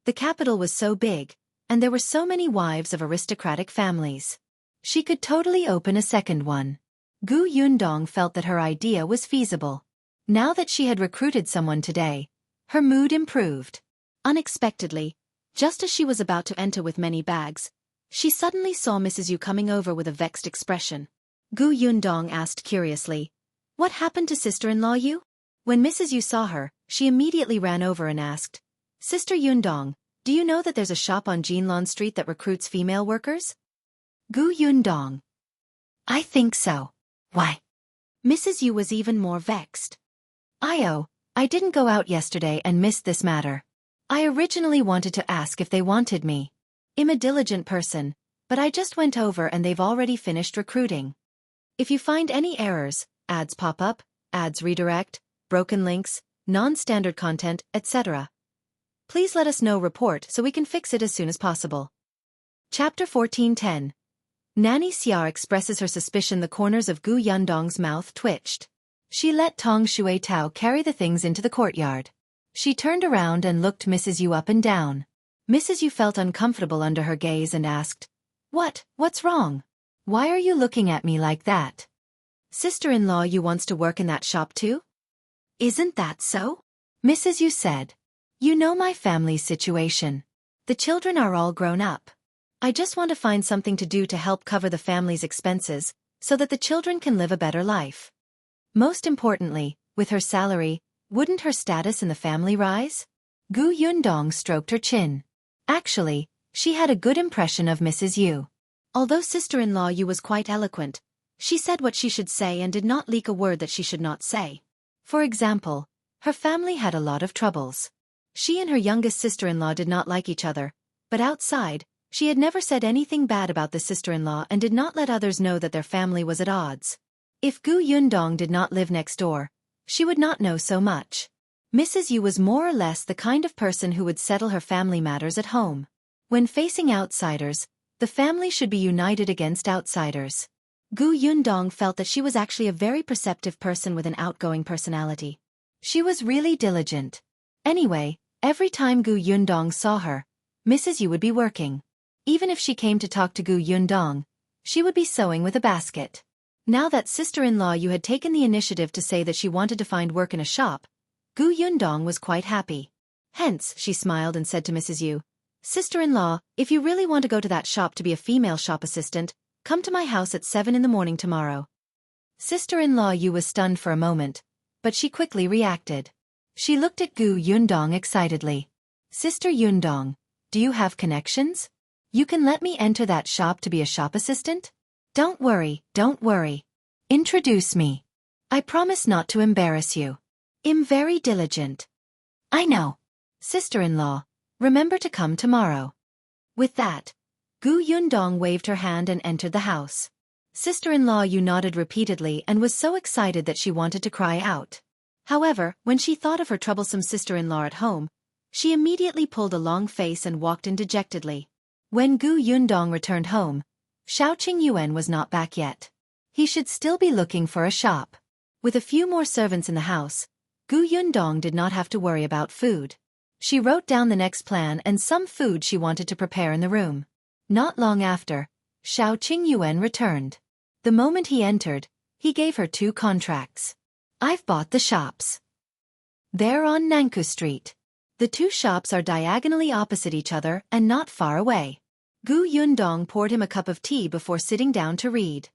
The capital was so big, and there were so many wives of aristocratic families. She could totally open a second one. Gu Yundong felt that her idea was feasible. Now that she had recruited someone today, her mood improved. Unexpectedly, just as she was about to enter with many bags, she suddenly saw Mrs. Yu coming over with a vexed expression. Gu Yundong asked curiously, "What happened to sister-in-law Yu?" When Mrs. Yu saw her, she immediately ran over and asked, "Sister Yundong, do you know that there's a shop on Jinlan Street that recruits female workers?" Gu Yundong: "I think so. Why?" Mrs. Yu was even more vexed. I didn't go out yesterday and missed this matter. I originally wanted to ask if they wanted me. I'm a diligent person, but I just went over and they've already finished recruiting. If you find any errors, ads pop up, ads redirect, broken links, non-standard content, etc., please let us know report so we can fix it as soon as possible. Chapter 14:10. Nanny Xia expresses her suspicion. The corners of Gu Yundong's mouth twitched. She let Tong Shui Tao carry the things into the courtyard. She turned around and looked Mrs. Yu up and down. Mrs. Yu felt uncomfortable under her gaze and asked, What's wrong? Why are you looking at me like that? Sister-in-law Yu wants to work in that shop too? Isn't that so? Mrs. Yu said. You know my family's situation. The children are all grown up. I just want to find something to do to help cover the family's expenses, so that the children can live a better life. Most importantly, with her salary, wouldn't her status in the family rise? Gu Yundong stroked her chin. Actually, she had a good impression of Mrs. Yu. Although sister-in-law Yu was quite eloquent, she said what she should say and did not leak a word that she should not say. For example, her family had a lot of troubles. She and her youngest sister-in-law did not like each other, but outside, she had never said anything bad about the sister-in-law and did not let others know that their family was at odds. If Gu Yundong did not live next door, she would not know so much. Mrs. Yu was more or less the kind of person who would settle her family matters at home. When facing outsiders, the family should be united against outsiders. Gu Yundong felt that she was actually a very perceptive person with an outgoing personality. She was really diligent. Anyway, every time Gu Yundong saw her, Mrs. Yu would be working. Even if she came to talk to Gu Yundong, she would be sewing with a basket. Now that sister-in-law Yu had taken the initiative to say that she wanted to find work in a shop, Gu Yundong was quite happy. Hence, she smiled and said to Mrs. Yu, Sister-in-law, if you really want to go to that shop to be a female shop assistant, come to my house at 7 in the morning tomorrow. Sister-in-law Yu was stunned for a moment, but she quickly reacted. She looked at Gu Yundong excitedly. Sister Yundong, do you have connections? You can let me enter that shop to be a shop assistant? Don't worry. Introduce me. I promise not to embarrass you. I'm very diligent. I know. Sister-in-law, remember to come tomorrow. With that, Gu Yundong waved her hand and entered the house. Sister-in-law Yu nodded repeatedly and was so excited that she wanted to cry out. However, when she thought of her troublesome sister-in-law at home, she immediately pulled a long face and walked in dejectedly. When Gu Yundong returned home, Shao Qingyuan was not back yet. He should still be looking for a shop. With a few more servants in the house, Gu Yundong did not have to worry about food. She wrote down the next plan and some food she wanted to prepare in the room. Not long after, Shao Qingyuan returned. The moment he entered, he gave her 2 contracts. I've bought the shops. They're on Nanku Street. The 2 shops are diagonally opposite each other and not far away. Gu Yundong poured him a cup of tea before sitting down to read.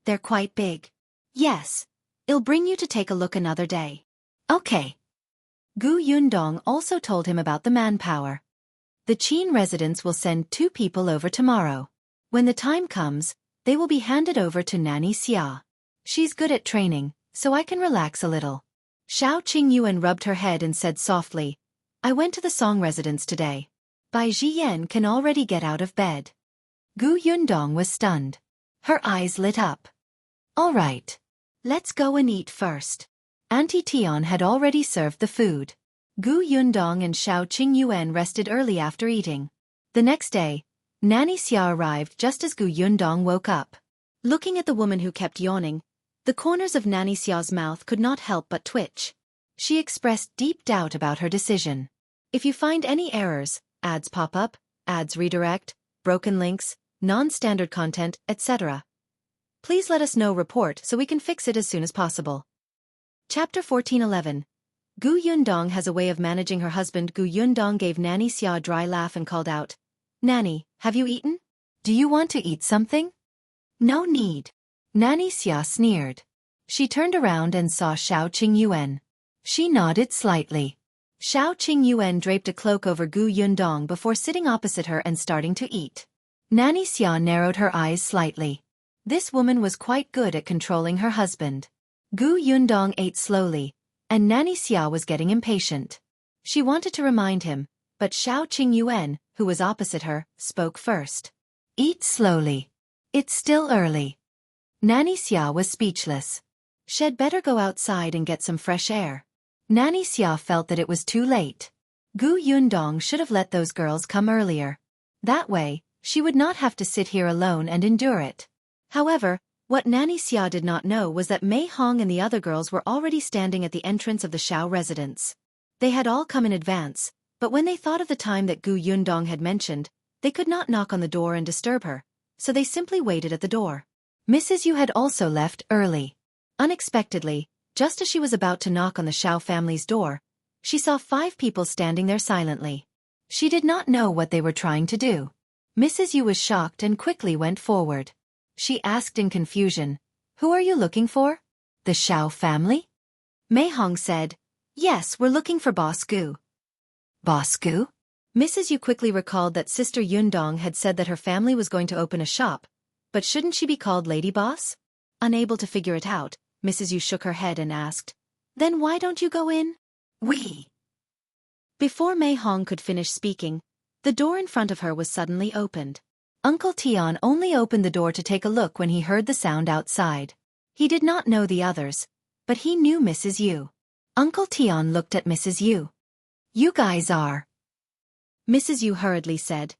They're quite big. Yes. I'll bring you to take a look another day. Okay. Gu Yundong also told him about the manpower. The Qin residents will send 2 people over tomorrow. When the time comes, they will be handed over to Nanny Xia. She's good at training, so I can relax a little. Shao Qingyuan rubbed her head and said softly, I went to the Song residence today. Bai Zhiyan can already get out of bed. Gu Yundong was stunned. Her eyes lit up. All right. Let's go and eat first. Auntie Tian had already served the food. Gu Yundong and Shao Qingyuan rested early after eating. The next day, Nanny Xia arrived just as Gu Yundong woke up. Looking at the woman who kept yawning, the corners of Nanny Xia's mouth could not help but twitch. She expressed deep doubt about her decision. If you find any errors, ads pop up, ads redirect, broken links, non-standard content, etc., please let us know report so we can fix it as soon as possible. Chapter 14:11. Gu Yundong has a way of managing her husband. Gu Yundong gave Nanny Xia a dry laugh and called out, "Nanny, have you eaten? Do you want to eat something?" "No need." Nanny Xia sneered. She turned around and saw Shao Qingyuan. She nodded slightly. Shao Qingyuan draped a cloak over Gu Yundong before sitting opposite her and starting to eat. Nanny Xia narrowed her eyes slightly. This woman was quite good at controlling her husband. Gu Yundong ate slowly, and Nanny Xia was getting impatient. She wanted to remind him, but Shao Qingyuan, who was opposite her, spoke first. "Eat slowly. It's still early." Nanny Xia was speechless. She'd better go outside and get some fresh air. Nanny Xia felt that it was too late. Gu Yundong should have let those girls come earlier. That way, she would not have to sit here alone and endure it. However, what Nanny Xia did not know was that Mei Hong and the other girls were already standing at the entrance of the Shao residence. They had all come in advance, but when they thought of the time that Gu Yundong had mentioned, they could not knock on the door and disturb her, so they simply waited at the door. Mrs. Yu had also left early. Unexpectedly, just as she was about to knock on the Shao family's door, she saw 5 people standing there silently. She did not know what they were trying to do. Mrs. Yu was shocked and quickly went forward. She asked in confusion, "Who are you looking for? The Shao family?" Mei Hong said, "Yes, we're looking for Boss Gu." Boss Gu? Mrs. Yu quickly recalled that Sister Yundong had said that her family was going to open a shop, but shouldn't she be called Lady Boss? Unable to figure it out, Mrs. Yu shook her head and asked, "Then why don't you go in?" "We." Before Mei Hong could finish speaking, the door in front of her was suddenly opened. Uncle Tian only opened the door to take a look when he heard the sound outside. He did not know the others, but he knew Mrs. Yu. Uncle Tian looked at Mrs. Yu. "You guys are..." Mrs. Yu hurriedly said,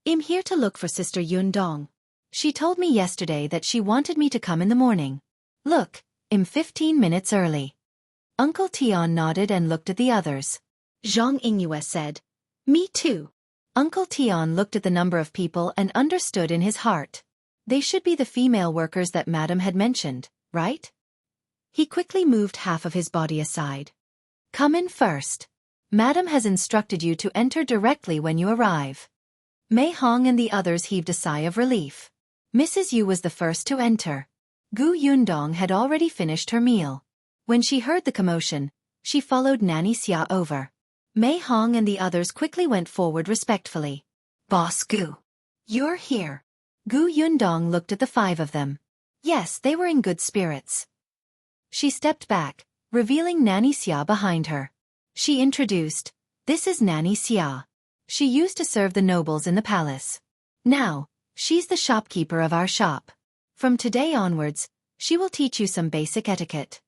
"I'm here to look for Sister Yundong. She told me yesterday that she wanted me to come in the morning. Look, I'm 15 minutes early." Uncle Tian nodded and looked at the others. Zhang Yingyue said, "Me too." Uncle Tian looked at the number of people and understood in his heart. They should be the female workers that Madam had mentioned, right? He quickly moved half of his body aside. "Come in first. Madam has instructed you to enter directly when you arrive." Mei Hong and the others heaved a sigh of relief. Mrs. Yu was the first to enter. Gu Yundong had already finished her meal. When she heard the commotion, she followed Nanny Xia over. Mei Hong and the others quickly went forward respectfully. "Boss Gu, you're here." Gu Yundong looked at the 5 of them. Yes, they were in good spirits. She stepped back, revealing Nanny Xia behind her. She introduced, "This is Nanny Xia. She used to serve the nobles in the palace. Now, she's the shopkeeper of our shop. From today onwards, she will teach you some basic etiquette."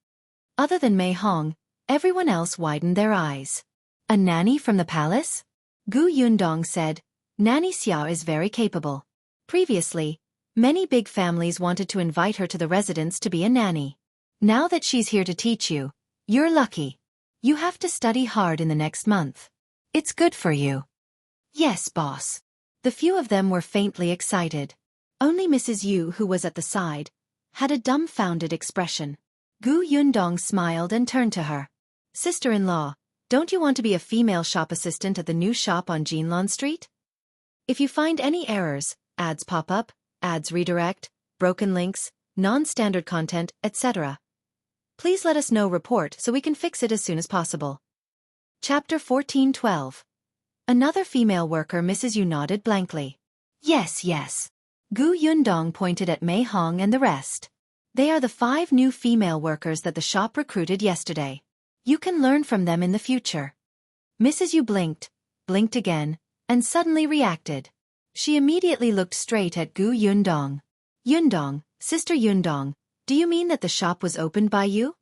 Other than Mei Hong, everyone else widened their eyes. "A nanny from the palace?" Gu Yundong said, "Nanny Xia is very capable. Previously, many big families wanted to invite her to the residence to be a nanny. Now that she's here to teach you, you're lucky. You have to study hard in the next month. It's good for you." "Yes, boss." The few of them were faintly excited. Only Mrs. Yu, who was at the side, had a dumbfounded expression. Gu Yundong smiled and turned to her. "Sister-in-law, don't you want to be a female shop assistant at the new shop on Jianlan Street? If you find any errors, ads pop up, ads redirect, broken links, non-standard content, etc., please let us know report so we can fix it as soon as possible." Chapter 14:12. Another female worker. Mrs. Yu nodded blankly. "Yes, yes." Gu Yundong pointed at Mei Hong and the rest. "They are the 5 new female workers that the shop recruited yesterday. You can learn from them in the future." Mrs. Yu blinked again, and suddenly reacted. She immediately looked straight at Gu Yundong. "Yundong, Sister Yundong, do Do you mean that the shop was opened by you?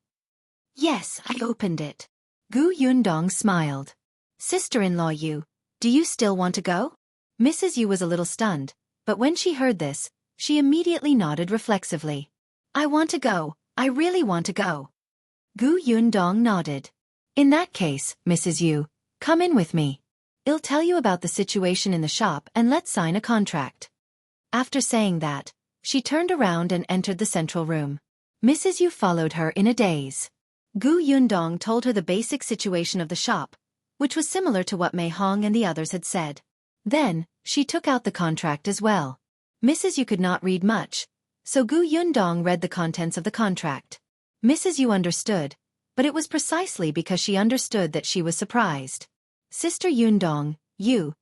Yes, I opened it. Gu Yundong smiled. Sister-in-law Yu, do you still want to go? Mrs. Yu was a little stunned, but when she heard this, she immediately nodded reflexively. I want to go, I really want to go. Gu Yundong nodded. In that case, Mrs. Yu, come in with me. I'll tell you about the situation in the shop and let's sign a contract. After saying that, she turned around and entered the central room. Mrs. Yu followed her in a daze. Gu Yundong told her the basic situation of the shop, which was similar to what Mei Hong and the others had said. Then, she took out the contract as well. Mrs. Yu could not read much, so Gu Yundong read the contents of the contract. Mrs. Yu understood, but it was precisely because she understood that she was surprised. Sister Yundong, you'll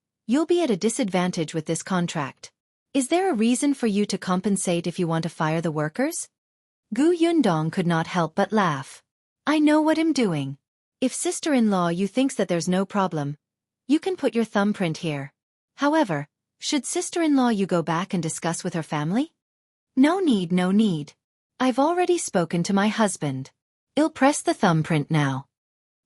be at a disadvantage with this contract. Is there a reason for you to compensate if you want to fire the workers? Gu Yundong could not help but laugh. I know what I'm doing. If sister-in-law you thinks that there's no problem, you can put your thumbprint here. However, should sister-in-law you go back and discuss with her family? No need, no need. I've already spoken to my husband. I'll press the thumbprint now.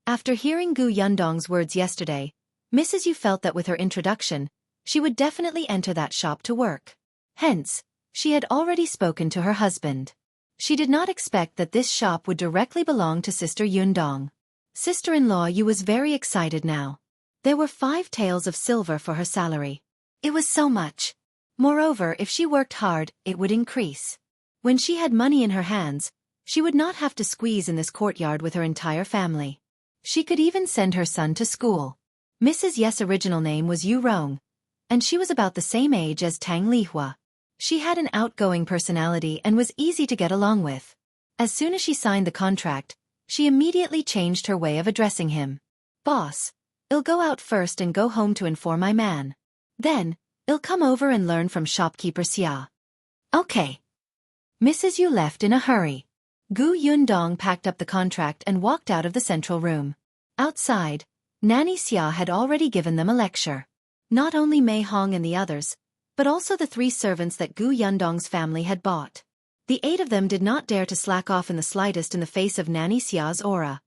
After hearing Gu Yundong's words yesterday, Mrs. Yu felt that with her introduction, she would definitely enter that shop to work. Hence, she had already spoken to her husband. She did not expect that this shop would directly belong to Sister Yundong. Sister-in-law Yu was very excited now. There were 5 taels of silver for her salary. It was so much. Moreover, if she worked hard, it would increase. When she had money in her hands, she would not have to squeeze in this courtyard with her entire family. She could even send her son to school. Mrs. Yes' original name was Yu Rong, and she was about the same age as Tang Lihua. She had an outgoing personality and was easy to get along with. As soon as she signed the contract, she immediately changed her way of addressing him. Boss, I'll go out first and go home to inform my man. Then, I'll come over and learn from shopkeeper Xia. Okay. Mrs. Yu left in a hurry. Gu Yundong packed up the contract and walked out of the central room. Outside, Nanny Xia had already given them a lecture. Not only Mei Hong and the others, but also the 3 servants that Gu Yundong's family had bought. The 8 of them did not dare to slack off in the slightest in the face of Nanny Xia's aura.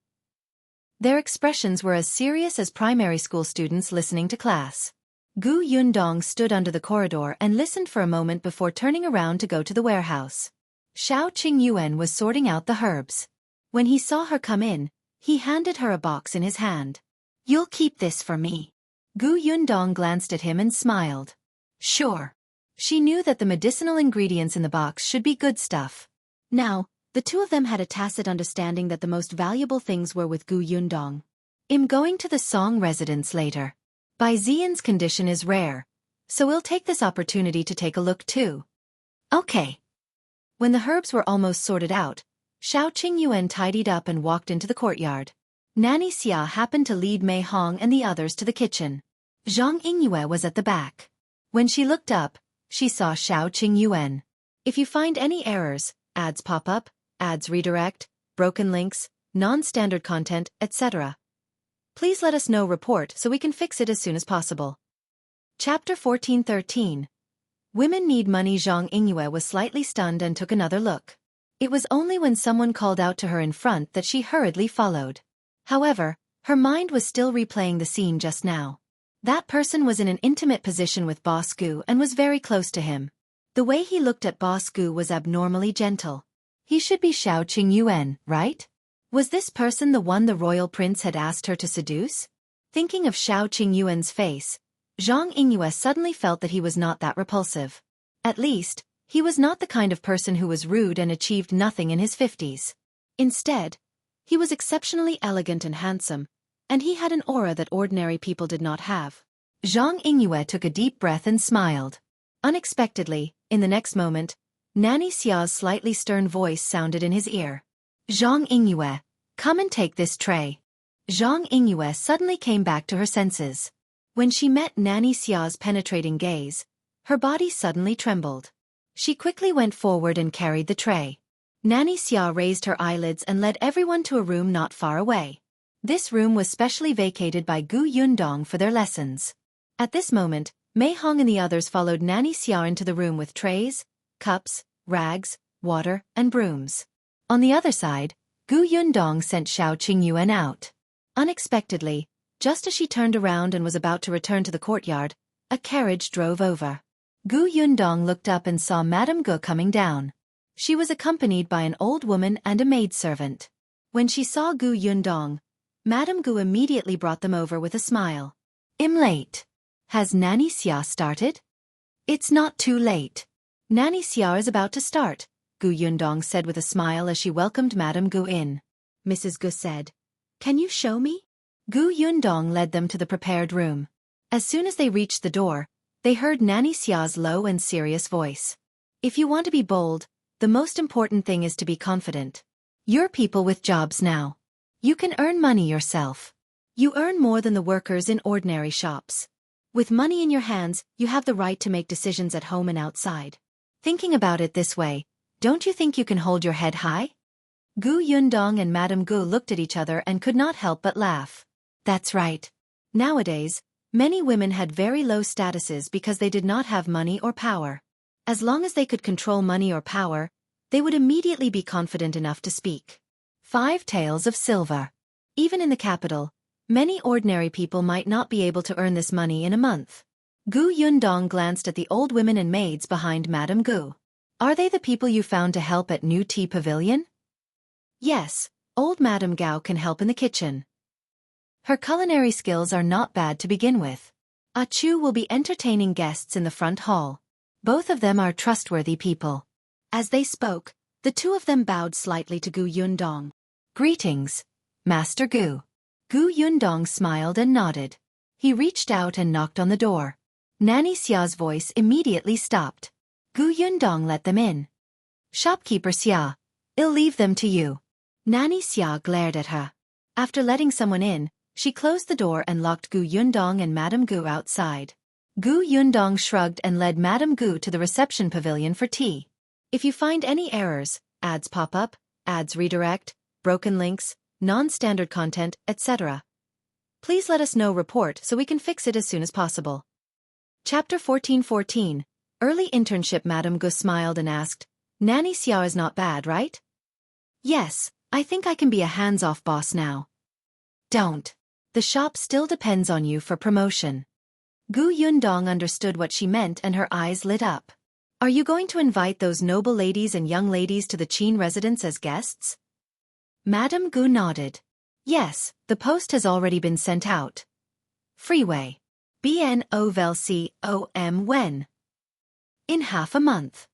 Their expressions were as serious as primary school students listening to class. Gu Yundong stood under the corridor and listened for a moment before turning around to go to the warehouse. Shao Qingyuan was sorting out the herbs. When he saw her come in, he handed her a box in his hand. You'll keep this for me. Gu Yundong glanced at him and smiled. Sure. She knew that the medicinal ingredients in the box should be good stuff. Now, the 2 of them had a tacit understanding that the most valuable things were with Gu Yundong. I'm going to the Song residence later. Bai Ziyan's condition is rare, so we'll take this opportunity to take a look too. Okay. When the herbs were almost sorted out, Shao Qingyuan tidied up and walked into the courtyard. Nanny Xia happened to lead Mei Hong and the others to the kitchen. Zhang Yingyue was at the back. When she looked up, she saw Shao Qingyuan. If you find any errors, ads pop up, ads redirect, broken links, non-standard content, etc., please let us know report so we can fix it as soon as possible. Chapter 14:13. Women Need Money. Zhang Yingyue was slightly stunned and took another look. It was only when someone called out to her in front that she hurriedly followed. However, her mind was still replaying the scene just now. That person was in an intimate position with Boss Gu and was very close to him. The way he looked at Boss Gu was abnormally gentle. He should be Shao Qingyuan, right? Was this person the one the royal prince had asked her to seduce? Thinking of Shao Qingyuan's face, Zhang Yingyue suddenly felt that he was not that repulsive. At least, he was not the kind of person who was rude and achieved nothing in his 50s. Instead, he was exceptionally elegant and handsome, and he had an aura that ordinary people did not have. Zhang Yingyue took a deep breath and smiled. Unexpectedly, in the next moment, Nanny Xia's slightly stern voice sounded in his ear. Zhang Yingyue, come and take this tray. Zhang Yingyue suddenly came back to her senses. When she met Nanny Xia's penetrating gaze, her body suddenly trembled. She quickly went forward and carried the tray. Nanny Xia raised her eyelids and led everyone to a room not far away. This room was specially vacated by Gu Yundong for their lessons. At this moment, Mei Hong and the others followed Nanny Xia into the room with trays, cups, rags, water, and brooms. On the other side, Gu Yundong sent Shao Qingyuan out. Unexpectedly, just as she turned around and was about to return to the courtyard, a carriage drove over. Gu Yundong looked up and saw Madame Gu coming down. She was accompanied by an old woman and a maidservant. When she saw Gu Yundong, Madame Gu immediately brought them over with a smile. "I'm late. Has Nanny Xia started?" "It's not too late. Nanny Xia is about to start," Gu Yundong said with a smile as she welcomed Madame Gu in. Mrs. Gu said, "Can you show me?" Gu Yundong led them to the prepared room. As soon as they reached the door, they heard Nanny Xia's low and serious voice. "If you want to be bold, the most important thing is to be confident. You're people with jobs now. You can earn money yourself. You earn more than the workers in ordinary shops. With money in your hands, you have the right to make decisions at home and outside. Thinking about it this way, don't you think you can hold your head high?" Gu Yundong and Madame Gu looked at each other and could not help but laugh. That's right. Nowadays, many women had very low statuses because they did not have money or power. As long as they could control money or power, they would immediately be confident enough to speak. 5 taels of silver. Even in the capital, many ordinary people might not be able to earn this money in a month. Gu Yundong glanced at the old women and maids behind Madame Gu. "Are they the people you found to help at New Tea Pavilion?" "Yes, old Madame Gao can help in the kitchen. Her culinary skills are not bad to begin with. Ah Chu will be entertaining guests in the front hall. Both of them are trustworthy people." As they spoke, the two of them bowed slightly to Gu Yundong. "Greetings, Master Gu." Gu Yundong smiled and nodded. He reached out and knocked on the door. Nanny Xia's voice immediately stopped. Gu Yundong let them in. "Shopkeeper Xia, I'll leave them to you." Nanny Xia glared at her. After letting someone in, she closed the door and locked Gu Yundong and Madame Gu outside. Gu Yundong shrugged and led Madame Gu to the reception pavilion for tea. "If you find any errors, ads pop up, ads redirect, broken links, non-standard content, etc., please let us know report so we can fix it as soon as possible." Chapter 14:14. Early internship. Madame Gu smiled and asked, "Nanny Xia is not bad, right?" "Yes, I think I can be a hands-off boss now." "Don't. The shop still depends on you for promotion." Gu Yundong understood what she meant and her eyes lit up. "Are you going to invite those noble ladies and young ladies to the Qin residence as guests?" Madame Gu nodded. "Yes, the post has already been sent out. Freeway. BNOVELCOM when? In half a month."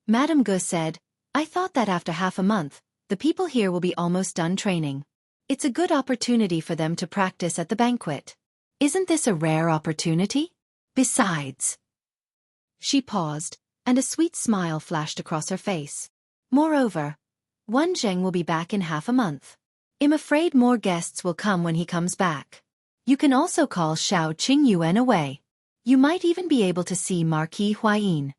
Madame Gu said, "I thought that after half a month, the people here will be almost done training. It's a good opportunity for them to practice at the banquet. Isn't this a rare opportunity? Besides..." She paused, and a sweet smile flashed across her face. "Moreover, Wenzheng will be back in half a month. I'm afraid more guests will come when he comes back. You can also call Shao Qingyuan away. You might even be able to see Marquis Huayin."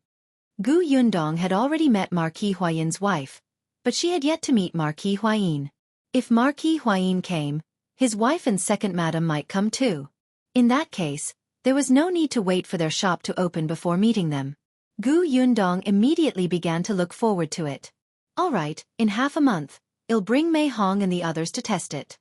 Gu Yundong had already met Marquis Huayin's wife, but she had yet to meet Marquis Huayin. If Marquis Huayin came, his wife and second madam might come too. In that case, there was no need to wait for their shop to open before meeting them. Gu Yundong immediately began to look forward to it. "All right, in half a month, I'll bring Mei Hong and the others to test it."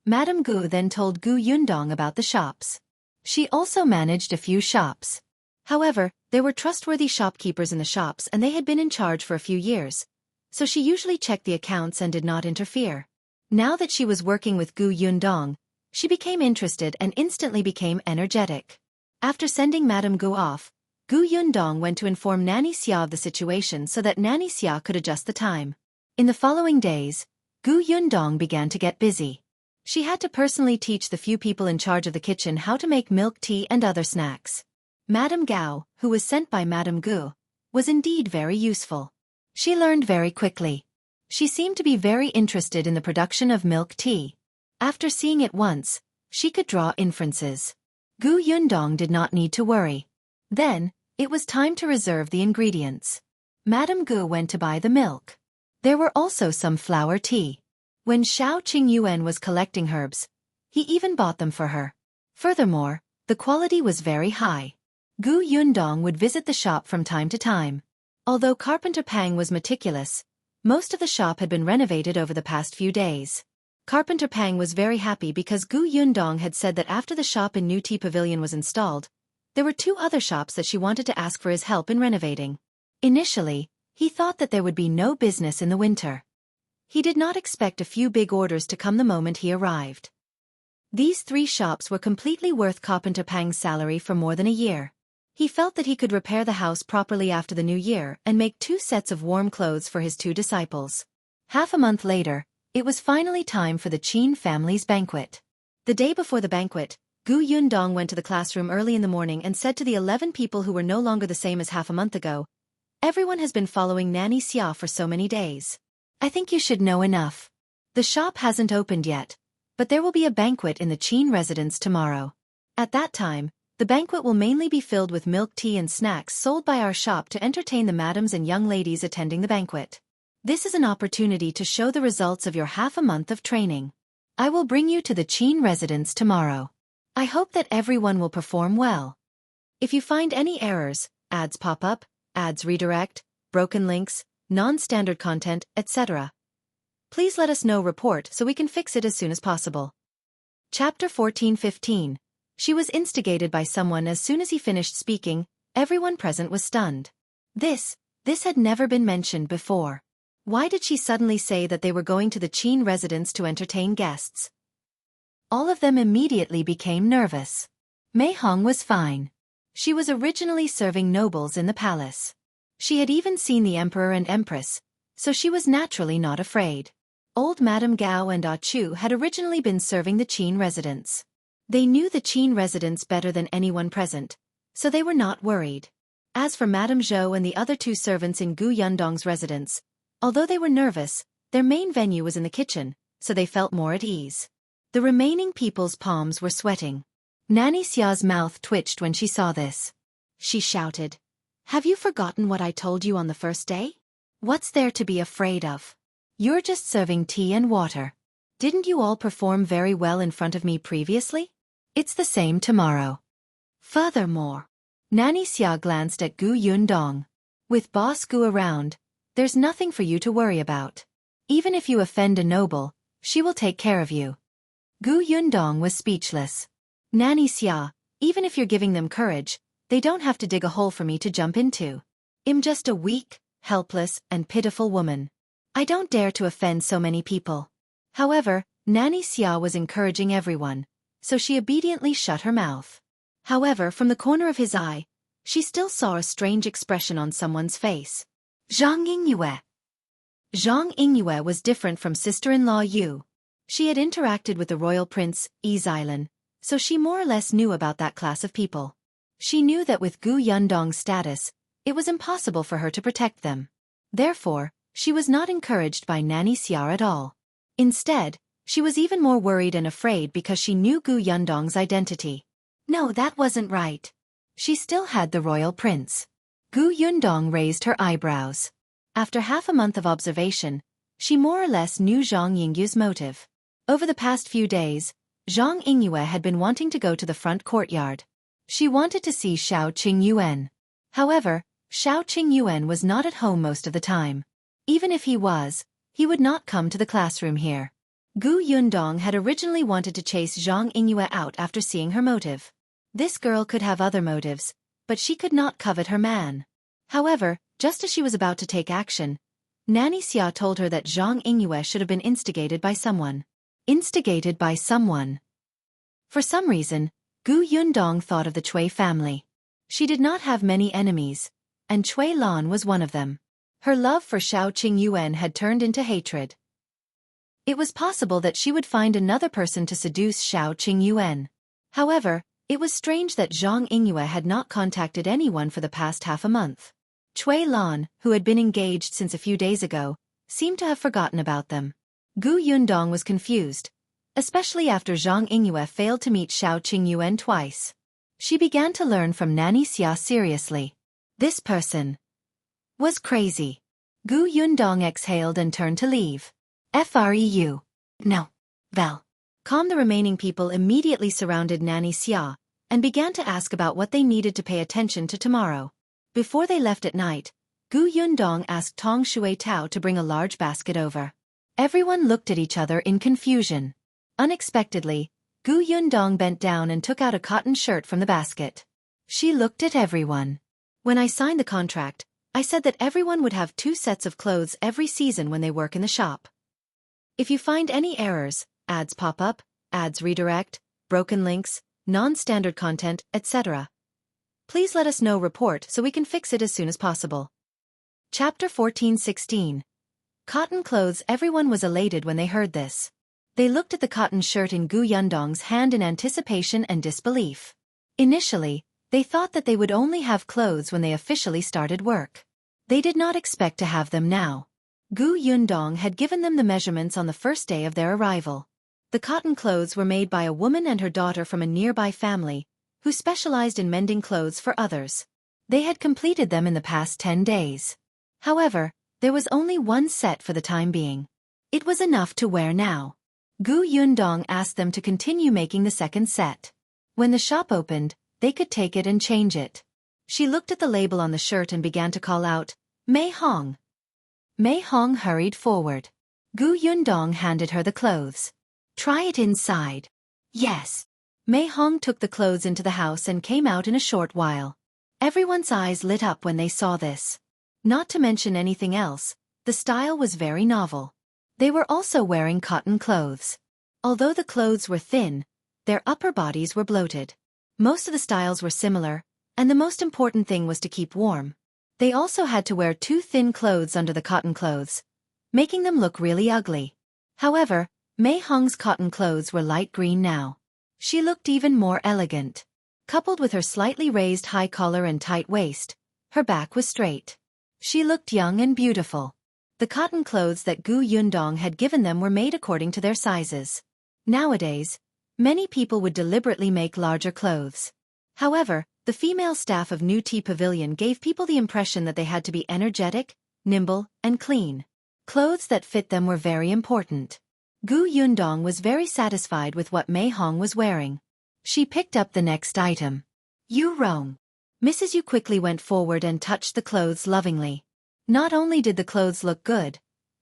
Madame Gu then told Gu Yundong about the shops. She also managed a few shops. However, there were trustworthy shopkeepers in the shops and they had been in charge for a few years, so she usually checked the accounts and did not interfere. Now that she was working with Gu Yundong, she became interested and instantly became energetic. After sending Madame Gu off, Gu Yundong went to inform Nanny Xia of the situation so that Nanny Xia could adjust the time. In the following days, Gu Yundong began to get busy. She had to personally teach the few people in charge of the kitchen how to make milk tea and other snacks. Madame Gao, who was sent by Madame Gu, was indeed very useful. She learned very quickly. She seemed to be very interested in the production of milk tea. After seeing it once, she could draw inferences. Gu Yundong did not need to worry. Then, it was time to reserve the ingredients. Madame Gu went to buy the milk. There were also some flour tea. When Shao Qingyuan was collecting herbs, he even bought them for her. Furthermore, the quality was very high. Gu Yundong would visit the shop from time to time. Although Carpenter Pang was meticulous, most of the shop had been renovated over the past few days. Carpenter Pang was very happy because Gu Yundong had said that after the shop in New Tea Pavilion was installed, there were 2 other shops that she wanted to ask for his help in renovating. Initially, he thought that there would be no business in the winter. He did not expect a few big orders to come the moment he arrived. These 3 shops were completely worth Carpenter Pang's salary for more than a year. He felt that he could repair the house properly after the new year and make 2 sets of warm clothes for his 2 disciples. Half a month later, it was finally time for the Qin family's banquet. The day before the banquet, Gu Yundong went to the classroom early in the morning and said to the 11 people who were no longer the same as half a month ago, "Everyone has been following Nanny Xia for so many days. I think you should know enough. The shop hasn't opened yet, but there will be a banquet in the Qin residence tomorrow. At that time, the banquet will mainly be filled with milk tea and snacks sold by our shop to entertain the madams and young ladies attending the banquet. This is an opportunity to show the results of your half a month of training. I will bring you to the Qin residence tomorrow. I hope that everyone will perform well. If you find any errors, ads pop up, ads redirect, broken links, non-standard content, etc., please let us know report so we can fix it as soon as possible." Chapter 14-15. She was instigated by someone. As soon as he finished speaking, everyone present was stunned. This had never been mentioned before. Why did she suddenly say that they were going to the Qin residence to entertain guests? All of them immediately became nervous. Mei Hong was fine. She was originally serving nobles in the palace. She had even seen the emperor and empress, so she was naturally not afraid. Old Madame Gao and Ah Chu had originally been serving the Qin residence. They knew the Qin residence better than anyone present, so they were not worried. As for Madame Zhou and the other 2 servants in Gu Yundong's residence, although they were nervous, their main venue was in the kitchen, so they felt more at ease. The remaining people's palms were sweating. Nanny Xia's mouth twitched when she saw this. She shouted, "Have you forgotten what I told you on the first day? What's there to be afraid of? You're just serving tea and water. Didn't you all perform very well in front of me previously? It's the same tomorrow." Furthermore, Nanny Xia glanced at Gu Yundong. "With Boss Gu around, there's nothing for you to worry about. Even if you offend a noble, she will take care of you." Gu Yundong was speechless. "Nanny Xia, even if you're giving them courage, they don't have to dig a hole for me to jump into. I'm just a weak, helpless, and pitiful woman. I don't dare to offend so many people." However, Nanny Xia was encouraging everyone, so she obediently shut her mouth. However, from the corner of his eye, she still saw a strange expression on someone's face. Zhang Yingyue. Zhang Yingyue was different from sister-in-law Yu. She had interacted with the royal prince, Yixilan, so she more or less knew about that class of people. She knew that with Gu Yundong's status, it was impossible for her to protect them. Therefore, she was not encouraged by Nanny Xia at all. Instead, she was even more worried and afraid because she knew Gu Yundong's identity. No, that wasn't right. She still had the royal prince. Gu Yundong raised her eyebrows. After half a month of observation, she more or less knew Zhang Yingyue's motive. Over the past few days, Zhang Yingyue had been wanting to go to the front courtyard. She wanted to see Shao Qingyuan. However, Shao Qingyuan was not at home most of the time. Even if he was, he would not come to the classroom here. Gu Yundong had originally wanted to chase Zhang Yingyue out after seeing her motive. This girl could have other motives, but she could not covet her man. However, just as she was about to take action, Nanny Xia told her that Zhang Yingyue should have been instigated by someone. Instigated by someone. For some reason, Gu Yundong thought of the Cui family. She did not have many enemies, and Cui Lan was one of them. Her love for Shao Qingyuan had turned into hatred. It was possible that she would find another person to seduce Shao Qingyuan. However, it was strange that Zhang Yingyue had not contacted anyone for the past half a month. Cui Lan, who had been engaged since a few days ago, seemed to have forgotten about them. Gu Yundong was confused, especially after Zhang Yingyue failed to meet Shao Qingyuan twice. She began to learn from Nanny Xia seriously. This person was crazy. Gu Yundong exhaled and turned to leave. Freu. No. Vel. The remaining people immediately surrounded Nanny Xia and began to ask about what they needed to pay attention to tomorrow. Before they left at night, Gu Yundong asked Tong Shui Tao to bring a large basket over. Everyone looked at each other in confusion. Unexpectedly, Gu Yundong bent down and took out a cotton shirt from the basket. She looked at everyone. When I signed the contract, I said that everyone would have 2 sets of clothes every season when they work in the shop. If you find any errors, ads pop up, ads redirect, broken links, non-standard content, etc., please let us know report so we can fix it as soon as possible. Chapter 14:16. Cotton clothes. Everyone was elated when they heard this. They looked at the cotton shirt in Gu Yundong's hand in anticipation and disbelief. Initially, they thought that they would only have clothes when they officially started work. They did not expect to have them now. Gu Yundong had given them the measurements on the first day of their arrival. The cotton clothes were made by a woman and her daughter from a nearby family, who specialized in mending clothes for others. They had completed them in the past 10 days. However, there was only 1 set for the time being. It was enough to wear now. Gu Yundong asked them to continue making the second set. When the shop opened, they could take it and change it. She looked at the label on the shirt and began to call out, "Mei Hong." Mei Hong hurried forward. Gu Yundong handed her the clothes. "Try it inside." "Yes." Mei Hong took the clothes into the house and came out in a short while. Everyone's eyes lit up when they saw this. Not to mention anything else, the style was very novel. They were also wearing cotton clothes. Although the clothes were thin, their upper bodies were bloated. Most of the styles were similar, and the most important thing was to keep warm. They also had to wear 2 thin clothes under the cotton clothes, making them look really ugly. However, Mei Hong's cotton clothes were light green now. She looked even more elegant. Coupled with her slightly raised high collar and tight waist, her back was straight. She looked young and beautiful. The cotton clothes that Gu Yundong had given them were made according to their sizes. Nowadays, many people would deliberately make larger clothes. However, the female staff of New Tea Pavilion gave people the impression that they had to be energetic, nimble, and clean. Clothes that fit them were very important. Gu Yundong was very satisfied with what Mei Hong was wearing. She picked up the next item. "You wrong." Mrs. Yu quickly went forward and touched the clothes lovingly. Not only did the clothes look good,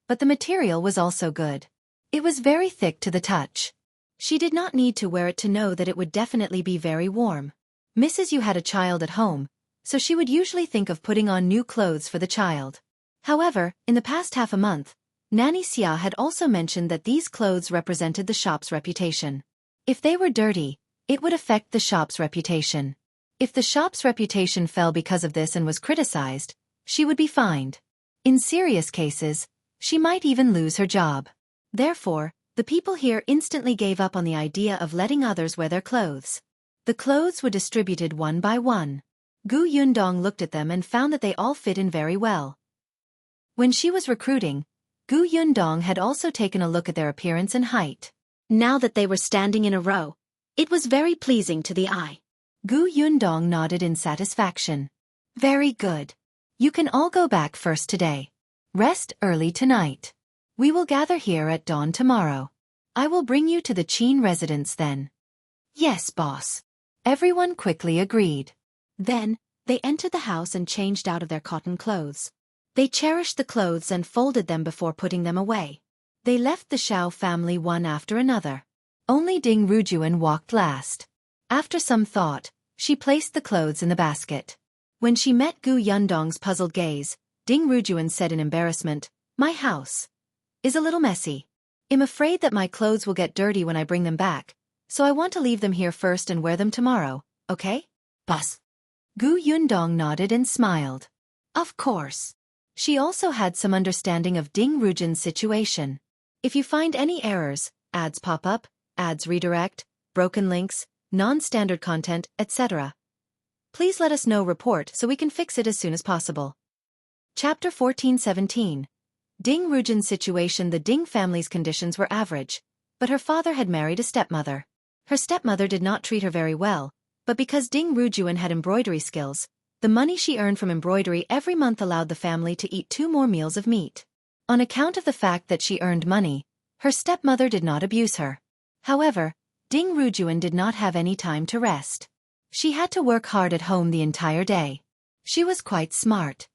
but the material was also good. It was very thick to the touch. She did not need to wear it to know that it would definitely be very warm. Mrs. Yu had a child at home, so she would usually think of putting on new clothes for the child. However, in the past half a month, Nanny Xia had also mentioned that these clothes represented the shop's reputation. If they were dirty, it would affect the shop's reputation. If the shop's reputation fell because of this and was criticized, she would be fined. In serious cases, she might even lose her job. Therefore, the people here instantly gave up on the idea of letting others wear their clothes. The clothes were distributed one by one. Gu Yundong looked at them and found that they all fit in very well. When she was recruiting, Gu Yundong had also taken a look at their appearance and height. Now that they were standing in a row, it was very pleasing to the eye. Gu Yundong nodded in satisfaction. "Very good. You can all go back first today. Rest early tonight. We will gather here at dawn tomorrow. I will bring you to the Qin residence then." "Yes, boss." Everyone quickly agreed. Then, they entered the house and changed out of their cotton clothes. They cherished the clothes and folded them before putting them away. They left the Shao family one after another. Only Ding Rujun walked last. After some thought, she placed the clothes in the basket. When she met Gu Yundong's puzzled gaze, Ding Rujun said in embarrassment, "My house is a little messy. I'm afraid that my clothes will get dirty when I bring them back, so I want to leave them here first and wear them tomorrow, okay? Boss." Gu Yundong nodded and smiled. Of course. She also had some understanding of Ding Rujun's situation. If you find any errors, ads pop up, ads redirect, broken links, non-standard content, etc., please let us know report so we can fix it as soon as possible. Chapter 14:17. Ding Rujun's situation. The Ding family's conditions were average, but her father had married a stepmother. Her stepmother did not treat her very well, but because Ding Rujun had embroidery skills, the money she earned from embroidery every month allowed the family to eat 2 more meals of meat. On account of the fact that she earned money, her stepmother did not abuse her. However, Ding Rujun did not have any time to rest. She had to work hard at home the entire day. She was quite smart.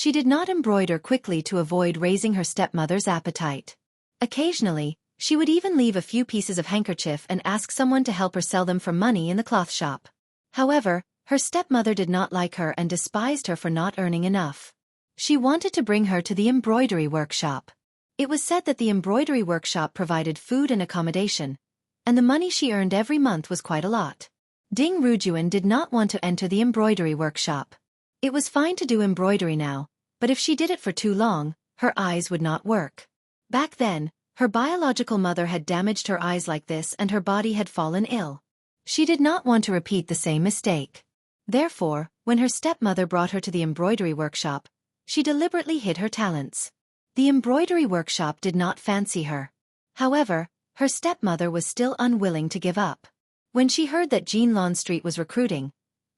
She did not embroider quickly to avoid raising her stepmother's appetite. Occasionally, she would even leave a few pieces of handkerchief and ask someone to help her sell them for money in the cloth shop. However, her stepmother did not like her and despised her for not earning enough. She wanted to bring her to the embroidery workshop. It was said that the embroidery workshop provided food and accommodation, and the money she earned every month was quite a lot. Ding Rujun did not want to enter the embroidery workshop. It was fine to do embroidery now, but if she did it for too long, her eyes would not work. Back then, her biological mother had damaged her eyes like this and her body had fallen ill. She did not want to repeat the same mistake. Therefore, when her stepmother brought her to the embroidery workshop, she deliberately hid her talents. The embroidery workshop did not fancy her. However, her stepmother was still unwilling to give up. When she heard that Jinlan Street was recruiting,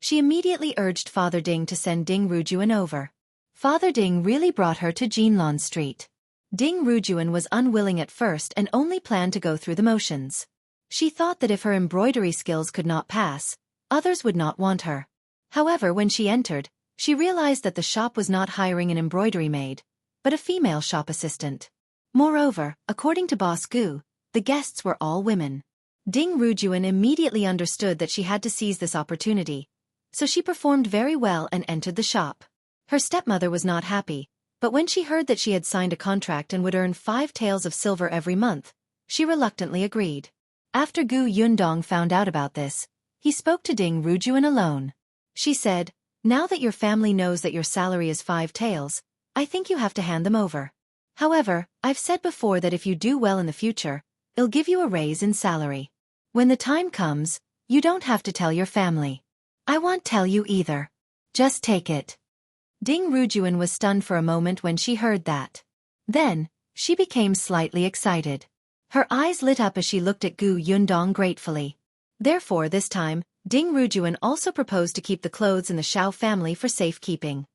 she immediately urged Father Ding to send Ding Rujun over. Father Ding really brought her to Jinlan Street. Ding Rujun was unwilling at first and only planned to go through the motions. She thought that if her embroidery skills could not pass, others would not want her. However, when she entered, she realized that the shop was not hiring an embroidery maid, but a female shop assistant. Moreover, according to Boss Gu, the guests were all women. Ding Rujun immediately understood that she had to seize this opportunity, so she performed very well and entered the shop. Her stepmother was not happy, but when she heard that she had signed a contract and would earn 5 taels of silver every month, she reluctantly agreed. After Yundong found out about this, he spoke to Ding Rujun alone. She said, "Now that your family knows that your salary is 5 taels, I think you have to hand them over. However, I've said before that if you do well in the future, I'll give you a raise in salary. When the time comes, you don't have to tell your family. I won't tell you either. Just take it." Ding Rujun was stunned for a moment when she heard that. Then, she became slightly excited. Her eyes lit up as she looked at Yundong gratefully. Therefore this time, Ding Rujun also proposed to keep the clothes in the Shao family for safekeeping.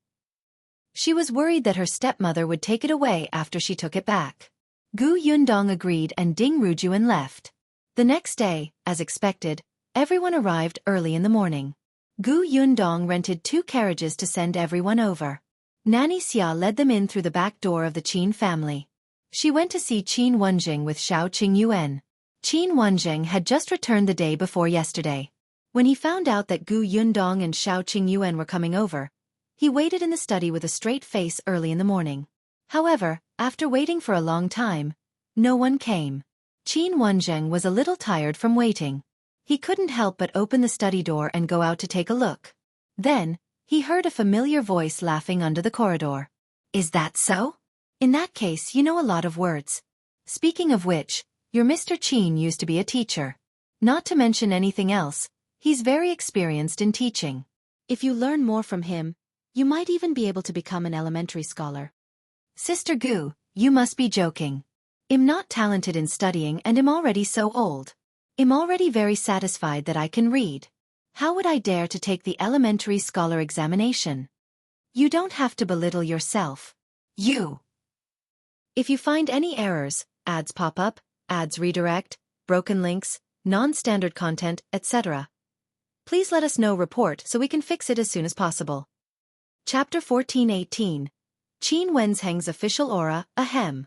She was worried that her stepmother would take it away after she took it back. Yundong agreed and Ding Rujun left. The next day, as expected, everyone arrived early in the morning. Yundong rented 2 carriages to send everyone over. Nanny Xia led them in through the back door of the Qin family. She went to see Wenzheng with Shao Qingyuan. Wenzheng had just returned the day before yesterday. When he found out that Yundong and Shao Qingyuan were coming over, he waited in the study with a straight face early in the morning. However, after waiting for a long time, no one came. Wenzheng was a little tired from waiting. He couldn't help but open the study door and go out to take a look. Then, he heard a familiar voice laughing under the corridor. "Is that so? In that case you know a lot of words. Speaking of which, your Mr. Qin used to be a teacher. Not to mention anything else, he's very experienced in teaching. If you learn more from him, you might even be able to become an elementary scholar." "Sister Gu, you must be joking. I'm not talented in studying and I'm already so old. I'm already very satisfied that I can read. How would I dare to take the elementary scholar examination? You don't have to belittle yourself. You." If you find any errors, ads pop up, ads redirect, broken links, non-standard content, etc., please let us know report so we can fix it as soon as possible. Chapter 14:18. Qin Wenzheng's official aura, ahem.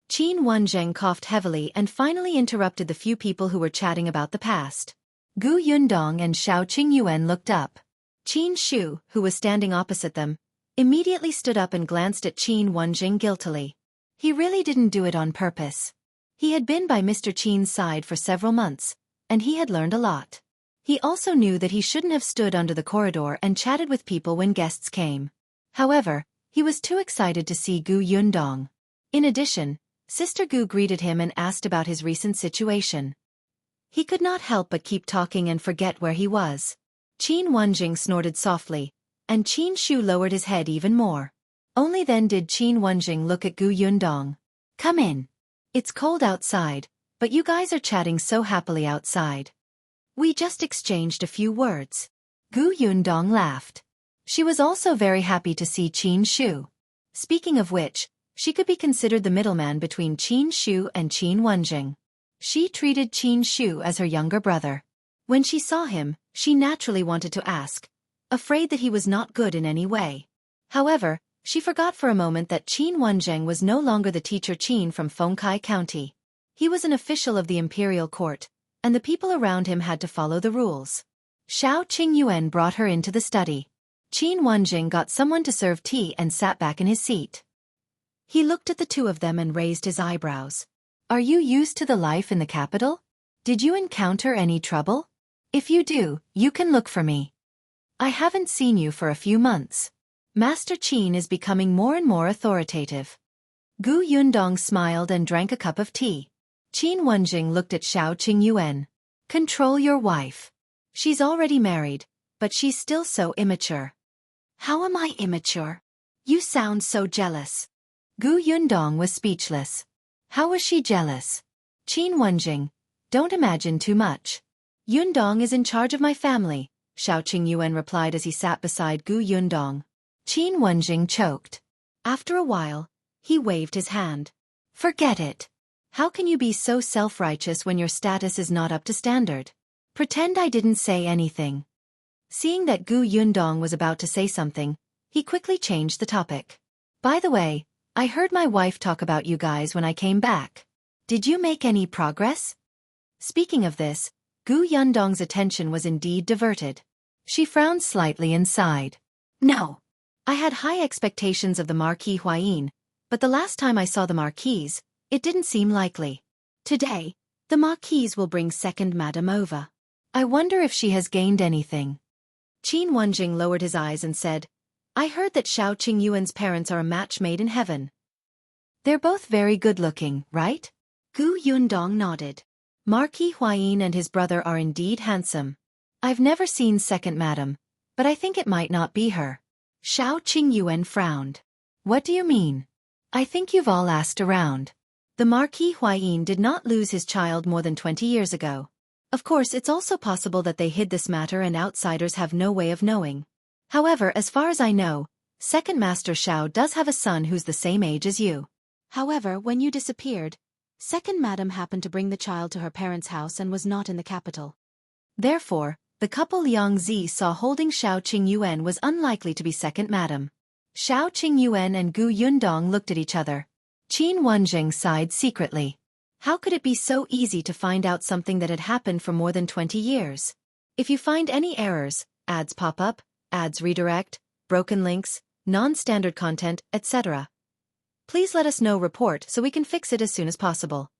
Qin Wenzheng coughed heavily and finally interrupted the few people who were chatting about the past. Yundong and Shao Qingyuan looked up. Qin Shu, who was standing opposite them, immediately stood up and glanced at Qin Wenzheng guiltily. He really didn't do it on purpose. He had been by Mr. Qin's side for several months, and he had learned a lot. He also knew that he shouldn't have stood under the corridor and chatted with people when guests came. However, he was too excited to see Yundong. In addition, Sister Gu greeted him and asked about his recent situation. He could not help but keep talking and forget where he was. Qin Wenzheng snorted softly, and Qin Shu lowered his head even more. Only then did Qin Wenzheng look at Yundong. "Come in. It's cold outside, but you guys are chatting so happily outside. We just exchanged a few words." Yundong laughed. She was also very happy to see Qin Shu. Speaking of which, she could be considered the middleman between Qin Shu and Qin Wenzheng. She treated Qin Shu as her younger brother. When she saw him, she naturally wanted to ask, afraid that he was not good in any way. However, She forgot for a moment that Qin Wenzheng was no longer the teacher Qin from Fengkai County. He was an official of the imperial court, and the people around him had to follow the rules. Shao Qingyuan brought her into the study. Qin Wenzheng got someone to serve tea and sat back in his seat. He looked at the two of them and raised his eyebrows. Are you used to the life in the capital? Did you encounter any trouble? If you do, you can look for me. I haven't seen you for a few months. Master Qin is becoming more and more authoritative. Gu Yundong smiled and drank a cup of tea. Qin Wenzheng looked at Shao Qingyuan. Control your wife. She's already married, but she's still so immature. How am I immature? You sound so jealous. Gu Yundong was speechless. How was she jealous? Qin Wenzheng, don't imagine too much. Yundong is in charge of my family, Shao Qingyuan replied as he sat beside Gu Yundong. Qin Wenzheng choked. After a while, he waved his hand. Forget it. How can you be so self-righteous when your status is not up to standard? Pretend I didn't say anything. Seeing that Gu Yundong was about to say something, he quickly changed the topic. By the way, I heard my wife talk about you guys when I came back. Did you make any progress? Speaking of this, Gu Yundong's attention was indeed diverted. She frowned slightly and sighed. No. I had high expectations of the Marquis Huayin, but the last time I saw the Marquise, it didn't seem likely. Today, the Marquise will bring second Madame over. I wonder if she has gained anything. Qin Wenzheng lowered his eyes and said, I heard that Shao Qingyuan's parents are a match made in heaven. They're both very good-looking, right? Gu Yundong nodded. Marquis Huayin and his brother are indeed handsome. I've never seen second Madame, but I think it might not be her. Shao Qingyuan frowned. What do you mean? I think you've all asked around. The Marquis Huayin did not lose his child more than 20 years ago. Of course, it's also possible that they hid this matter and outsiders have no way of knowing. However, as far as I know, Second Master Shao does have a son who's the same age as you. However, when you disappeared, Second Madame happened to bring the child to her parents' house and was not in the capital. Therefore, the couple Liang Zi saw holding Shao Qingyuan was unlikely to be Second Madame. Shao Qingyuan and Gu Yundong looked at each other. Qin Wenzheng sighed secretly. How could it be so easy to find out something that had happened for more than 20 years? If you find any errors, ads pop up, ads redirect, broken links, non-standard content, etc., please let us know report so we can fix it as soon as possible.